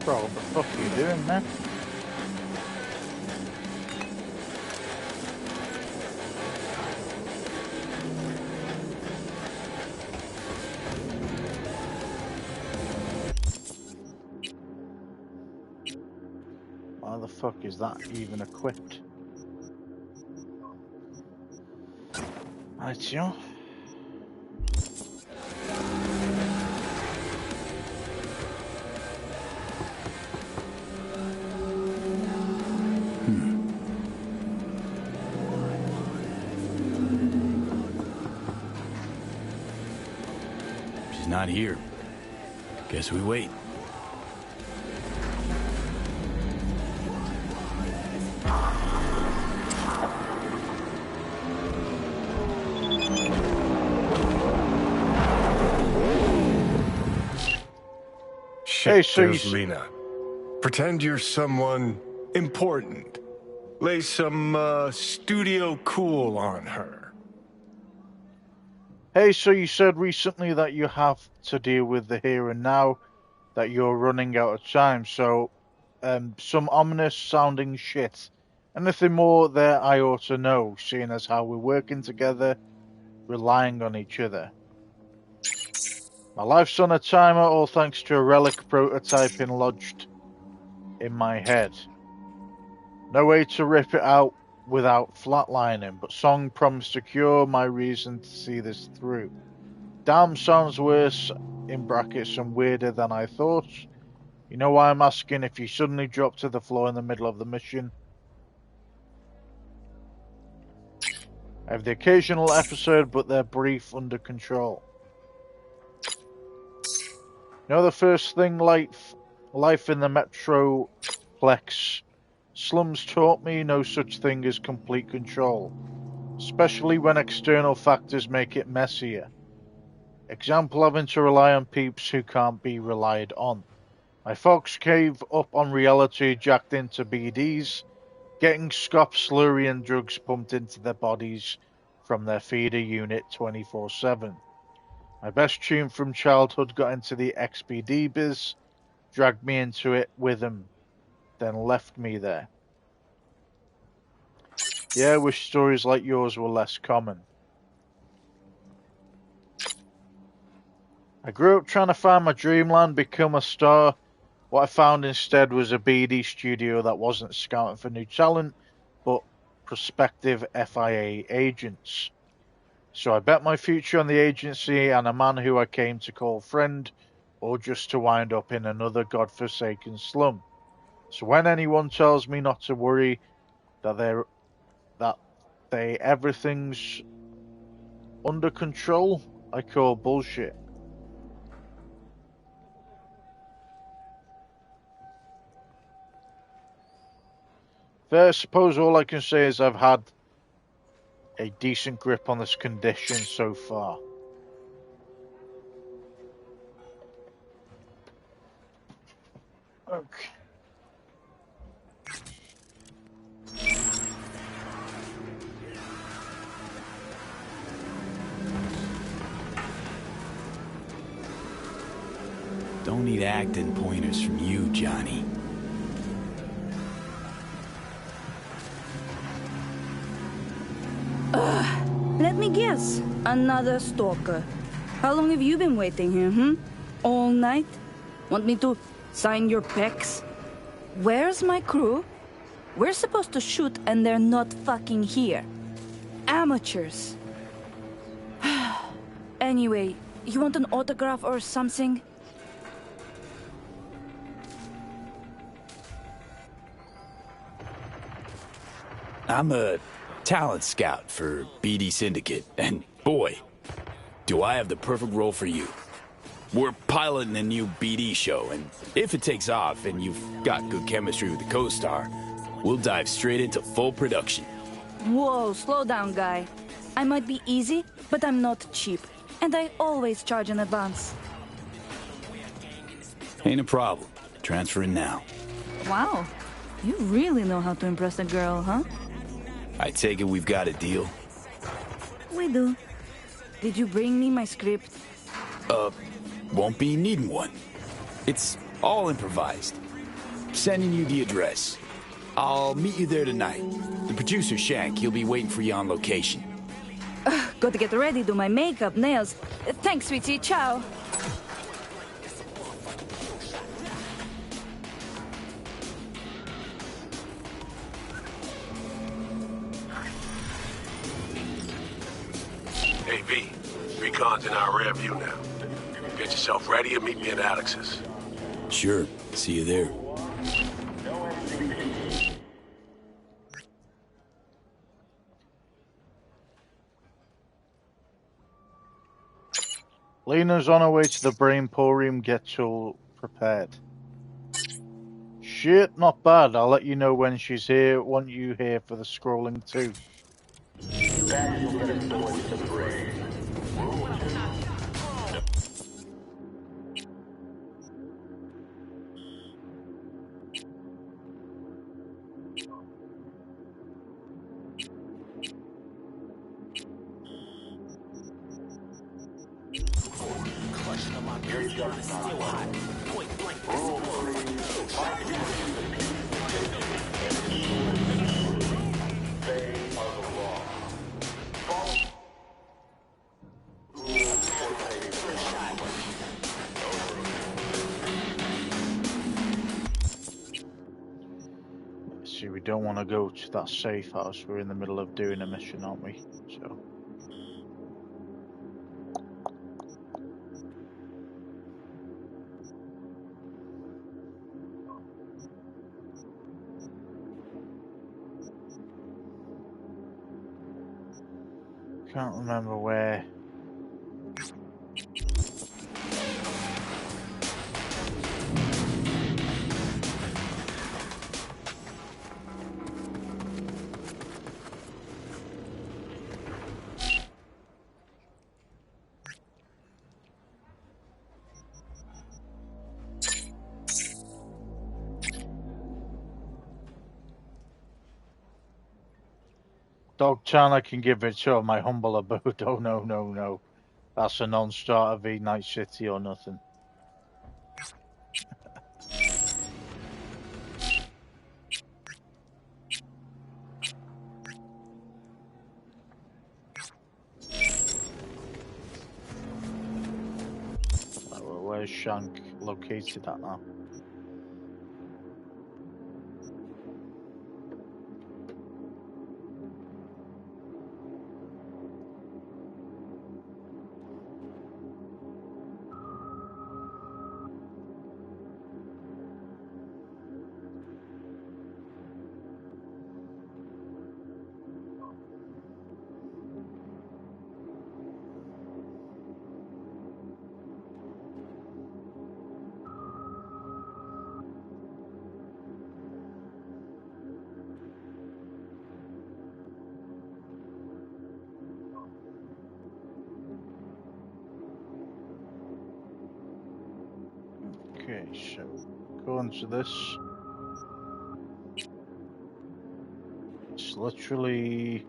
Speaker 1: Bro, what the fuck are you doing, man? Why the fuck is that even equipped? Right, yo.
Speaker 5: She's not here. Guess we wait.
Speaker 20: Shit,
Speaker 1: Hey, so
Speaker 20: there's Lena. Pretend you're someone important. Lay some, studio cool on her.
Speaker 1: Hey, so you said recently that you have to deal with the here and now, that you're running out of time, so some ominous sounding shit. Anything more there I ought to know, seeing as how we're working together, relying on each other. My life's on a timer, all thanks to a relic prototyping lodged in my head. No way to rip it out without flatlining, but song promised to cure my reason to see this through. Damn, sounds worse, in brackets, and weirder than I thought. You know why I'm asking if you suddenly drop to the floor in the middle of the mission? I have the occasional episode, but they're brief, under control. You know the first thing life in the Metroplex slums taught me? No such thing as complete control, especially when external factors make it messier. Example, having to rely on peeps who can't be relied on. My folks cave up on reality, jacked into BDs, getting scop slurry and drugs pumped into their bodies from their feeder unit 24/7. My best tune from childhood got into the XBD biz, dragged me into it with him, then left me there. Yeah, wish stories like yours were less common. I grew up trying to find my dreamland, become a star. What I found instead was a BD studio that wasn't scouting for new talent, but prospective FIA agents. So I bet my future on the agency and a man who I came to call friend, or just to wind up in another godforsaken slum. So when anyone tells me not to worry, that everything's under control, I call bullshit. I suppose all I can say is I've had a decent grip on this condition so far. Okay.
Speaker 5: Don't need acting pointers from you, Johnny.
Speaker 3: Let me guess. Another stalker. How long have you been waiting here, All night? Want me to sign your pecs? Where's my crew? We're supposed to shoot and they're not fucking here. Amateurs. Anyway, you want an autograph or something?
Speaker 5: I'm a talent scout for BD Syndicate, and boy, do I have the perfect role for you. We're piloting a new BD show, and if it takes off and you've got good chemistry with the co-star, we'll dive straight into full production.
Speaker 3: Whoa, slow down, guy. I might be easy, but I'm not cheap, and I always charge in advance.
Speaker 5: Ain't a problem. Transferring now.
Speaker 3: Wow, you really know how to impress a girl, huh?
Speaker 5: I take it we've got a deal?
Speaker 3: We do. Did you bring me my script?
Speaker 5: Won't be needing one. It's all improvised. Sending you the address. I'll meet you there tonight. The producer, Shank, he'll be waiting for you on location.
Speaker 3: Got to get ready, do my makeup, nails. Thanks, sweetie. Ciao.
Speaker 11: Hey, V. Recon's in our rear view now. Get yourself ready and meet me at Alex's.
Speaker 5: Sure. See you there.
Speaker 1: Lena's on her way to the Brain Emporium. Get all prepared. Shit, not bad. I'll let you know when she's here. Want you here for the scrolling too. See, we don't want to go to that safe house. We're in the middle of doing a mission, aren't we? So. Can't remember where. Dog Chan, I can give it to my humble abode. Oh, no, no, no. That's a non-starter v Night City or nothing. Where's Shank located at now? Okay, so go into this. It's literally,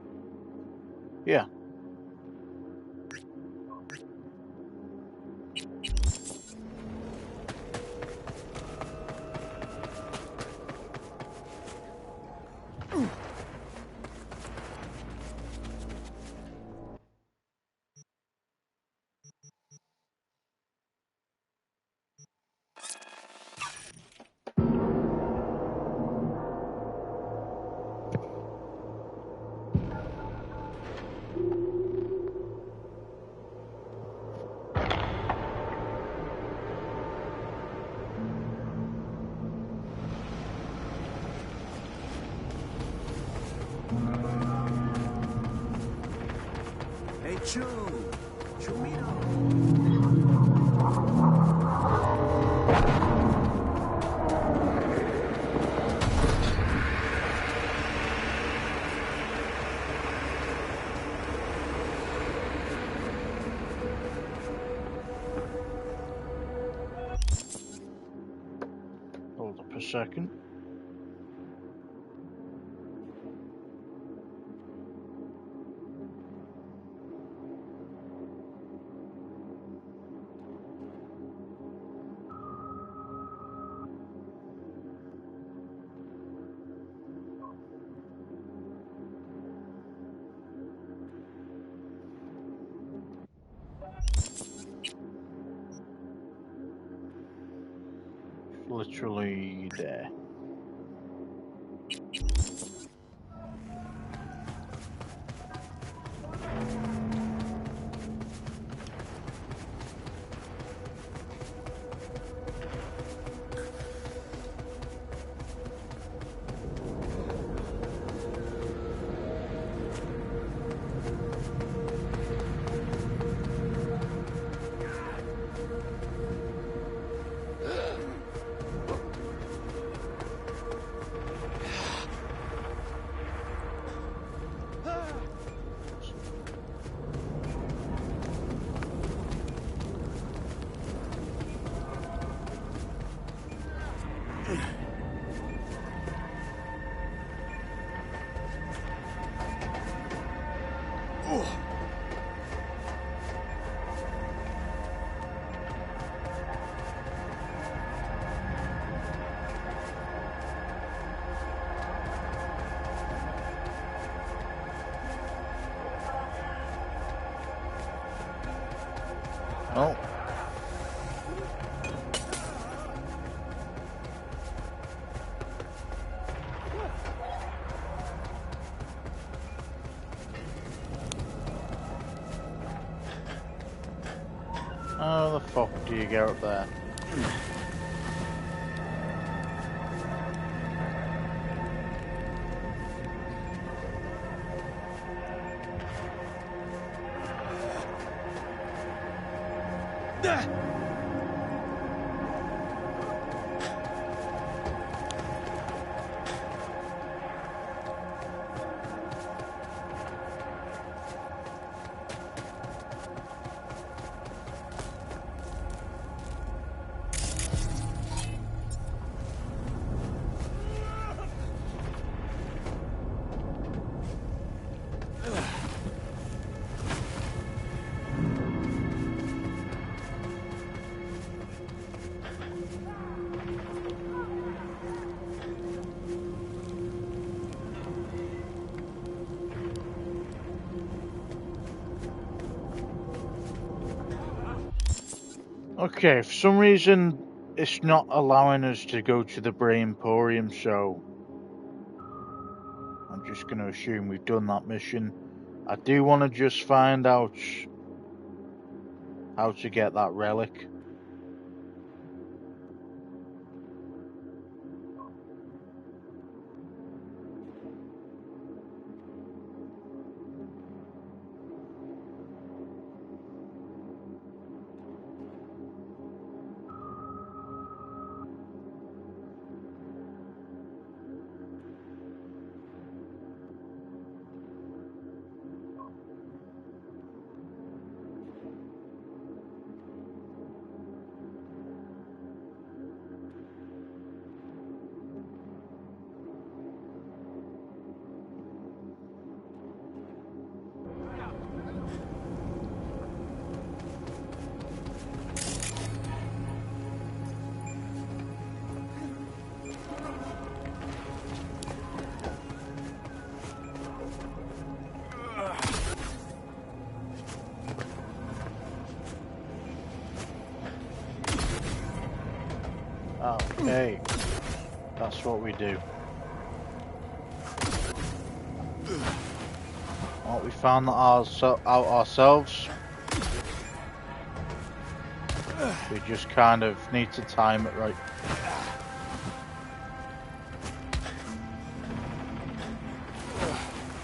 Speaker 1: yeah.
Speaker 14: Hey, Chew! Chumino!
Speaker 1: Hold up a second. literally there. Oh. How the fuck do you get up there? Okay, for some reason it's not allowing us to go to the Emporium, so I'm just going to assume we've done that mission. I do want to just find out how to get that relic. Okay, that's what we do. Well, we found that out ourselves. We just kind of need to time it right.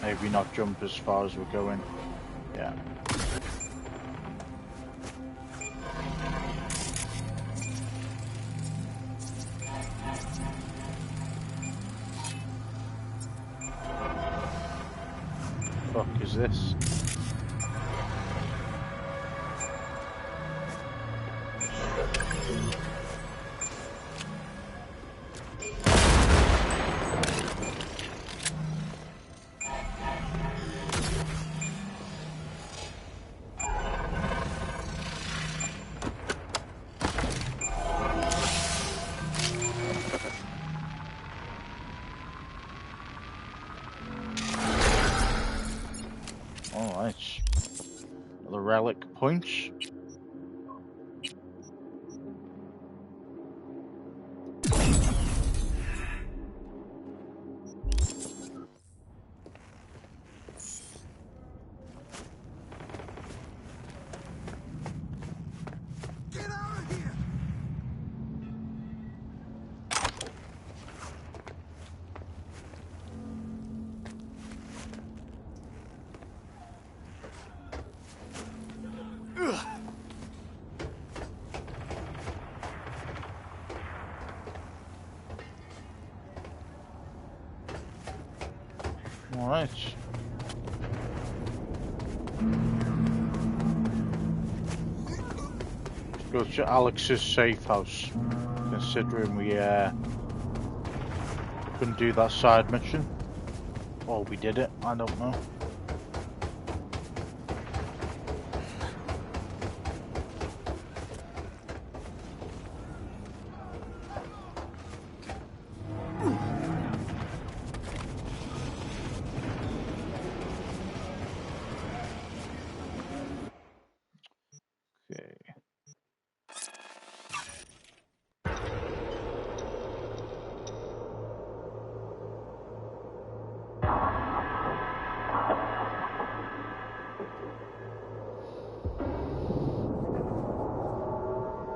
Speaker 1: Maybe not jump as far as we're going. Yeah. Fuck is this? Alright. The relic points. Alright. Let's go to Alex's safe house. Considering we couldn't do that side mission. Or we did it, I don't know.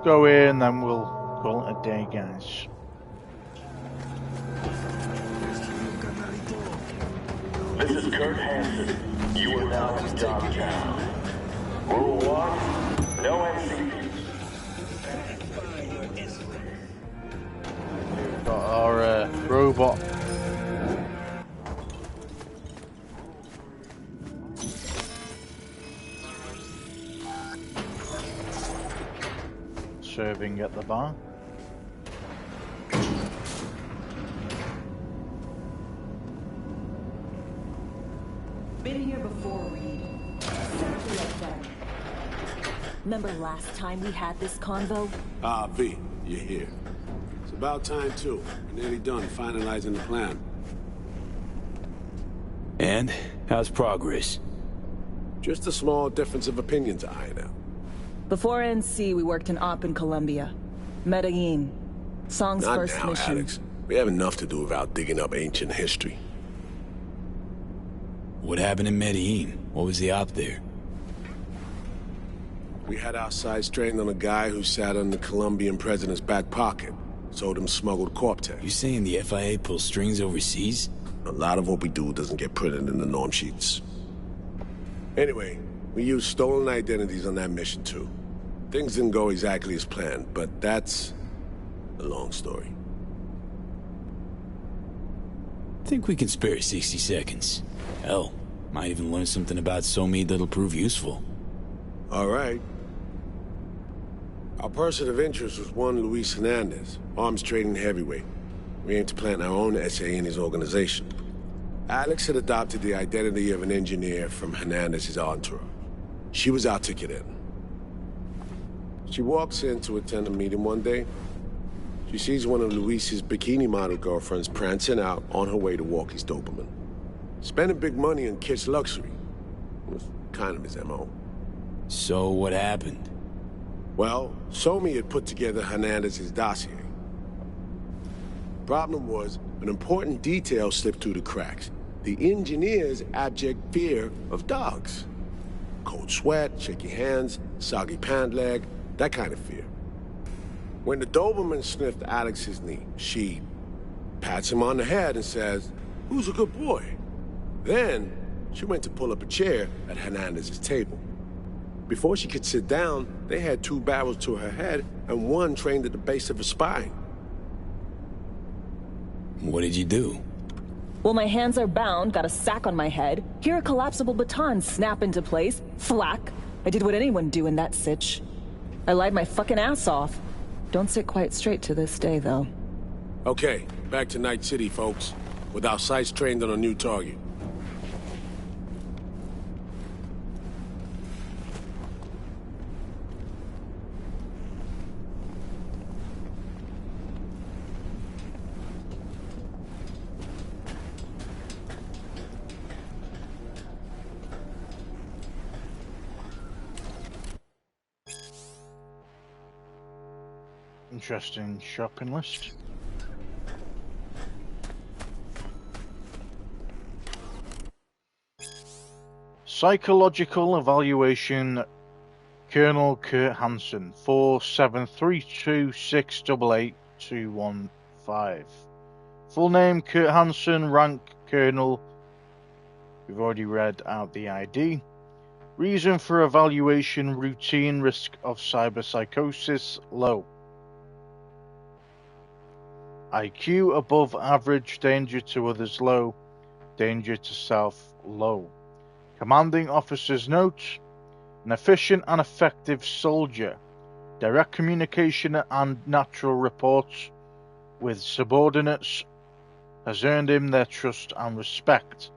Speaker 1: Go in, then we'll call it a day, guys.
Speaker 13: This is Kurt Hansen. You are now in Dogtown. Rule 1, no MCs.
Speaker 1: We've got our robot. Serving at the bar.
Speaker 10: Been here before, Reed. Simply like that. Remember last time we had this convo?
Speaker 11: Ah, V, you're here. It's about time, too. We're nearly done finalizing the plan.
Speaker 5: And? How's progress?
Speaker 11: Just a small difference of opinion to iron out.
Speaker 10: Before NC, we worked in Op in Colombia. Medellin. Song's
Speaker 11: Not
Speaker 10: first
Speaker 11: now,
Speaker 10: mission.
Speaker 11: Alex. We have enough to do without digging up ancient history.
Speaker 5: What happened in Medellin? What was the op there?
Speaker 11: We had our sights trained on a guy who sat in the Colombian president's back pocket. Sold him smuggled Corp-Tech.
Speaker 5: You saying the FIA pulls strings overseas?
Speaker 11: A lot of what we do doesn't get printed in the norm sheets. Anyway, we used stolen identities on that mission too. Things didn't go exactly as planned, but that's a long story.
Speaker 5: Think we can spare 60 seconds. Hell, might even learn something about Somid that'll prove useful.
Speaker 11: All right. Our person of interest was one Luis Hernandez, arms trading heavyweight. We aim to plant our own SA in his organization. Alex had adopted the identity of an engineer from Hernandez's entourage. She was our ticket in. She walks in to attend a meeting one day. She sees one of Luis's bikini model girlfriends prancing out on her way to walk his Doberman. Spending big money on kitsch luxury. It was kind of his MO.
Speaker 5: So what happened?
Speaker 11: Well, Somi had put together Hernandez's dossier. Problem was, an important detail slipped through the cracks. The engineer's abject fear of dogs. Cold sweat, shaky hands, soggy pant leg, that kind of fear. When the Doberman sniffed Alex's knee, she pats him on the head and says, "Who's a good boy?" Then, she went to pull up a chair at Hernandez's table. Before she could sit down, they had 2 barrels to her head and one trained at the base of her spine.
Speaker 5: What did you do?
Speaker 10: Well, my hands are bound, got a sack on my head. Here a collapsible baton snap into place. Thwack. I did what anyone do in that sitch. I lied my fucking ass off. Don't sit quite straight to this day, though.
Speaker 11: Okay, back to Night City, folks. With our sights trained on a new target.
Speaker 1: Interesting shopping list. Psychological evaluation. Colonel Kurt Hansen, 4732688215. Full name Kurt Hansen, rank Colonel. We've already read out the ID. Reason for evaluation: routine, risk of cyberpsychosis low. IQ above average, danger to others low. Danger to south, low. Commanding officer's note: an efficient and effective soldier. Direct communication and natural reports with subordinates has earned him their trust and respect.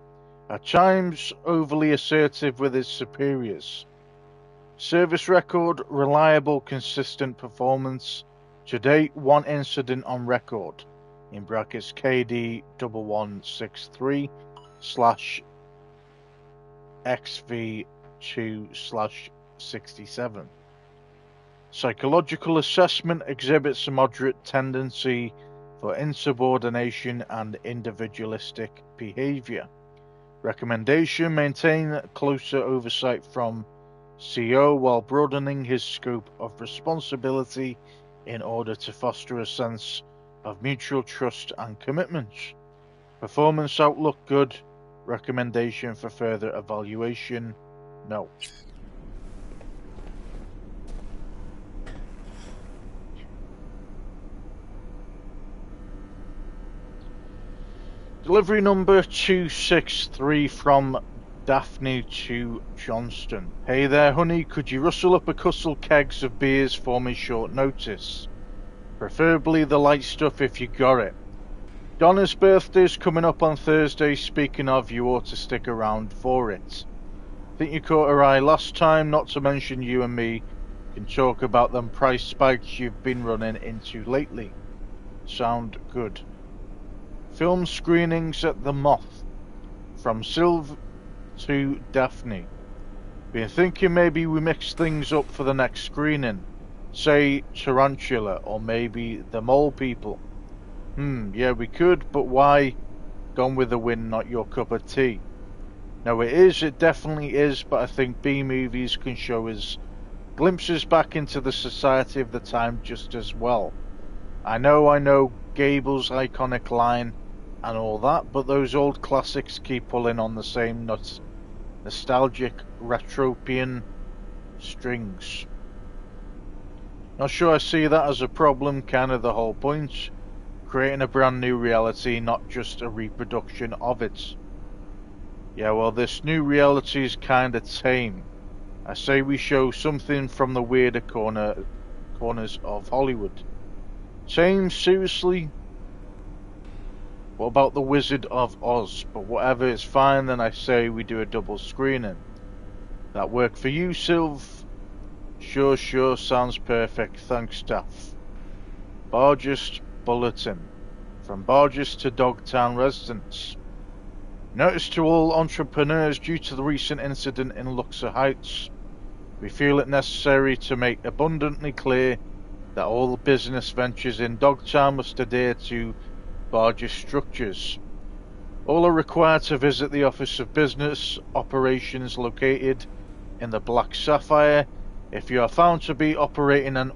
Speaker 1: At times, overly assertive with his superiors. Service record: reliable, consistent performance. To date, 1 incident on record. In brackets KD 1163/XV2/67. Psychological assessment: exhibits a moderate tendency for insubordination and individualistic behavior. Recommendation: maintain closer oversight from CO while broadening his scope of responsibility in order to foster a sense of mutual trust and commitment. Performance outlook: good. Recommendation for further evaluation: no. Delivery number 263 from Daphne to Johnston. Hey there, honey, could you rustle up a couple kegs of beers for me short notice? Preferably the light stuff if you got it. Donna's birthday's coming up on Thursday. Speaking of, you ought to stick around for it. Think you caught her eye last time, not to mention you and me can talk about them price spikes you've been running into lately. Sound good. Film screenings at the Moth. From Sylv to Daphne. Been thinking maybe we mix things up for the next screening. Say Tarantula or maybe The Mole People. Yeah, we could, but why? Gone with the Wind, not your cup of tea. No, it definitely is, but I think B-movies can show us glimpses back into the society of the time just as well. I know, Gable's iconic line and all that, but those old classics keep pulling on the same nostalgic retropian strings. Not sure I see that as a problem, kind of the whole point. Creating a brand new reality, not just a reproduction of it. Yeah, well, this new reality is kinda tame. I say we show something from the weirder corners of Hollywood. Tame? Seriously? What about the Wizard of Oz? But whatever, it's fine, then I say we do a double screening. That work for you, Sylv? Sure, sounds perfect, thanks, Daff. Bargist Bulletin. From Bargist to Dogtown residents. Notice to all entrepreneurs: due to the recent incident in Luxor Heights, we feel it necessary to make abundantly clear that all business ventures in Dogtown must adhere to Bargist structures. All are required to visit the Office of Business Operations located in the Black Sapphire. If you are found to be operating an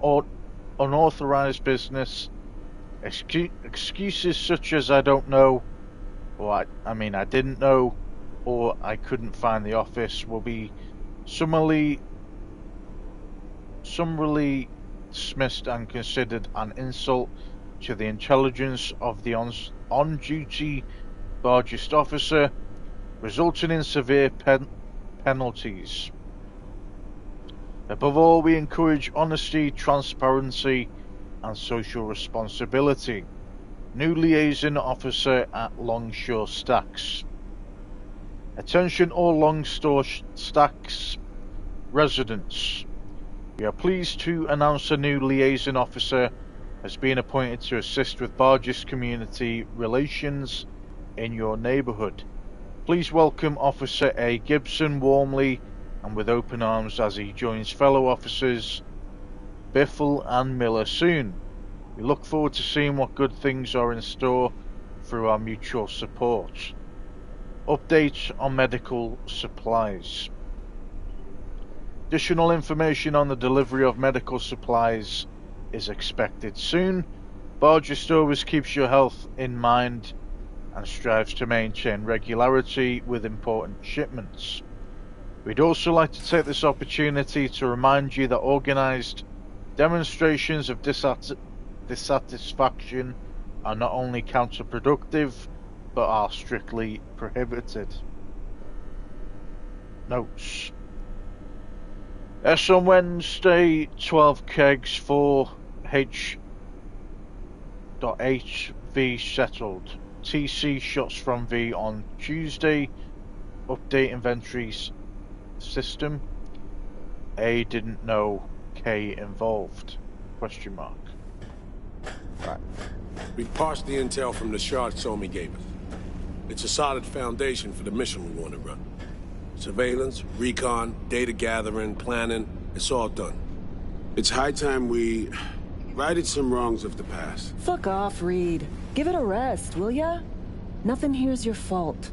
Speaker 1: unauthorized business, excuses such as "I don't know," or I didn't know, or "I couldn't find the office" will be summarily dismissed and considered an insult to the intelligence of the on-duty Bargist officer, resulting in severe penalties. Above all, we encourage honesty, transparency, and social responsibility. New liaison officer at Longshore Stacks. Attention all Longshore Stacks residents. We are pleased to announce a new liaison officer has been appointed to assist with Bargist community relations in your neighbourhood. Please welcome Officer A. Gibson warmly and with open arms as he joins fellow officers Biffle and Miller soon. We look forward to seeing what good things are in store through our mutual support. Update on medical supplies. Additional information on the delivery of medical supplies is expected soon. Bargist always keeps your health in mind and strives to maintain regularity with important shipments. We'd also like to take this opportunity to remind you that organised demonstrations of dissatisfaction are not only counterproductive, but are strictly prohibited. Notes. S on Wednesday, 12 kegs, 4H.8V settled. TC shots from V on Tuesday. Update inventories system. A didn't know K involved. Question mark. Right.
Speaker 11: We've parsed the intel from the shard Somi gave us. It's a solid foundation for the mission we want to run. Surveillance, recon, data gathering, planning, it's all done. It's high time we righted some wrongs of the past.
Speaker 10: Fuck off, Reed. Give it a rest, will ya? Nothing here's your fault.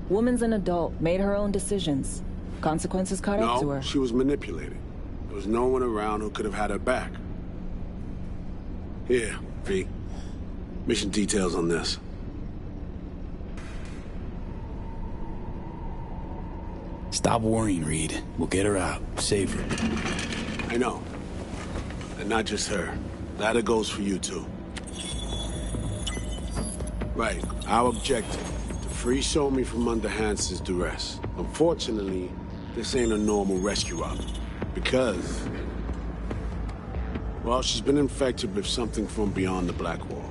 Speaker 10: Woman's an adult, made her own decisions. Consequences caught up to her.
Speaker 11: No, she was manipulated. There was no one around who could have had her back. Here, V. Mission details on this.
Speaker 5: Stop worrying, Reed. We'll get her out. Save her.
Speaker 11: I know. And not just her. That goes for you, too. Right. Our objective. To free Somi from under Hansen's duress. Unfortunately, this ain't a normal rescue op. Because... well, she's been infected with something from beyond the Black Wall.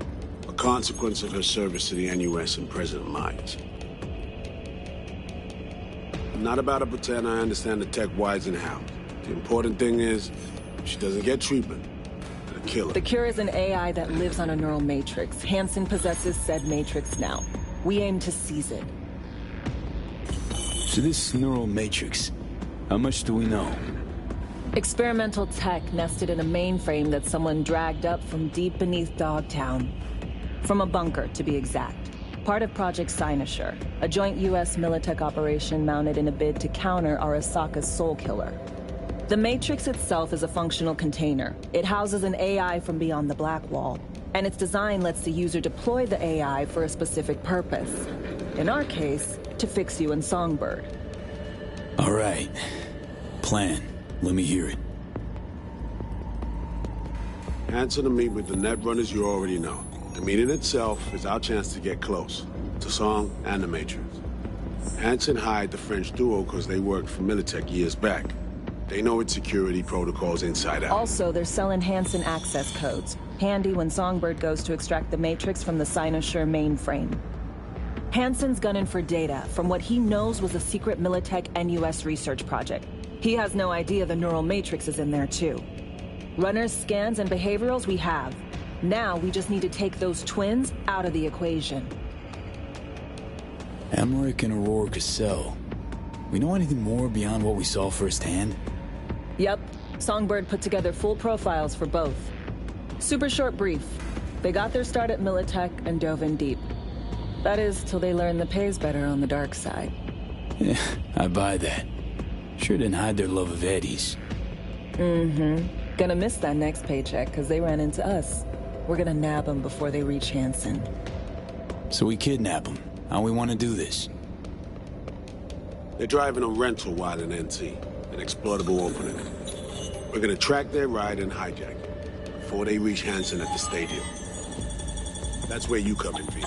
Speaker 11: A consequence of her service to the NUS and President Myers. I'm not about to pretend I understand the tech whys and hows. The important thing is, if she doesn't get treatment, it'll kill her.
Speaker 10: The cure is an AI that lives on a neural matrix. Hansen possesses said matrix now. We aim to seize it.
Speaker 5: So this neural matrix, how much do we know?
Speaker 10: Experimental tech nested in a mainframe that someone dragged up from deep beneath Dogtown. From a bunker, to be exact. Part of Project Cynosure, a joint U.S. Militech operation mounted in a bid to counter Arasaka's Soul Killer. The Matrix itself is a functional container. It houses an AI from beyond the Black Wall, and its design lets the user deploy the AI for a specific purpose. In our case, to fix you and Songbird.
Speaker 5: All right. Plan. Let me hear it.
Speaker 11: Hansen to meet with the net runners you already know. The meeting itself is our chance to get close. To Song and the Matrix. Hansen hired the French duo because they worked for Militech years back. They know its security protocols inside out.
Speaker 10: Also, they're selling Hansen access codes. Handy when Songbird goes to extract the Matrix from the Cynosure mainframe. Hansen's gunning for data from what he knows was a secret Militech NUS research project. He has no idea the neural matrix is in there too. Runners, scans, and behaviorals we have. Now we just need to take those twins out of the equation.
Speaker 5: Emmerich and Aurora Cassell. We know anything more beyond what we saw firsthand?
Speaker 10: Yep. Songbird put together full profiles for both. Super short brief. They got their start at Militech and dove in deep. That is, till they learned the pay's better on the dark side.
Speaker 5: Yeah, I buy that. Sure didn't hide their love of Eddie's.
Speaker 10: Mm-hmm. Gonna miss that next paycheck, because they ran into us. We're gonna nab them before they reach Hansen.
Speaker 5: So we kidnap them. How we want to do this?
Speaker 11: They're driving a rental while in NT, an exploitable opening. We're gonna track their ride and hijack it before they reach Hansen at the stadium. That's where you come in, V.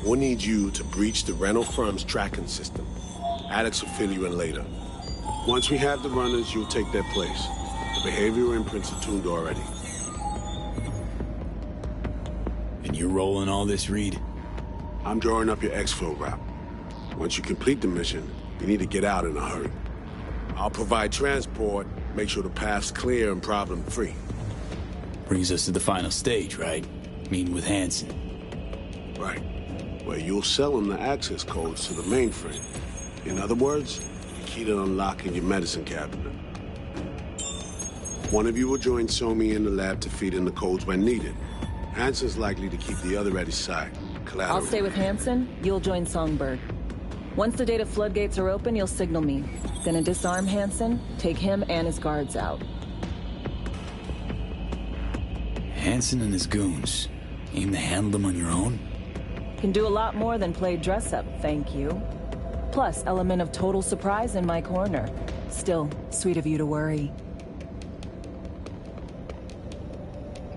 Speaker 11: We'll need you to breach the rental firm's tracking system. Alex will fill you in later. Once we have the runners, you'll take their place. The behavioral imprints are tuned already.
Speaker 5: And you're rolling all this, Reed?
Speaker 11: I'm drawing up your exfil route. Once you complete the mission, you need to get out in a hurry. I'll provide transport, make sure the path's clear and problem-free.
Speaker 5: Brings us to the final stage, right? Meeting with Hansen.
Speaker 11: Right. Where you'll sell him the access codes to the mainframe. In other words, the key to unlocking your medicine cabinet. One of you will join Somi in the lab to feed in the codes when needed. Hansen's likely to keep the other at his side. Collateral.
Speaker 10: I'll stay with Hansen, you'll join Songbird. Once the data floodgates are open, you'll signal me. Gonna disarm Hansen, take him and his guards out.
Speaker 5: Hansen and his goons. Aim to handle them on your own?
Speaker 10: Can do a lot more than play dress-up, thank you. Plus, element of total surprise in my corner. Still, sweet of you to worry.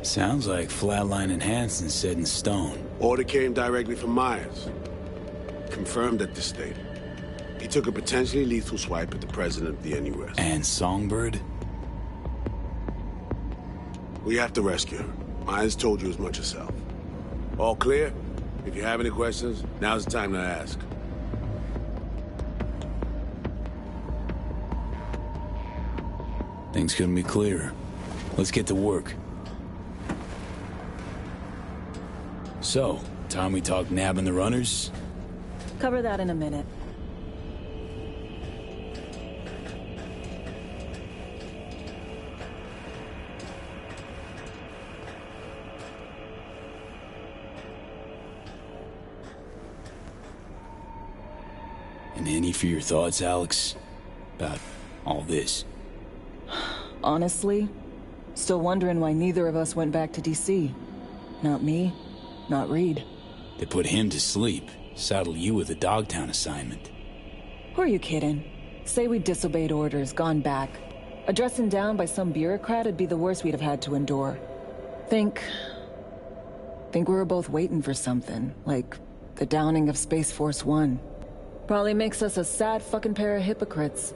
Speaker 5: Sounds like Flatline and Hansen set in stone.
Speaker 11: Order came directly from Myers. confirmed at this state. He took a potentially lethal swipe at the president of the NUS.
Speaker 5: And Songbird?
Speaker 11: We have to rescue her. Myers told you as much herself. All clear? If you have any questions, now's the time to ask.
Speaker 5: Things couldn't be clearer. Let's get to work. So, time we talk nabbing the runners?
Speaker 10: Cover that in a minute.
Speaker 5: And any for your thoughts, Alex? About all this?
Speaker 10: Honestly, still wondering why neither of us went back to DC. Not me, not Reed.
Speaker 5: They put him to sleep, saddle you with a Dogtown assignment.
Speaker 10: Who are you kidding? Say we disobeyed orders, gone back. A dressing down by some bureaucrat would be the worst we'd have had to endure. Think we were both waiting for something, like the downing of Space Force 1. Probably makes us a sad fucking pair of hypocrites.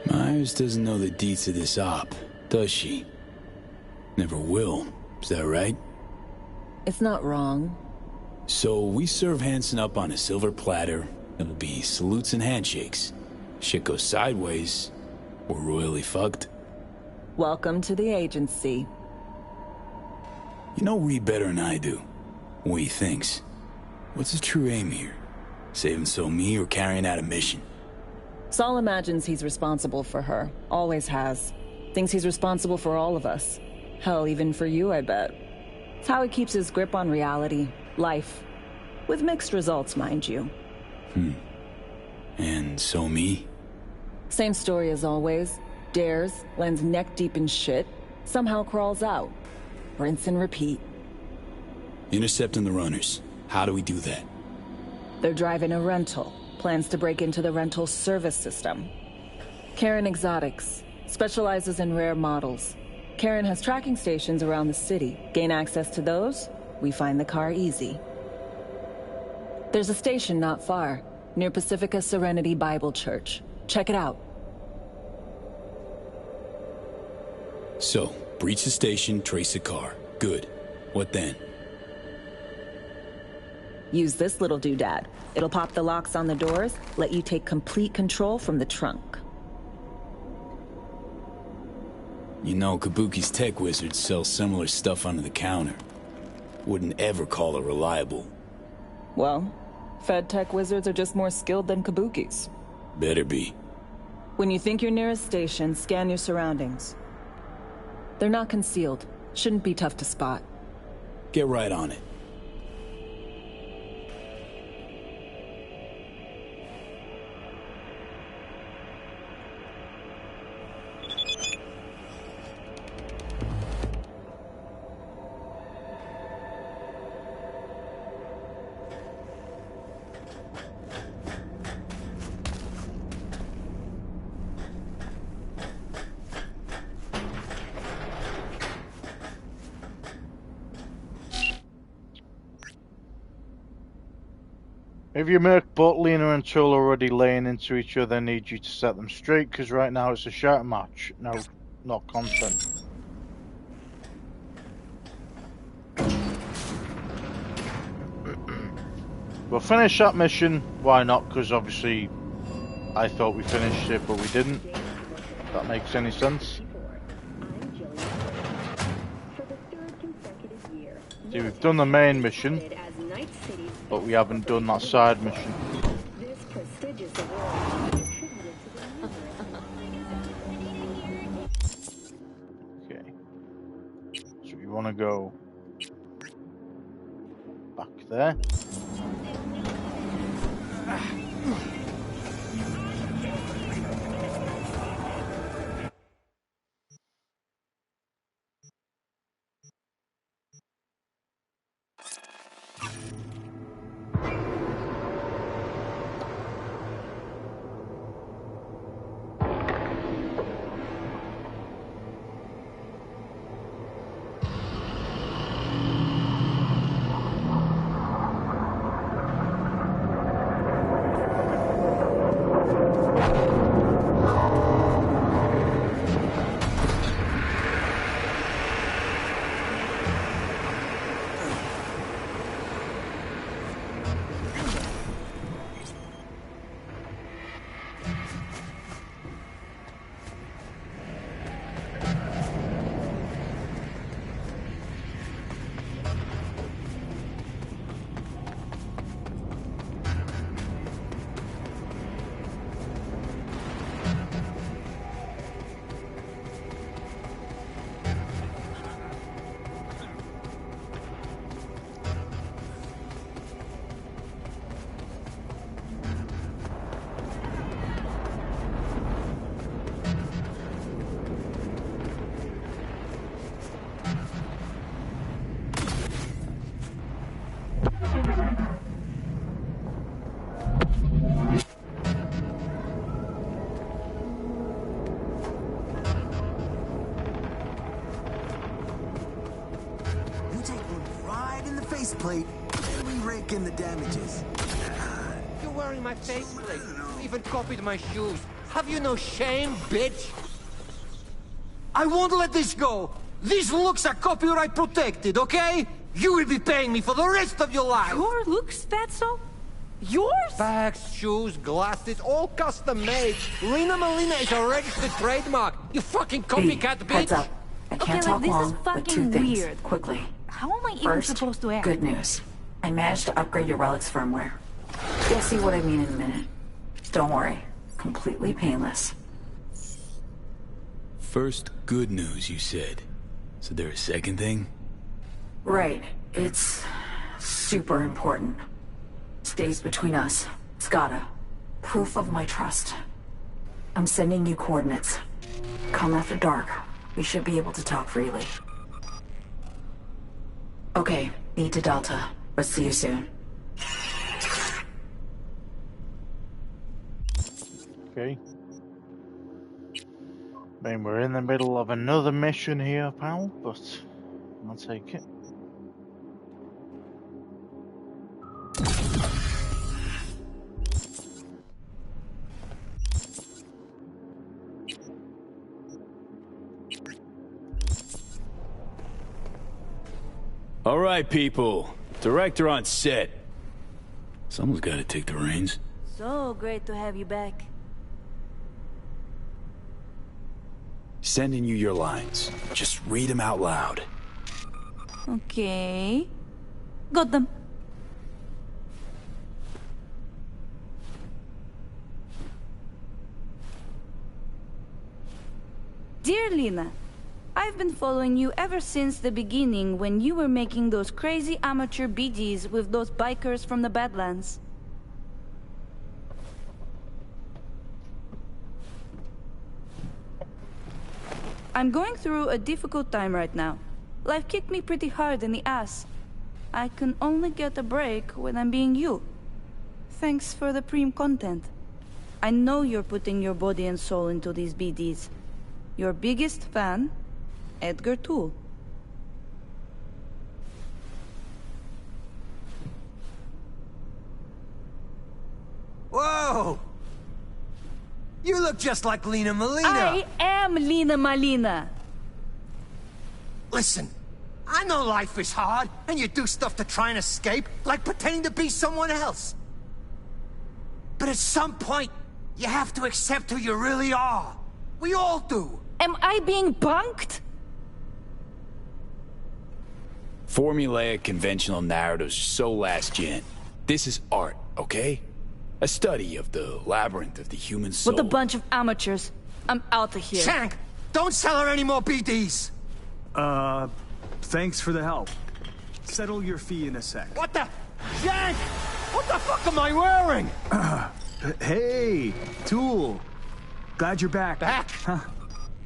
Speaker 5: Myers doesn't know the deets of this op, does she? Never will, is that right?
Speaker 10: It's not wrong.
Speaker 5: So we serve Hansen up on a silver platter. It'll be salutes and handshakes. Shit goes sideways, we're royally fucked.
Speaker 10: Welcome to the agency.
Speaker 5: You know Reed better than I do. What he thinks. What's his true aim here? Saving me or carrying out a mission?
Speaker 10: Saul imagines he's responsible for her. Always has. Thinks he's responsible for all of us. Hell, even for you, I bet. It's how he keeps his grip on reality, life. With mixed results, mind you.
Speaker 5: And me?
Speaker 10: Same story as always. Dares, lands neck deep in shit, somehow crawls out. Rinse and repeat.
Speaker 5: Intercepting the runners. How do we do that?
Speaker 10: They're driving a rental. Plans to break into the rental service system. Karen Exotics. Specializes in rare models. Karen has tracking stations around the city. Gain access to those, we find the car easy. There's a station not far, near Pacifica Serenity Bible Church. Check it out.
Speaker 5: So, breach the station, trace the car. Good. What then?
Speaker 10: Use this little doodad. It'll pop the locks on the doors, let you take complete control from the trunk.
Speaker 5: You know, Kabuki's tech wizards sell similar stuff under the counter. Wouldn't ever call it reliable.
Speaker 10: Well, Fed tech wizards are just more skilled than Kabuki's.
Speaker 5: Better be.
Speaker 10: When you think you're near a station, scan your surroundings. They're not concealed. Shouldn't be tough to spot.
Speaker 5: Get right on it.
Speaker 1: If you make both Lena and Tool already laying into each other, I need you to set them straight, because right now it's a shout match, no, not content. We'll finish that mission, why not, because obviously I thought we finished it, but we didn't. If that makes any sense. See, we've done the main mission, but we haven't done that side mission. Okay. So we want to go back there.
Speaker 9: faceplate, and we rake in the damages.
Speaker 15: You're wearing my faceplate. You even copied my shoes. Have you no shame, bitch? I won't let this go. These looks are copyright protected, okay? You will be paying me for the rest of your life.
Speaker 3: Your looks, Fatso? Yours?
Speaker 15: Bags, shoes, glasses, all custom made. Lena Molina is a registered trademark. You fucking copycat bitch.
Speaker 4: Heads up. I can't talk
Speaker 3: this
Speaker 4: long,
Speaker 3: is
Speaker 4: but two
Speaker 3: fucking
Speaker 4: things,
Speaker 3: weird.
Speaker 4: quickly.
Speaker 3: How am I even
Speaker 4: First,
Speaker 3: supposed to act?
Speaker 4: good news. I managed to upgrade your relic's firmware. You'll see what I mean in a minute. Don't worry. Completely painless.
Speaker 5: First, good news, you said. So there a second thing?
Speaker 4: Right. It's super important. Stays between us. It's gotta. Proof of my trust. I'm sending you coordinates. Come after dark. We should be able to talk freely. Okay, need to Delta. But see you soon.
Speaker 1: Okay. I mean, we're in the middle of another mission here, pal, but I'll take it.
Speaker 5: All right, people. Director on set. Someone's got to take the reins.
Speaker 3: So great to have you back.
Speaker 5: Sending you your lines. Just read them out loud.
Speaker 3: Okay. Got them. Dear Lena, I've been following you ever since the beginning when you were making those crazy amateur BDs with those bikers from the Badlands. I'm going through a difficult time right now. Life kicked me pretty hard in the ass. I can only get a break when I'm being you. Thanks for the Preem content. I know you're putting your body and soul into these BDs. Your biggest fan, Edgar Toole.
Speaker 15: Whoa! You look just like Lena Molina.
Speaker 3: I am Lena Molina.
Speaker 15: Listen, I know life is hard, and you do stuff to try and escape, like pretending to be someone else. But at some point, you have to accept who you really are. We all do.
Speaker 3: Am I being punked?
Speaker 5: Formulaic conventional narratives are so last gen. This is art, okay? A study of the labyrinth of the human soul.
Speaker 3: With a bunch of amateurs. I'm out of here.
Speaker 15: Shank, don't sell her any more BDs.
Speaker 17: Thanks for the help. Settle your fee in a sec.
Speaker 15: What the? Shank! What the fuck am I wearing?
Speaker 17: Hey, Tool. Glad you're back.
Speaker 15: Back?
Speaker 17: Huh?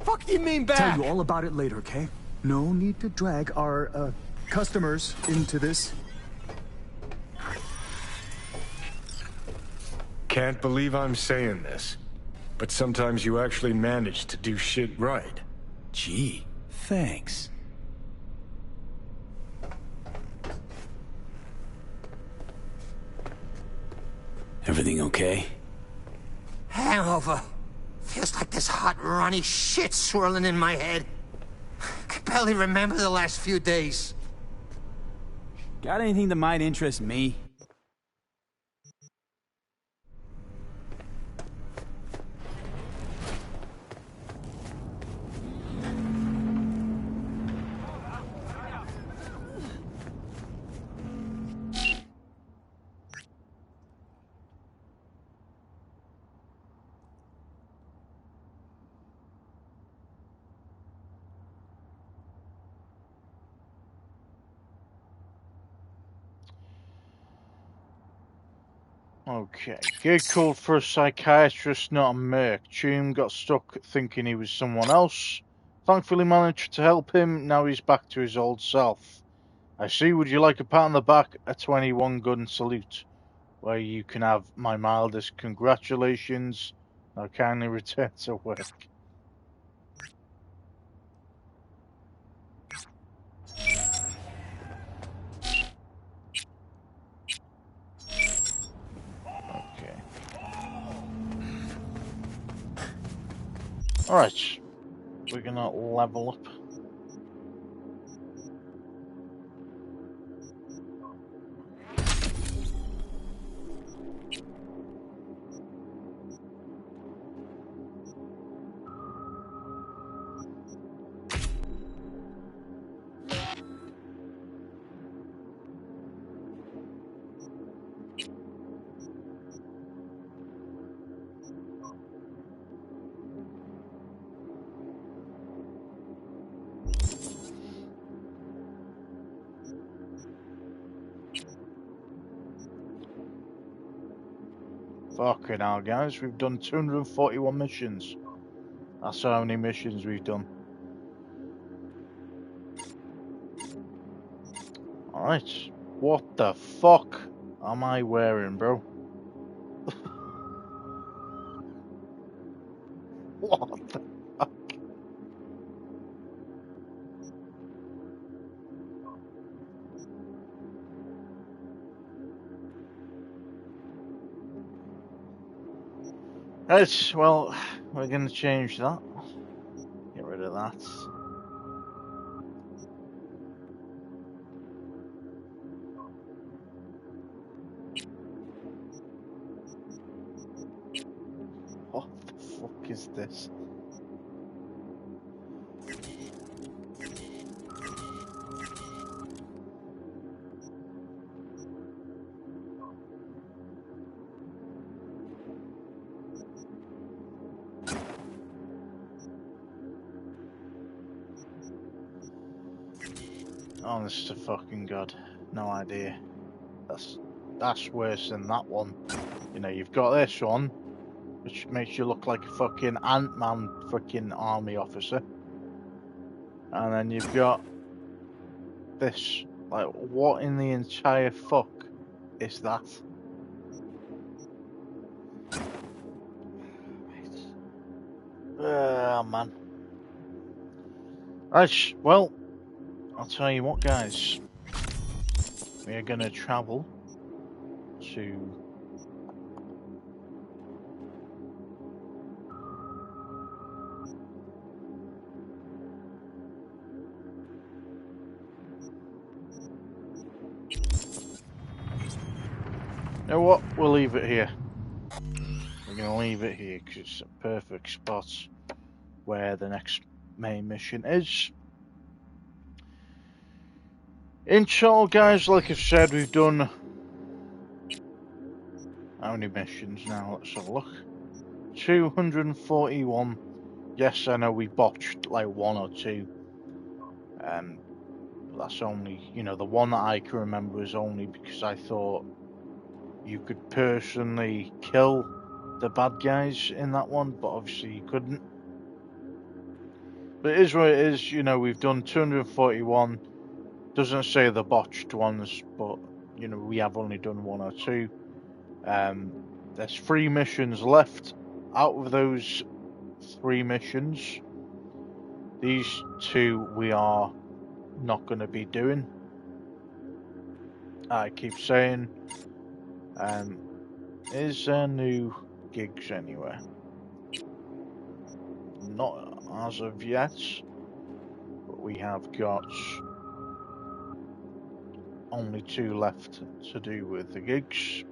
Speaker 15: Fuck do you mean back?
Speaker 17: Tell you all about it later, okay? No need to drag our, customers into this.
Speaker 20: Can't believe I'm saying this, but sometimes you actually manage to do shit right.
Speaker 5: Gee, thanks. Everything okay?
Speaker 15: Hangover. Feels like this hot, runny shit swirling in my head. Can barely remember the last few days.
Speaker 5: Got anything that might interest me?
Speaker 1: Okay. Gig called for a psychiatrist, not a merc. Toome got stuck thinking he was someone else. Thankfully managed to help him, now he's back to his old self. I see, would you like a pat on the back, a 21 gun salute, where you can have my mildest congratulations. Now kindly return to work. Alright, we're gonna level up. Fucking hell, guys, we've done 241 missions. That's how many missions we've done. Alright, what the fuck am I wearing, bro? What the fuck? Right, well, we're gonna change that. Get rid of that. What the fuck is this? Honest to fucking God, no idea. That's worse than that one. You know, you've got this one, which makes you look like a fucking Ant-Man fucking army officer. And then you've got this. Like, what in the entire fuck is that? Oh, man. Right, well, I'll tell you what, guys. We are going to travel to... You know what? We'll leave it here. We're going to leave it here because it's a perfect spot where the next main mission is. In total, guys, like I've said, we've done... How many missions now? Let's have a look. 241. Yes, I know we botched like one or two. But that's only, you know, the one that I can remember is only because I thought you could personally kill the bad guys in that one, but obviously you couldn't. But it is what it is, you know, we've done 241. Doesn't say the botched ones, but, you know, we have only done one or two. There's 3 missions left. Out of those 3 missions, these 2 we are not going to be doing. I keep saying, is there new gigs anywhere? Not as of yet, but we have got only 2 left to do with the gigs.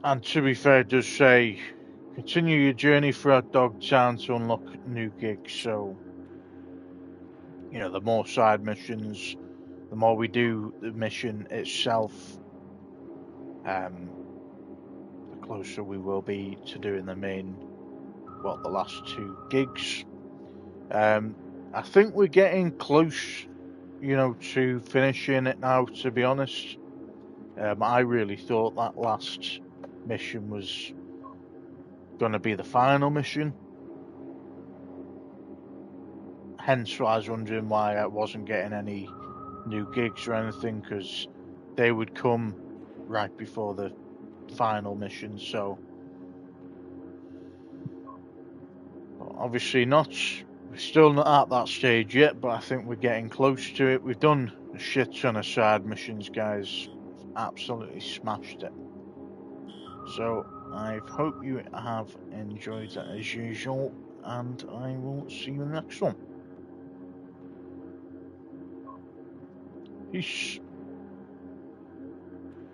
Speaker 1: And to be fair, it does say, continue your journey throughout Dogtown to unlock new gigs. So, you know, the more side missions, the more we do the mission itself, the closer we will be to doing the main, well, the last 2 gigs. I think we're getting close, you know, to finishing it now, to be honest. I really thought that last mission was going to be the final mission. Hence why I was wondering why I wasn't getting any new gigs or anything, because they would come right before the final mission. So obviously not. We're still not at that stage yet, but I think we're getting close to it. We've done a shit ton of side missions, guys. Absolutely smashed it. So I hope you have enjoyed it as usual, and I will see you in the next one. Peace.